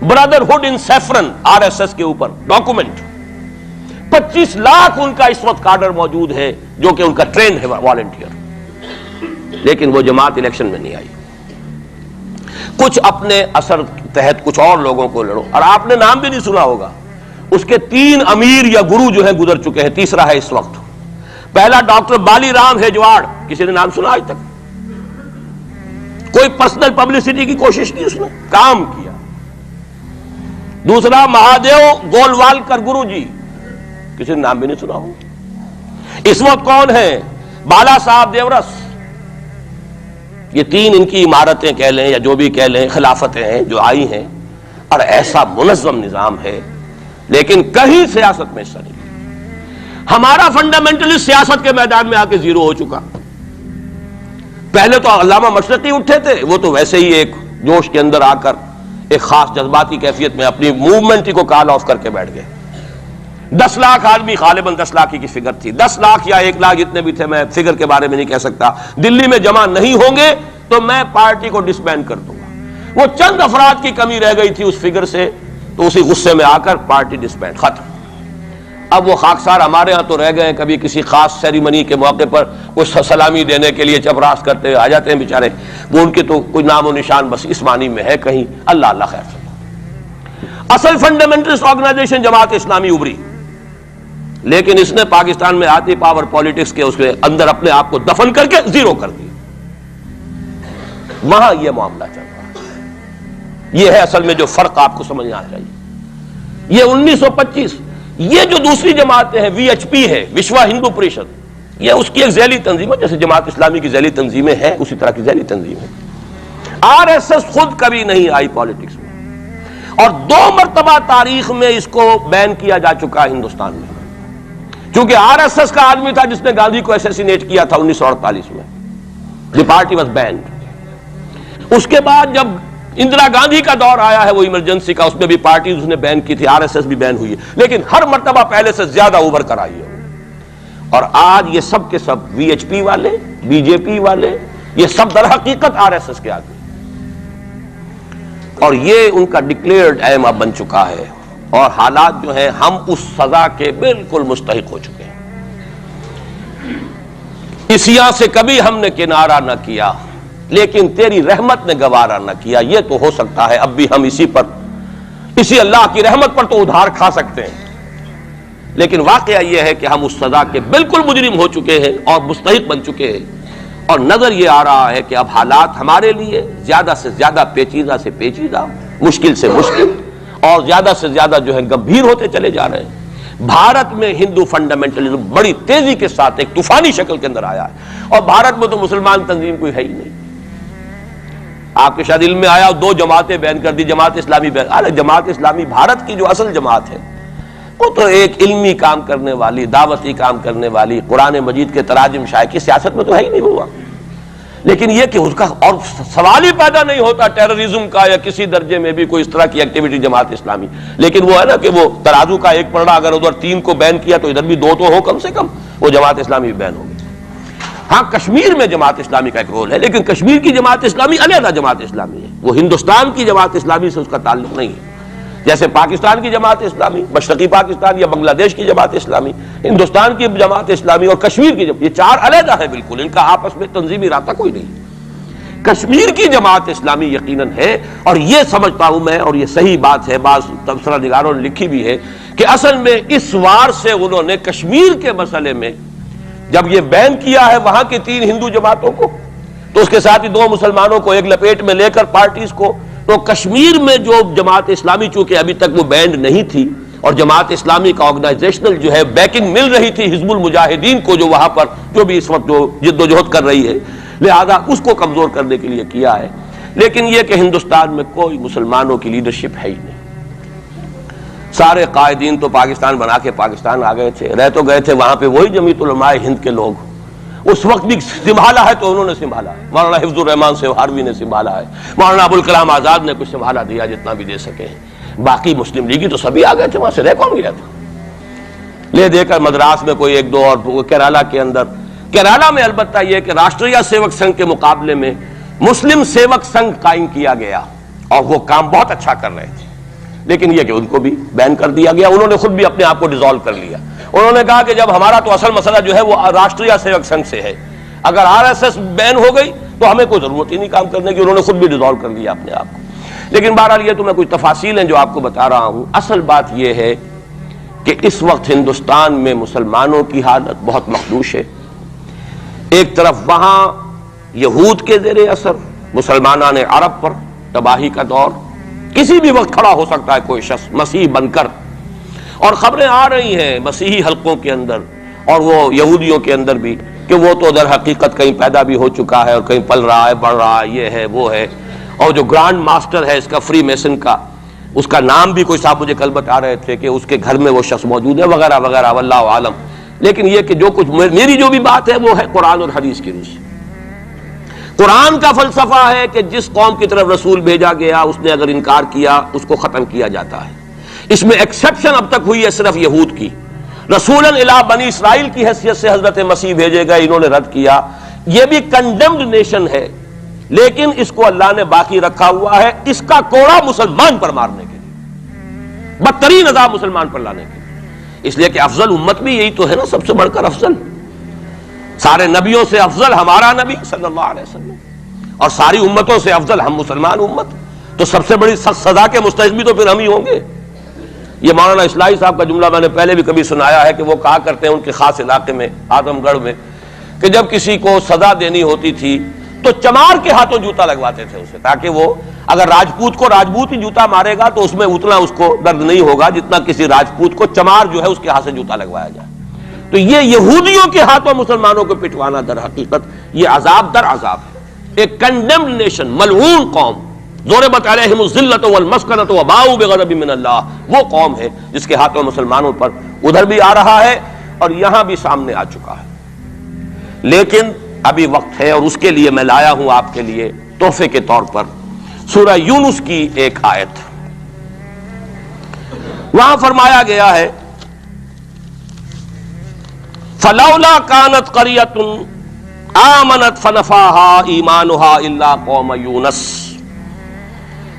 برادرہڈ ان سیفرن، آر ایس ایس کے اوپر ڈاکومنٹ، 25 لاکھ ان کا اس وقت کارڈر موجود ہے جو کہ ان کا ٹرین ہے والنٹیئر، لیکن وہ جماعت الیکشن میں نہیں آئی۔ کچھ اپنے اثر تحت کچھ اور لوگوں کو لڑو. اور آپ نے نام بھی نہیں سنا ہوگا, اس کے 3 امیر یا گرو جو ہیں گزر چکے ہیں, تیسرا ہے اس وقت. پہلا ڈاکٹر بالی رام ہیجواڑ, کسی نے نام سنا آج تک؟ کوئی پرسنل پبلسٹی کی کوشش نہیں, اس نے کام کیا. دوسرا مہادیو گولوالکر گرو جی, کسی نے نام بھی نہیں سنا ہو. اس وقت کون ہیں؟ بالا صاحب دیورس. یہ 3 ان کی عمارتیں کہہ لیں یا جو بھی کہہ لیں, خلافتیں ہیں جو آئی ہیں, اور ایسا منظم نظام ہے, لیکن کہیں سیاست میں حصہ نہیں. ہمارا فنڈامنٹلسٹ سیاست کے میدان میں آ کے زیرو ہو چکا. پہلے تو علامہ مشرقی اٹھے تھے, وہ تو ویسے ہی ایک جوش کے اندر آ کر ایک خاص جذباتی کیفیت میں اپنی موومنٹ کو کال آف کر کے بیٹھ گئے. 10 لاکھ آدمی, غالباً 10 لاکھ کی فگر تھی, 10 لاکھ یا 1 لاکھ جتنے بھی تھے, میں فگر کے بارے میں نہیں کہہ سکتا, دلی میں جمع نہیں ہوں گے تو میں پارٹی کو ڈسبینڈ کر دوں گا. وہ چند افراد کی کمی رہ گئی تھی اس فگر سے, تو اسی غصے میں آ کر پارٹی ڈسبینڈ, ختم. اب وہ خاکسار ہمارے ہاں تو رہ گئے, کبھی کسی خاص سیریمنی کے موقع پر کوئی سلامی دینے کے لیے چپراس کرتے ہوئے آ جاتے ہیں بیچارے, وہ ان کے تو کوئی نام و نشان بس اس معنی میں ہے کہیں. اللہ اللہ خیر سے. اصل فنڈامنٹلسٹ آرگنائزیشن جماعت اسلامی ابری, لیکن اس نے پاکستان میں آتی پاور پالیٹکس کے اس کے اندر اپنے آپ کو دفن کر کے زیرو کر دیا. وہاں یہ معاملہ چل رہا ہے. یہ ہے اصل میں جو فرق آپ کو سمجھنا چاہیے. یہ 1925 یہ جو دوسری جماعتیں ہیں, وی ایچ پی ہے, وشوا ہندو پریشد, یہ اس کی ایک ذیلی تنظیم ہے, جیسے جماعت اسلامی کی ذیلی تنظیمیں ہیں اسی طرح کی ذیلی تنظیم ہے. آر ایس ایس خود کبھی نہیں آئی پالیٹکس میں, اور 2 مرتبہ تاریخ میں اس کو بین کیا جا چکا ہے ہندوستان میں. کیونکہ آر ایس ایس کا آدمی تھا جس نے گاندھی کو اسیسینیٹ کیا تھا 1948 میں. دی پارٹی واز بینڈ. اس کے بعد جب اندرا گاندھی کا دور آیا ہے وہ ایمرجنسی کا, اس میں بھی پارٹیز اس نے بین کی تھی, آر ایس ایس بھی بین ہوئی ہے, لیکن ہر مرتبہ پہلے سے زیادہ اوبر کر آئی ہے. اور آج یہ سب کے سب وی ایچ پی والے, بی جے پی والے, یہ سب در حقیقت آر ایس ایس کے آدمی, اور یہ ان کا ڈکلیئرڈ ایم اب بن چکا ہے. اور حالات جو ہیں ہم اس سزا کے بالکل مستحق ہو چکے ہیں. اسیا سے کبھی ہم نے کنارہ نہ کیا, لیکن تیری رحمت نے گوارا نہ کیا. یہ تو ہو سکتا ہے اب بھی ہم اسی اللہ کی رحمت پر تو ادھار کھا سکتے ہیں, لیکن واقعہ یہ ہے کہ ہم اس سزا کے بالکل مجرم ہو چکے ہیں اور مستحق بن چکے ہیں. اور نظر یہ آ رہا ہے کہ اب حالات ہمارے لیے زیادہ سے زیادہ پیچیدہ سے پیچیدہ, مشکل سے مشکل, اور زیادہ سے زیادہ جو ہے گمبھیر ہوتے چلے جا رہے ہیں. بھارت میں ہندو فنڈامنٹلزم بڑی تیزی کے ساتھ ایک طوفانی شکل کے اندر آیا ہے, اور بھارت میں تو مسلمان تنظیم کوئی ہے ہی نہیں. آپ کے شاید علم میں آیا 2 جماعتیں بین کر دی, جماعت اسلامی بین. جماعت اسلامی بھارت کی جو اصل جماعت ہے وہ تو ایک علمی کام کرنے والی, دعوتی کام کرنے والی, قرآن مجید کے تراجم شائع کی سیاست میں تو ہے ہی نہیں ہوا. لیکن یہ کہ اس کا اور سوال ہی پیدا نہیں ہوتا ٹیررزم کا یا کسی درجے میں بھی کوئی اس طرح کی ایکٹیویٹی جماعت اسلامی. لیکن وہ ہے نا کہ وہ ترازو کا ایک پلڑا اگر ادھر 3 کو بین کیا تو ادھر بھی 2 تو ہو کم سے کم, وہ جماعت اسلامی بھی بین ہوگی. ہاں کشمیر میں جماعت اسلامی کا ایک رول ہے, لیکن کشمیر کی جماعت اسلامی علیحدہ جماعت اسلامی ہے, وہ ہندوستان کی جماعت اسلامی سے اس کا تعلق نہیں ہے. جیسے پاکستان کی جماعت اسلامی, مشرقی پاکستان یا بنگلہ دیش کی جماعت اسلامی, ہندوستان کی جماعت اسلامی اور کشمیر کی یہ 4 علیحدہ ہے بالکل, ان کا آپس میں تنظیمی رابطہ کوئی نہیں. کشمیر کی جماعت اسلامی یقیناً ہے, اور یہ سمجھتا ہوں میں, اور یہ صحیح بات ہے, بعض تبصرہ نگاروں نے لکھی بھی ہے کہ اصل میں اس وار سے انہوں نے کشمیر کے مسئلے میں جب یہ بین کیا ہے وہاں کی 3 ہندو جماعتوں کو, تو اس کے ساتھ ہی 2 مسلمانوں کو ایک لپیٹ میں لے کر پارٹیز کو, تو کشمیر میں جو جماعت اسلامی چونکہ ابھی تک وہ بینڈ نہیں تھی, اور جماعت اسلامی کا آرگنائزیشنل جو ہے بیکنگ مل رہی تھی حزب المجاہدین کو, جو وہاں پر جو بھی اس وقت جو جد و جہد کر رہی ہے, لہذا اس کو کمزور کرنے کے لیے کیا ہے. لیکن یہ کہ ہندوستان میں کوئی مسلمانوں کی لیڈرشپ ہے ہی نہیں. سارے قائدین تو پاکستان بنا کے پاکستان آ گئے تھے, رہ تو گئے تھے وہاں پہ وہی جمیعت علماء ہند کے لوگ. اس وقت بھی سنبھالا ہے تو انہوں نے سنبھالا ہے, مولانا حفظ الرحمان سہاروی نے سنبھالا ہے, مولانا ابوالکلام آزاد نے کچھ سنبھالا دیا جتنا بھی دے سکے ہیں. باقی مسلم لیگی تو سبھی آ گئے تھے, وہاں سے رہ کون گیا تھا. لے دے کر مدراس میں کوئی 1-2 اور کیرالہ کے اندر, کیرالہ میں البتہ یہ کہ راشٹریہ سیوک سنگھ کے مقابلے میں مسلم سیوک سنگھ قائم کیا گیا, اور وہ کام بہت اچھا کر رہے تھے. لیکن یہ کہ ان کو بھی بین کر دیا گیا, انہوں نے خود بھی اپنے آپ کو ڈیزالو کر لیا. انہوں نے کہا کہ جب ہمارا تو اصل مسئلہ جو ہے وہ راشٹریہ سیوک سنگھ سے ہے, اگر آر ایس ایس بین ہو گئی تو ہمیں کوئی ضرورت ہی نہیں کام کرنے کی، انہوں نے خود بھی ڈیزالو کر لیا اپنے آپ کو۔ لیکن بہرحال یہ تو میں کچھ تفاصیل ہیں جو آپ کو بتا رہا ہوں۔ اصل بات یہ ہے کہ اس وقت ہندوستان میں مسلمانوں کی حالت بہت مخدوش ہے۔ ایک طرف وہاں یہود کے زیر اثر مسلمانان عرب پر تباہی کا دور، کسی بھی وقت کھڑا ہو سکتا ہے کوئی شخص مسیح بن کر، اور خبریں آ رہی ہیں مسیحی حلقوں کے اندر اور وہ یہودیوں کے اندر بھی کہ وہ تو در حقیقت کہیں پیدا بھی ہو چکا ہے اور کہیں پل رہا ہے، بڑھ رہا ہے، یہ ہے وہ ہے، اور جو گرانڈ ماسٹر ہے اس کا فری میسن کا، اس کا نام بھی کوئی صاحب مجھے کل بتا رہے تھے کہ اس کے گھر میں وہ شخص موجود ہے وغیرہ وغیرہ، واللہ عالم۔ لیکن یہ کہ جو کچھ میری جو بھی بات ہے وہ ہے قرآن اور حدیث کی روح سے۔ قرآن کا فلسفہ ہے کہ جس قوم کی طرف رسول بھیجا گیا اس نے اگر انکار کیا اس کو ختم کیا جاتا ہے۔ اس میں ایکسیپشن اب تک ہوئی ہے صرف یہود کی، رسولاً الی بنی اسرائیل کی حیثیت سے حضرت مسیح بھیجے گئے، انہوں نے رد کیا، یہ بھی کنڈیمڈ نیشن ہے، لیکن اس کو اللہ نے باقی رکھا ہوا ہے اس کا کوڑا مسلمان پر مارنے کے لیے، بدترین عذاب مسلمان پر لانے کے لیے۔ اس لیے کہ افضل امت بھی یہی تو ہے نا، سب سے بڑھ کر افضل، سارے نبیوں سے افضل ہمارا نبی صلی اللہ علیہ وسلم، اور ساری امتوں سے افضل ہم مسلمان امت، تو سب سے بڑی سزا کے مستحق بھی تو پھر ہم ہی ہوں گے۔ یہ مولانا اصلاحی صاحب کا جملہ میں نے پہلے بھی کبھی سنایا ہے کہ وہ کہا کرتے ہیں ان کے خاص علاقے میں اعظم گڑھ میں کہ جب کسی کو سزا دینی ہوتی تھی تو چمار کے ہاتھوں جوتا لگواتے تھے اسے، تاکہ وہ اگر راجپوت کو راجپوت ہی جوتا مارے گا تو اس میں اتنا اس کو درد نہیں ہوگا جتنا کسی راجپوت کو چمار جو ہے اس کے ہاتھ سے جوتا لگوایا جائے۔ تو یہ یہودیوں کے ہاتھوں مسلمانوں کو پٹوانا در حقیقت یہ عذاب در عذاب ہے۔ ایک کنڈیمڈ نیشن، ملعون قوم، ضربت علیہم الذلۃ والمسکنۃ وباؤوا بغضب من اللہ، وہ قوم ہے جس کے ہاتھوں مسلمانوں پر ادھر بھی آ رہا ہے اور یہاں بھی سامنے آ چکا ہے۔ لیکن ابھی وقت ہے اور اس کے لیے میں لایا ہوں آپ کے لیے تحفے کے طور پر سورہ یونس کی ایک آیت۔ وہاں فرمایا گیا ہے فلولا كانت قرية آمنت فنفعها إيمانها إلا قوم يونس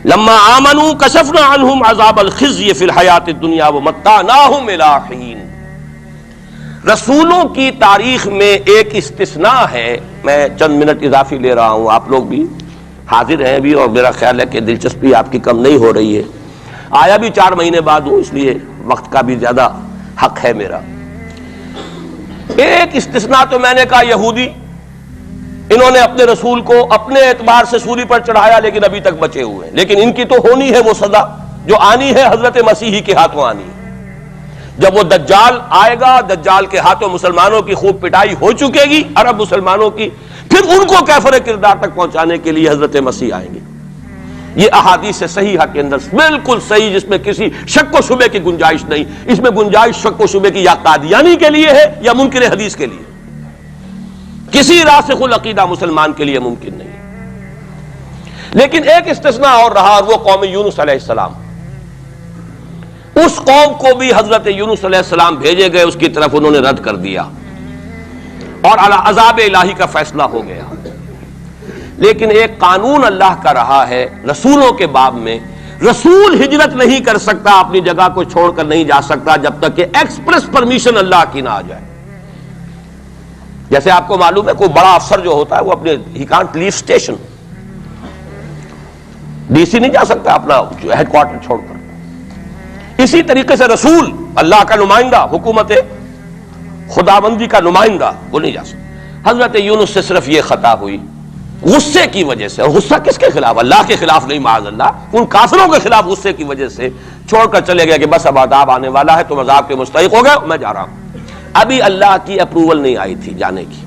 لما آمنوا كشفنا عنهم عذاب الخزي في الحياة الدنيا ومتعناهم إلى حين۔ رسولوں کی تاریخ میں ایک استثناء ہے، میں چند منٹ اضافی لے رہا ہوں، آپ لوگ بھی حاضر ہیں بھی اور میرا خیال ہے کہ دلچسپی آپ کی کم نہیں ہو رہی ہے، آیا بھی 4 مہینے بعد ہوں اس لیے وقت کا بھی زیادہ حق ہے میرا۔ ایک استثناء تو میں نے کہا یہودی، انہوں نے اپنے رسول کو اپنے اعتبار سے سولی پر چڑھایا لیکن ابھی تک بچے ہوئے ہیں، لیکن ان کی تو ہونی ہے وہ سزا جو آنی ہے، حضرت مسیحی کے ہاتھوں آنی ہے۔ جب وہ دجال آئے گا، دجال کے ہاتھوں مسلمانوں کی خوب پٹائی ہو چکے گی، عرب مسلمانوں کی، پھر ان کو کیفر کردار تک پہنچانے کے لیے حضرت مسیح آئیں گے۔ یہ احادیث صحیحہ کے اندر بالکل صحیح، جس میں کسی شک و شبے کی گنجائش نہیں، اس میں گنجائش شک و شبے کی یا قادیانی کے لیے ہے یا منکر حدیث کے لیے، کسی راسخ العقیدہ مسلمان کے لیے ممکن نہیں۔ لیکن ایک استثناء اور رہا، اور وہ قوم یونس علیہ السلام، اس قوم کو بھی حضرت یونس علیہ السلام بھیجے گئے، اس کی طرف انہوں نے رد کر دیا اور عذاب الہی کا فیصلہ ہو گیا۔ لیکن ایک قانون اللہ کا رہا ہے رسولوں کے باب میں، رسول ہجرت نہیں کر سکتا، اپنی جگہ کو چھوڑ کر نہیں جا سکتا جب تک کہ ایکسپریس پرمیشن اللہ کی نہ آ جائے۔ جیسے آپ کو معلوم ہے کوئی بڑا افسر جو ہوتا ہے وہ اپنے ہی can't leave station, D C نہیں جا سکتا اپنا ہیڈ کوارٹر چھوڑ کر۔ اسی طریقے سے رسول، اللہ کا نمائندہ، حکومت خداوندی کا نمائندہ، وہ نہیں جا سکتا۔ حضرت یونس سے صرف یہ خطا ہوئی غصے کی وجہ سے، اور غصہ کس کے خلاف؟ اللہ کے خلاف نہیں، معاذ اللہ، ان کافروں کے خلاف غصے کی وجہ سے چھوڑ کر چلے گئے کہ بس اب عذاب آنے والا ہے، تم عذاب کے مستحق ہو گئے، میں جا رہا ہوں۔ ابھی اللہ کی اپروول نہیں آئی تھی جانے کی۔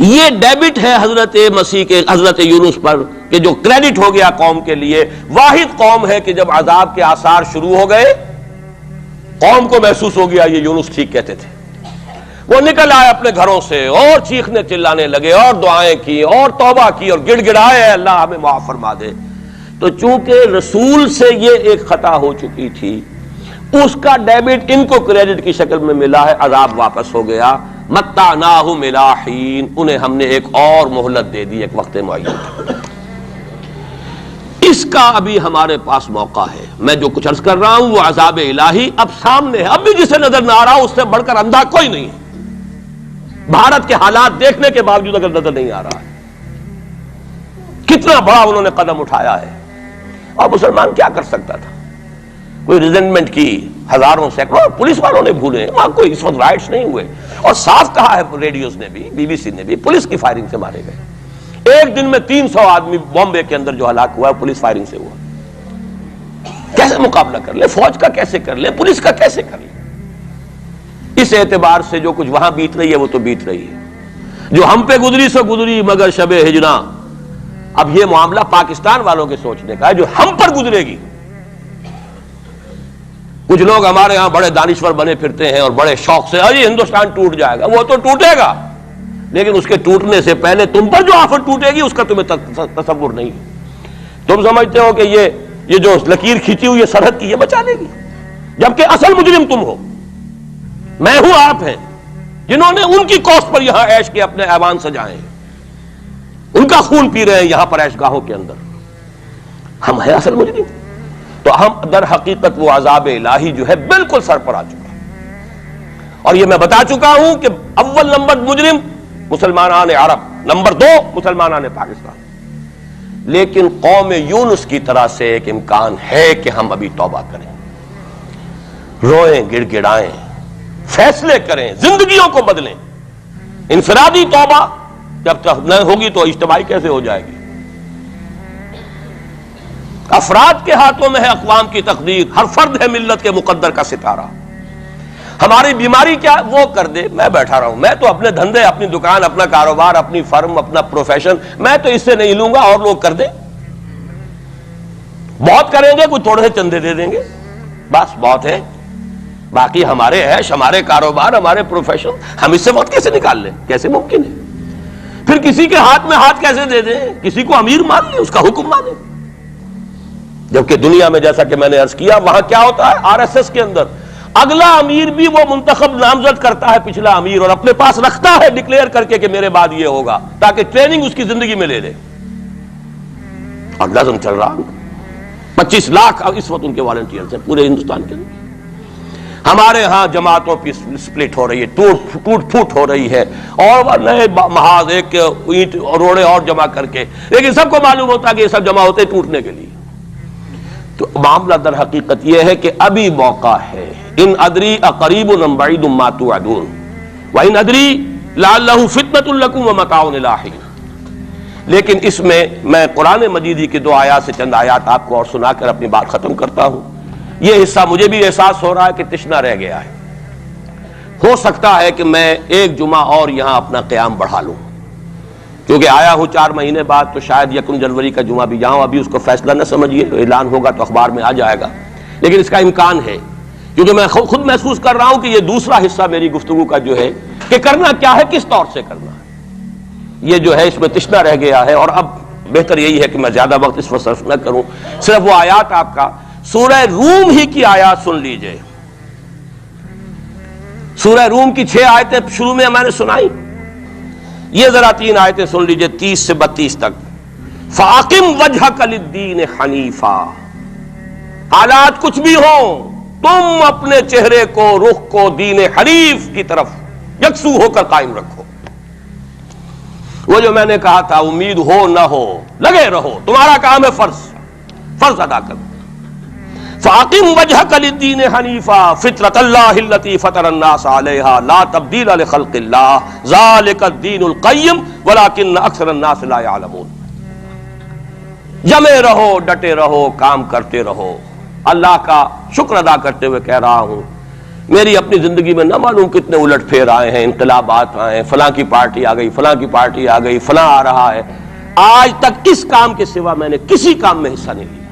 یہ ڈیبٹ ہے حضرت مسیح کے، حضرت یونس پر، کہ جو کریڈٹ ہو گیا قوم کے لیے۔ واحد قوم ہے کہ جب عذاب کے آثار شروع ہو گئے، قوم کو محسوس ہو گیا یہ یونس ٹھیک کہتے تھے، وہ نکل آئے اپنے گھروں سے اور چیخنے چلانے لگے اور دعائیں کی اور توبہ کی اور گڑ گڑائے اللہ ہمیں معاف فرما دے۔ تو چونکہ رسول سے یہ ایک خطا ہو چکی تھی، اس کا ڈیبٹ ان کو کریڈٹ کی شکل میں ملا ہے، عذاب واپس ہو گیا۔ متعناہم الی حین، انہیں ہم نے ایک اور مہلت دے دی، ایک وقت معین۔ اس کا ابھی ہمارے پاس موقع ہے۔ میں جو کچھ عرض کر رہا ہوں وہ عذاب الہی اب سامنے ہے، اب بھی جسے نظر نہ آ رہا اس سے بڑھ کر اندھا کوئی نہیں ہے۔ بھارت کے حالات دیکھنے کے باوجود اگر نظر نہیں آ رہا ہے کتنا بڑا انہوں نے قدم اٹھایا ہے. اور مسلمان کیا کر سکتا تھا؟ کوئی ریزنٹمنٹ کی ہزاروں سینکڑوں پولیس والوں نے بھولے، وہاں کوئی اس وقت رائٹس نہیں ہوئے. اور صاف کہا ہے ریڈیوز نے بھی، بی بی سی نے بھی، پولیس کی فائرنگ سے مارے گئے. ایک دن میں 300 آدمی بامبے کے اندر جو ہلاک ہوا ہے پولیس فائرنگ سے ہوا. کیسے مقابلہ کر لیں؟ فوج کا کیسے کر لیں؟ پولیس کا کیسے کر لیں؟ اس اعتبار سے جو کچھ وہاں بیت رہی ہے وہ تو بیت رہی ہے. جو ہم پہ گزری سو گزری مگر شب ہجراں. اب یہ معاملہ پاکستان والوں کے سوچنے کا ہے جو ہم پر گزرے گی. کچھ لوگ ہمارے ہاں بڑے دانشور بنے پھرتے ہیں اور بڑے شوق سے ارے ہندوستان ٹوٹ جائے گا. وہ تو ٹوٹے گا، لیکن اس کے ٹوٹنے سے پہلے تم پر جو آفت ٹوٹے گی اس کا تمہیں تصور نہیں. تم سمجھتے ہو کہ یہ جو لکیر کھینچی ہوئی سرحد کی یہ بچا لے گی، جبکہ اصل مجرم تم ہو، میں ہوں، آپ ہیں، جنہوں نے ان کی کوسٹ پر یہاں عیش کے اپنے ایوان سجائے ہیں، ان کا خون پی رہے ہیں یہاں پر عیش گاہوں کے اندر. ہم ہیں اصل مجرم. تو ہم در حقیقت وہ عذاب الہی جو ہے بالکل سر پر آ چکا. اور یہ میں بتا چکا ہوں کہ اول نمبر مجرم مسلمانان عرب، نمبر 2 مسلمانان پاکستان. لیکن قوم یونس کی طرح سے ایک امکان ہے کہ ہم ابھی توبہ کریں، روئیں، گڑ گڑائیں، فیصلے کریں، زندگیوں کو بدلیں. انفرادی توبہ جب تک نہ ہوگی تو اجتماعی کیسے ہو جائے گی؟ افراد کے ہاتھوں میں ہے اقوام کی تقدیر. ہر فرد ہے ملت کے مقدر کا ستارہ. ہماری بیماری کیا وہ کر دے، میں بیٹھا رہا ہوں، میں تو اپنے دھندے، اپنی دکان، اپنا کاروبار، اپنی فرم، اپنا پروفیشن، میں تو اس سے نہیں لوں گا، اور لوگ کر دیں. بہت کریں گے، کوئی تھوڑے سے چندے دے دیں گے، بس بہت ہے. باقی ہمارے عیش، ہمارے کاروبار، ہمارے پروفیشن، ہم اس سے وقت کیسے نکال لیں؟ کیسے ممکن ہے؟ پھر کسی کے ہاتھ میں ہاتھ کیسے دے دیں؟ کسی کو امیر مان لیں، اس کا حکم مانیں. جبکہ دنیا میں جیسا کہ میں نے عرض کیا وہاں کیا ہوتا ہے، آر ایس ایس کے اندر اگلا امیر بھی وہ منتخب نامزد کرتا ہے پچھلا امیر، اور اپنے پاس رکھتا ہے ڈکلیئر کر کے کہ میرے بعد یہ ہوگا، تاکہ ٹریننگ اس کی زندگی میں لے لے. اور نظم چل رہا 25 لاکھ اس وقت ان کے والنٹیئرز ہیں پورے ہندوستان کے اندر. ہمارے ہاں جماعتوں کی سپلٹ ہو رہی ہے، ٹوٹ پھوٹ ہو رہی ہے، اور نئے محاذ ایک اینٹ روڑے اور جمع کر کے، لیکن سب کو معلوم ہوتا ہے کہ یہ سب جمع ہوتے ٹوٹنے کے لیے. تو معاملہ در حقیقت یہ ہے کہ ابھی موقع ہے. ان ادری اقریب ام بعید ما توعدون وان ادری لعلہ فتنۃ لکم ومتاع الی حین. لیکن اس میں قرآن مجید کی 2 آیات سے چند آیات آپ کو اور سنا کر اپنی بات ختم کرتا ہوں. یہ حصہ مجھے بھی احساس ہو رہا ہے کہ تشنا رہ گیا ہے. ہو سکتا ہے کہ میں ایک جمعہ اور یہاں اپنا قیام بڑھا لوں، کیونکہ آیا ہوں 4 مہینے بعد، تو شاید 1 جنوری کا جمعہ بھی جاؤں. ابھی اس کو فیصلہ نہ سمجھیے، اعلان ہوگا تو اخبار میں آ جائے گا، لیکن اس کا امکان ہے. کیونکہ میں خود محسوس کر رہا ہوں کہ یہ دوسرا حصہ میری گفتگو کا جو ہے کہ کرنا کیا ہے، کس طور سے کرنا ہے، یہ جو ہے اس میں تشنا رہ گیا ہے. اور اب بہتر یہی ہے کہ میں زیادہ وقت اس پر صرف نہ کروں، صرف وہ آیات آپ کا سورہ روم ہی کی آیات سن لیجئے. سورہ روم کی 6 آیتیں شروع میں میں نے سنائی، یہ ذرا 3 آیتیں سن لیجئے 30 سے 32 تک. فَأَقِمْ وَجْهَكَ لِلدِّينِ حَنِيفًا. حالات کچھ بھی ہوں، تم اپنے چہرے کو، رخ کو دین حنیف کی طرف یکسو ہو کر قائم رکھو. وہ جو میں نے کہا تھا، امید ہو نہ ہو لگے رہو، تمہارا کام ہے فرض ادا کرو. فَأَقِمْ وَجْهَكَ لِلدِّينِ حَنِيفًا فِطْرَةَ اللَّهِ الَّتِي فَطَرَ النَّاسَ عَلَيْهَا لَا تَبْدِيلَ لِخَلْقِ اللَّهِ ذَلِكَ الدِّينُ الْقَيِّمُ وَلَكِنَّ أَكْثَرَ النَّاسِ لَا يَعْلَمُونَ. جمے رہو، ڈٹے رہو، کام کرتے رہو. اللہ کا شکر ادا کرتے ہوئے کہہ رہا ہوں، میری اپنی زندگی میں نہ معلوم کتنے الٹ پھیر آئے ہیں، انقلابات آئے ہیں، فلاں کی پارٹی آ گئی، فلاں کی پارٹی آ گئی، فلاں آ رہا ہے. آج تک اس کام کے سوا میں نے کسی کام میں حصہ نہیں لیا.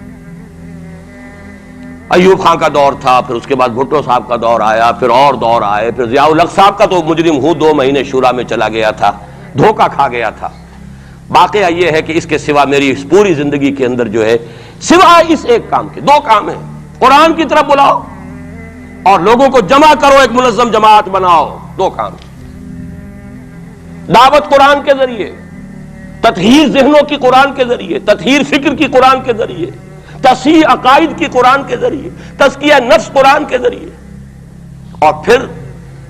ایوب خان کا دور تھا، پھر اس کے بعد بھٹو صاحب کا دور آیا، پھر اور دور آئے، پھر ضیاء الحق صاحب کا تو مجرم ہوں 2 مہینے شورا میں چلا گیا تھا، دھوکہ کھا گیا تھا. واقعہ یہ ہے کہ اس کے سوا میری اس پوری زندگی کے اندر جو ہے سوائے اس ایک کام کے 2 کام ہیں. قرآن کی طرف بلاؤ اور لوگوں کو جمع کرو، ایک منظم جماعت بناؤ، 2 کام. دعوت قرآن کے ذریعے، تطہیر ذہنوں کی قرآن کے ذریعے، تطہیر فکر کی قرآن کے ذریعے، تصحیح عقائد کی قرآن کے ذریعے، تزکیہ نفس قرآن کے ذریعے. اور پھر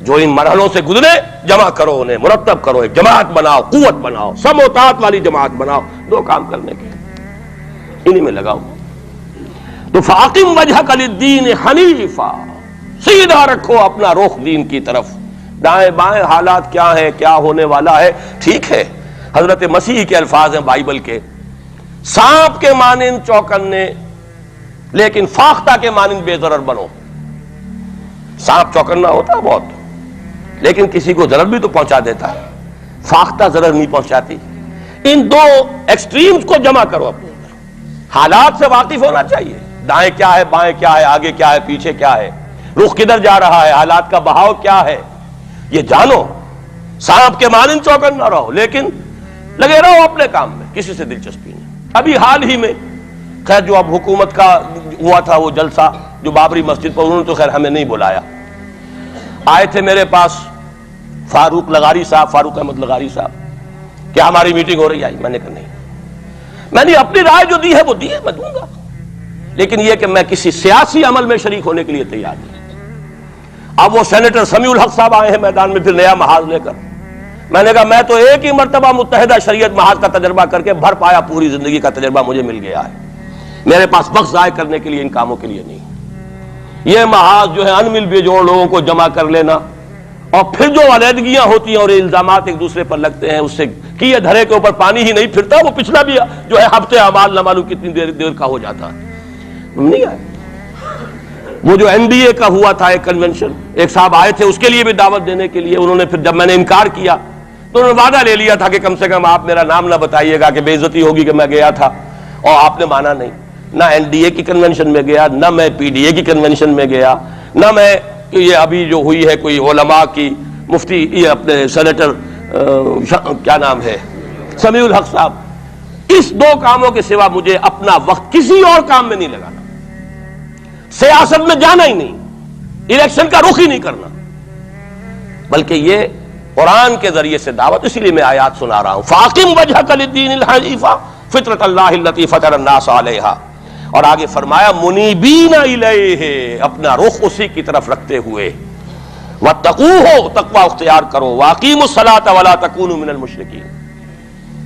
جو ان مرحلوں سے گزرے جمع کرو، انہیں مرتب کرو، ایک جماعت بناؤ، قوت بناؤ، سم و طاعت والی جماعت بناؤ. دو کام کرنے کے، انہی میں لگاؤ۔ تو فاقم وجہک للدین حنیفا، سیدھا رکھو اپنا رخ دین کی طرف، دائیں بائیں حالات کیا ہے، کیا ہونے والا ہے، ٹھیک ہے۔ حضرت مسیح کے الفاظ ہیں بائبل کے، سانپ کے مانند چوکنے لیکن فاختہ کے مانند بے ضرر بنو۔ سانپ چوکنا ہوتا ہے بہت، لیکن کسی کو ضرر بھی تو پہنچا دیتا ہے، فاختہ ضرر نہیں پہنچاتی۔ ان دو ایکسٹریمز کو جمع کرو اپنے اندر، حالات سے واقف ہونا چاہیے، دائیں کیا ہے، بائیں کیا ہے، آگے کیا ہے، پیچھے کیا ہے، رخ کدھر جا رہا ہے، حالات کا بہاؤ کیا ہے، یہ جانو۔ سانپ کے مانند چوکن نہ رہو، لیکن لگے رہو اپنے کام میں، کسی سے دلچسپی نہیں۔ ابھی حال ہی میں خیر جو اب حکومت کا ہوا تھا وہ جلسہ جو بابری مسجد پر، انہوں نے تو خیر ہمیں نہیں بلایا، آئے تھے میرے پاس فاروق لغاری صاحب، فاروق احمد لغاری صاحب، کہ ہماری میٹنگ ہو رہی ہے، میں نے کہا نہیں، میں نے اپنی رائے جو دی ہے وہ دی ہے، میں دوں گا، لیکن یہ کہ میں کسی سیاسی عمل میں شریک ہونے کے لیے تیار نہیں۔ اب وہ سینیٹر سمیع الحق صاحب آئے ہیں میدان میں پھر نیا محاذ لے کر، میں نے کہا میں تو ایک ہی مرتبہ متحدہ شریعت محاذ کا تجربہ کر کے بھر پایا، پوری زندگی کا تجربہ مجھے مل گیا ہے، میرے پاس وقت ضائع کرنے کے لیے ان کاموں کے لیے نہیں۔ یہ محاذ جو ہے ان مل بیجوڑ لوگوں کو جمع کر لینا، اور پھر جو علیحدگیاں ہوتی ہیں اور الزامات ایک دوسرے پر لگتے ہیں، اس سے کیے دھرے کے اوپر پانی ہی نہیں پھرتا، وہ پچھلا بھی جو ہے ہفتے اعمال نہ معلوم کتنی دیر کا ہو جاتا ہے۔ نہیں آئے وہ جو این ڈی اے کا ہوا تھا ایک کنونشن، ایک صاحب آئے تھے اس کے لیے بھی دعوت دینے کے لیے، انہوں نے پھر جب میں نے انکار کیا تو انہوں نے وعدہ لے لیا تھا کہ کم سے کم آپ میرا نام نہ بتائیے گا کہ بے عزتی ہوگی کہ میں گیا تھا، اور آپ نے مانا نہیں۔ نہ این ڈی اے کی کنونشن میں گیا، نہ میں پی ڈی اے کی کنونشن میں گیا، نہ میں یہ ابھی جو ہوئی ہے کوئی علماء کی مفتی یہ اپنے سینیٹر کیا نام ہے سمیع الحق صاحب، اس دو کاموں کے سوا مجھے اپنا وقت کسی اور کام میں نہیں لگانا، سیاست میں جانا ہی نہیں، الیکشن کا رخ ہی نہیں کرنا، بلکہ یہ قرآن کے ذریعے سے دعوت۔ اسی لیے میں آیات سنا رہا ہوں، فاقم وجہک للدین الحنیفا فطرۃ اللہ التی فطر الناس علیہا، اور آگے فرمایا منیبین الیہ، اپنا رخ اسی کی طرف رکھتے ہوئے، واتقوہ، تقوی اختیار کرو، واقیموا الصلاۃ ولا تکونوا من المشرکین،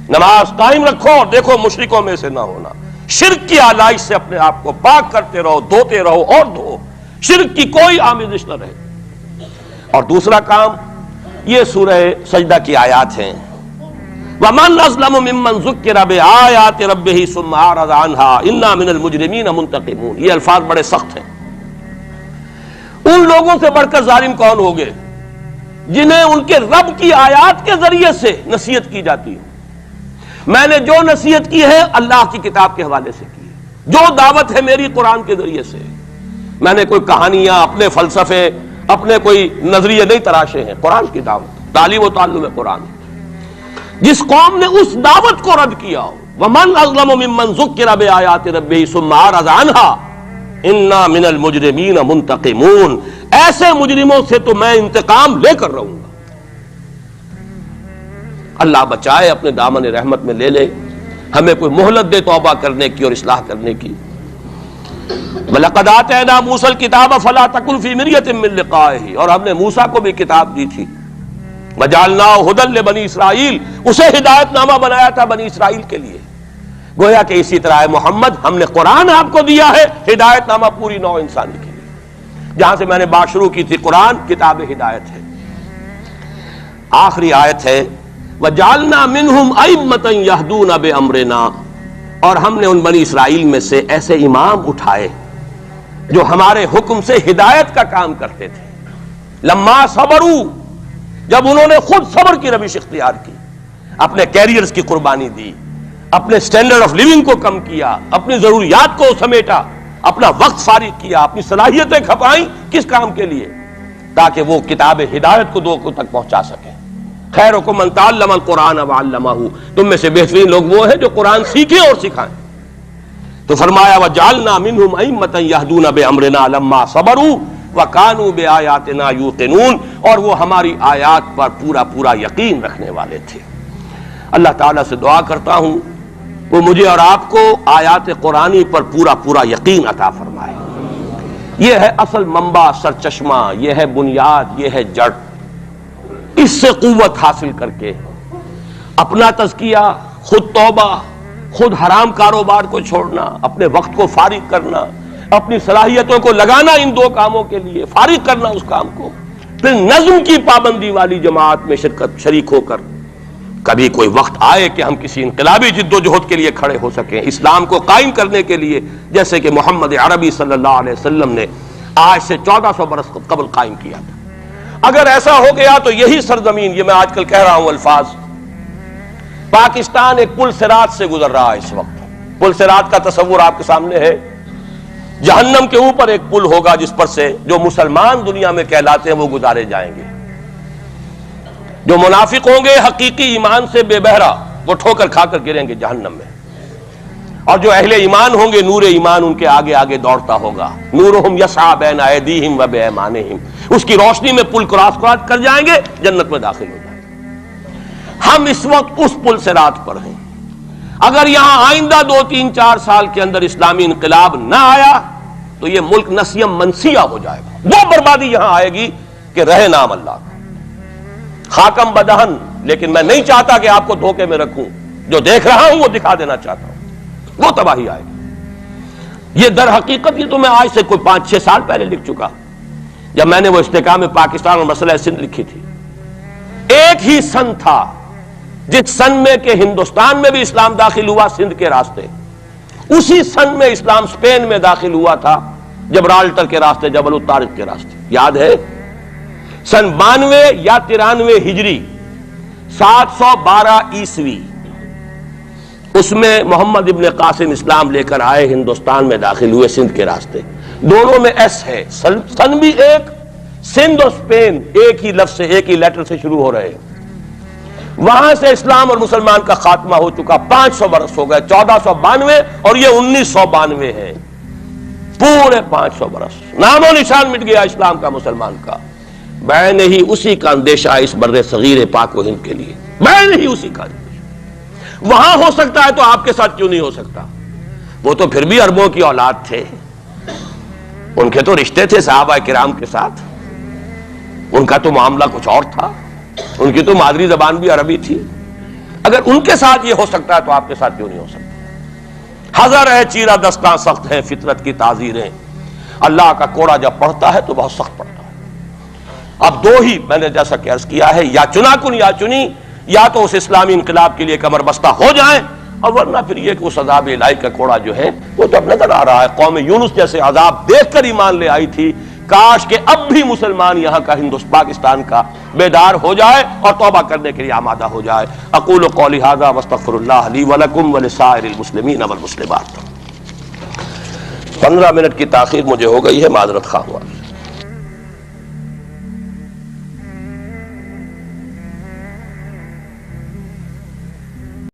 نماز قائم رکھو اور دیکھو مشرکوں میں سے نہ ہونا، شرک کی آلائش سے اپنے آپ کو پاک کرتے رہو، دھوتے رہو اور دھو، شرک کی کوئی آمیزش نہ رہے۔ اور دوسرا کام یہ سورہ سجدہ کی آیات ہیں، وَمَنْ أَظْلَمُ مِمَّنْ ذُكِّرَ بِآيَاتِ رَبِّهِ ثُمَّ أَعْرَضَ عَنْهَا إِنَّا مِنَ الْمُجْرِمِينَ مُنْتَقِمُونَ۔ یہ الفاظ بڑے سخت ہیں۔ ان لوگوں سے بڑھ کر ظالم کون ہوگے جنہیں ان کے رب کی آیات کے ذریعے سے نصیحت کی جاتی ہے۔ میں نے جو نصیحت کی ہے اللہ کی کتاب کے حوالے سے کی ہے، جو دعوت ہے میری قرآن کے ذریعے سے، میں نے کوئی کہانیاں، اپنے فلسفے، اپنے کوئی نظریے نہیں تراشے ہیں، قرآن کی دعوت، تعلیم و تعلم قرآن۔ جس قوم نے اس دعوت کو رد کیا ہو، وَمَنْ أَظْلَمُ مِمَّنْ ذُكِّرَ بِآيَاتِ رَبِّهِ ثُمَّ أَعْرَضَ عَنْهَا إِنَّا مِنَ الْمُجْرِمِينَ مُنْتَقِمُونَ۔ ایسے مجرموں سے تو میں انتقام لے کر رہوں گا۔ اللہ بچائے، اپنے دامن رحمت میں لے لے، ہمیں کوئی مہلت دے توبہ کرنے کی اور اصلاح کرنے کی۔ وَلَقَدْ آتَيْنَا مُوسَى الْكِتَابَ فَلَا تَكُنْ فِي مِرْيَةٍ مِّن لِقَائِهِ، اور ہم نے موسیٰ کو بھی کتاب دی تھی، وَجَعَلْنَاهُ هُدًى لِبَنِي إِسْرَائِيلَ، اسے ہدایت نامہ بنایا تھا بنی اسرائیل کے لیے۔ گویا کہ اسی طرح ہے محمد، ہم نے قرآن آپ کو دیا ہے ہدایت نامہ پوری نوع انسانی کے لیے۔ جہاں سے میں نے بات شروع کی تھی، قرآن کتاب ہدایت ہے۔ آخری آیت ہے وَجَعَلْنَا مِنْهُمْ أَئِمَّةً يَهْدُونَ بِأَمْرِنَا، اور ہم نے ان بنی اسرائیل میں سے ایسے امام اٹھائے جو ہمارے حکم سے ہدایت کا کام کرتے تھے۔ لما صبروا، جب انہوں نے خود صبر کی روش اختیار کی، اپنے کیریئرز کی قربانی دی، اپنے سٹینڈرڈ آف لیونگ کو کم کیا، اپنی ضروریات کو سمیٹا، اپنا وقت فارغ کیا، اپنی صلاحیتیں کھپائیں، کس کام کے لیے؟ تاکہ وہ کتاب ہدایت کو لوگوں تک پہنچا سکیں۔ خیرکم من تعلم القرآن وعلمہ، تم میں سے بہترین لوگ وہ ہیں جو قرآن سیکھیں اور سکھائیں۔ تو فرمایا وجعلنا منہم ائمۃ یہدون بامرنا لما صبروا وکانوا بآیاتنا یوقنون، اور وہ ہماری آیات پر پورا پورا یقین رکھنے والے تھے۔ اللہ تعالیٰ سے دعا کرتا ہوں وہ مجھے اور آپ کو آیات قرآنی پر پورا پورا یقین عطا فرمائے۔ یہ ہے اصل منبع، سرچشمہ، یہ ہے بنیاد، یہ ہے جڑ۔ اس سے قوت حاصل کر کے اپنا تزکیہ، خود توبہ، خود حرام کاروبار کو چھوڑنا، اپنے وقت کو فارغ کرنا، اپنی صلاحیتوں کو لگانا ان دو کاموں کے لیے، فارغ کرنا اس کام کو، پھر نظم کی پابندی والی جماعت میں شریک ہو کر کبھی کوئی وقت آئے کہ ہم کسی انقلابی جد و جہد کے لیے کھڑے ہو سکیں، اسلام کو قائم کرنے کے لیے، جیسے کہ محمد عربی صلی اللہ علیہ وسلم نے آج سے 1400 برس قبل قائم کیا تھا۔ اگر ایسا ہو گیا تو یہی سرزمین، یہ میں آج کل کہہ رہا ہوں الفاظ، پاکستان ایک پل صراط سے گزر رہا ہے اس وقت۔ پل صراط کا تصور آپ کے سامنے ہے، جہنم کے اوپر ایک پل ہوگا جس پر سے جو مسلمان دنیا میں کہلاتے ہیں وہ گزارے جائیں گے، جو منافق ہوں گے حقیقی ایمان سے بے بہرا وہ ٹھوکر کھا کر گریں گے جہنم میں، اور جو اہل ایمان ہوں گے نور ایمان ان کے آگے آگے دوڑتا ہوگا، نورہم یسعی بین ایدیہم و بایمانہم، اس کی روشنی میں پل کراس کر جائیں گے، جنت میں داخل ہو جائیں گے۔ ہم اس وقت اس پل صراط پر ہیں۔ اگر یہاں آئندہ 2-3-4 سال کے اندر اسلامی انقلاب نہ آیا تو یہ ملک نسیم منسیہ ہو جائے گا، وہ بربادی یہاں آئے گی کہ رہے نام اللہ کا، خاکم بدہن۔ لیکن میں نہیں چاہتا کہ آپ کو دھوکے میں رکھوں، جو دیکھ رہا ہوں وہ دکھا دینا چاہتا ہوں، وہ تباہی آئے گی۔ یہ در حقیقت یہ تو میں آج سے کوئی 5-6 سال پہلے لکھ چکا، جب میں نے وہ استحکام پاکستان اور مسئلہ سندھ لکھی تھی۔ ایک ہی سن تھا جس سن میں کہ ہندوستان میں بھی اسلام داخل ہوا سندھ کے راستے، اسی سن میں اسلام اسپین میں داخل ہوا تھا جبرالٹر کے راستے، جبل الطارق کے راستے، یاد ہے؟ سن 92 یا 93 ہجری، 712 عیسوی، اس میں محمد ابن قاسم اسلام لے کر آئے، ہندوستان میں داخل ہوئے سندھ کے راستے۔ دونوں میں ایس ہے، سن بھی ایک، سندھ اور اسپین ایک ہی لفظ سے، ایک ہی لیٹر سے شروع ہو رہے ہیں۔ وہاں سے اسلام اور مسلمان کا خاتمہ ہو چکا، 500 برس ہو گئے، 1492 اور یہ 1992 ہے، پورے 500 برس، نام و نشان مٹ گیا اسلام کا، مسلمان کا۔ بین ہی اسی کا اندیشہ اس بر صغیر پاک و ہند کے لیے، بین ہی اسی کا اندیشہ۔ وہاں ہو سکتا ہے تو آپ کے ساتھ کیوں نہیں ہو سکتا؟ وہ تو پھر بھی عربوں کی اولاد تھے، ان کے تو رشتے تھے صحابہ کرام کے ساتھ، ان کا تو معاملہ کچھ اور تھا، ان کی تو مادری زبان بھی عربی تھی۔ اگر ان کے ساتھ یہ ہو سکتا ہے تو آپ کے ساتھ کیوں نہیں ہو سکتا؟ حذر ہے چیرہ دستاں سخت ہیں فطرت کی تعزیریں، اللہ کا کوڑا جب پڑتا ہے تو بہت سخت پڑتا ہے۔ اب دو ہی میں نے جیسا کہ عرض کیا ہے، یا چنا کن یا چنی، یا تو اس اسلامی انقلاب کے لیے کمر بستہ ہو جائیں، اور ورنہ پھر یہ کہ اس عذاب الہی کا کوڑا جو ہے وہ تو اب نظر آ رہا ہے۔ قوم یونس جیسے عذاب دیکھ کر ایمان لے آئی تھی، کاش کہ اب بھی مسلمان یہاں کا پاکستان کا بیدار ہو جائے اور توبہ کرنے کے لیے آمادہ ہو جائے۔ اقول قولی ھذا واستغفر اللہ لی ولکم ولسائر المسلمین والمسلمات۔ 15 منٹ کی تاخیر مجھے ہو گئی ہے، معذرت خواہ ہوں۔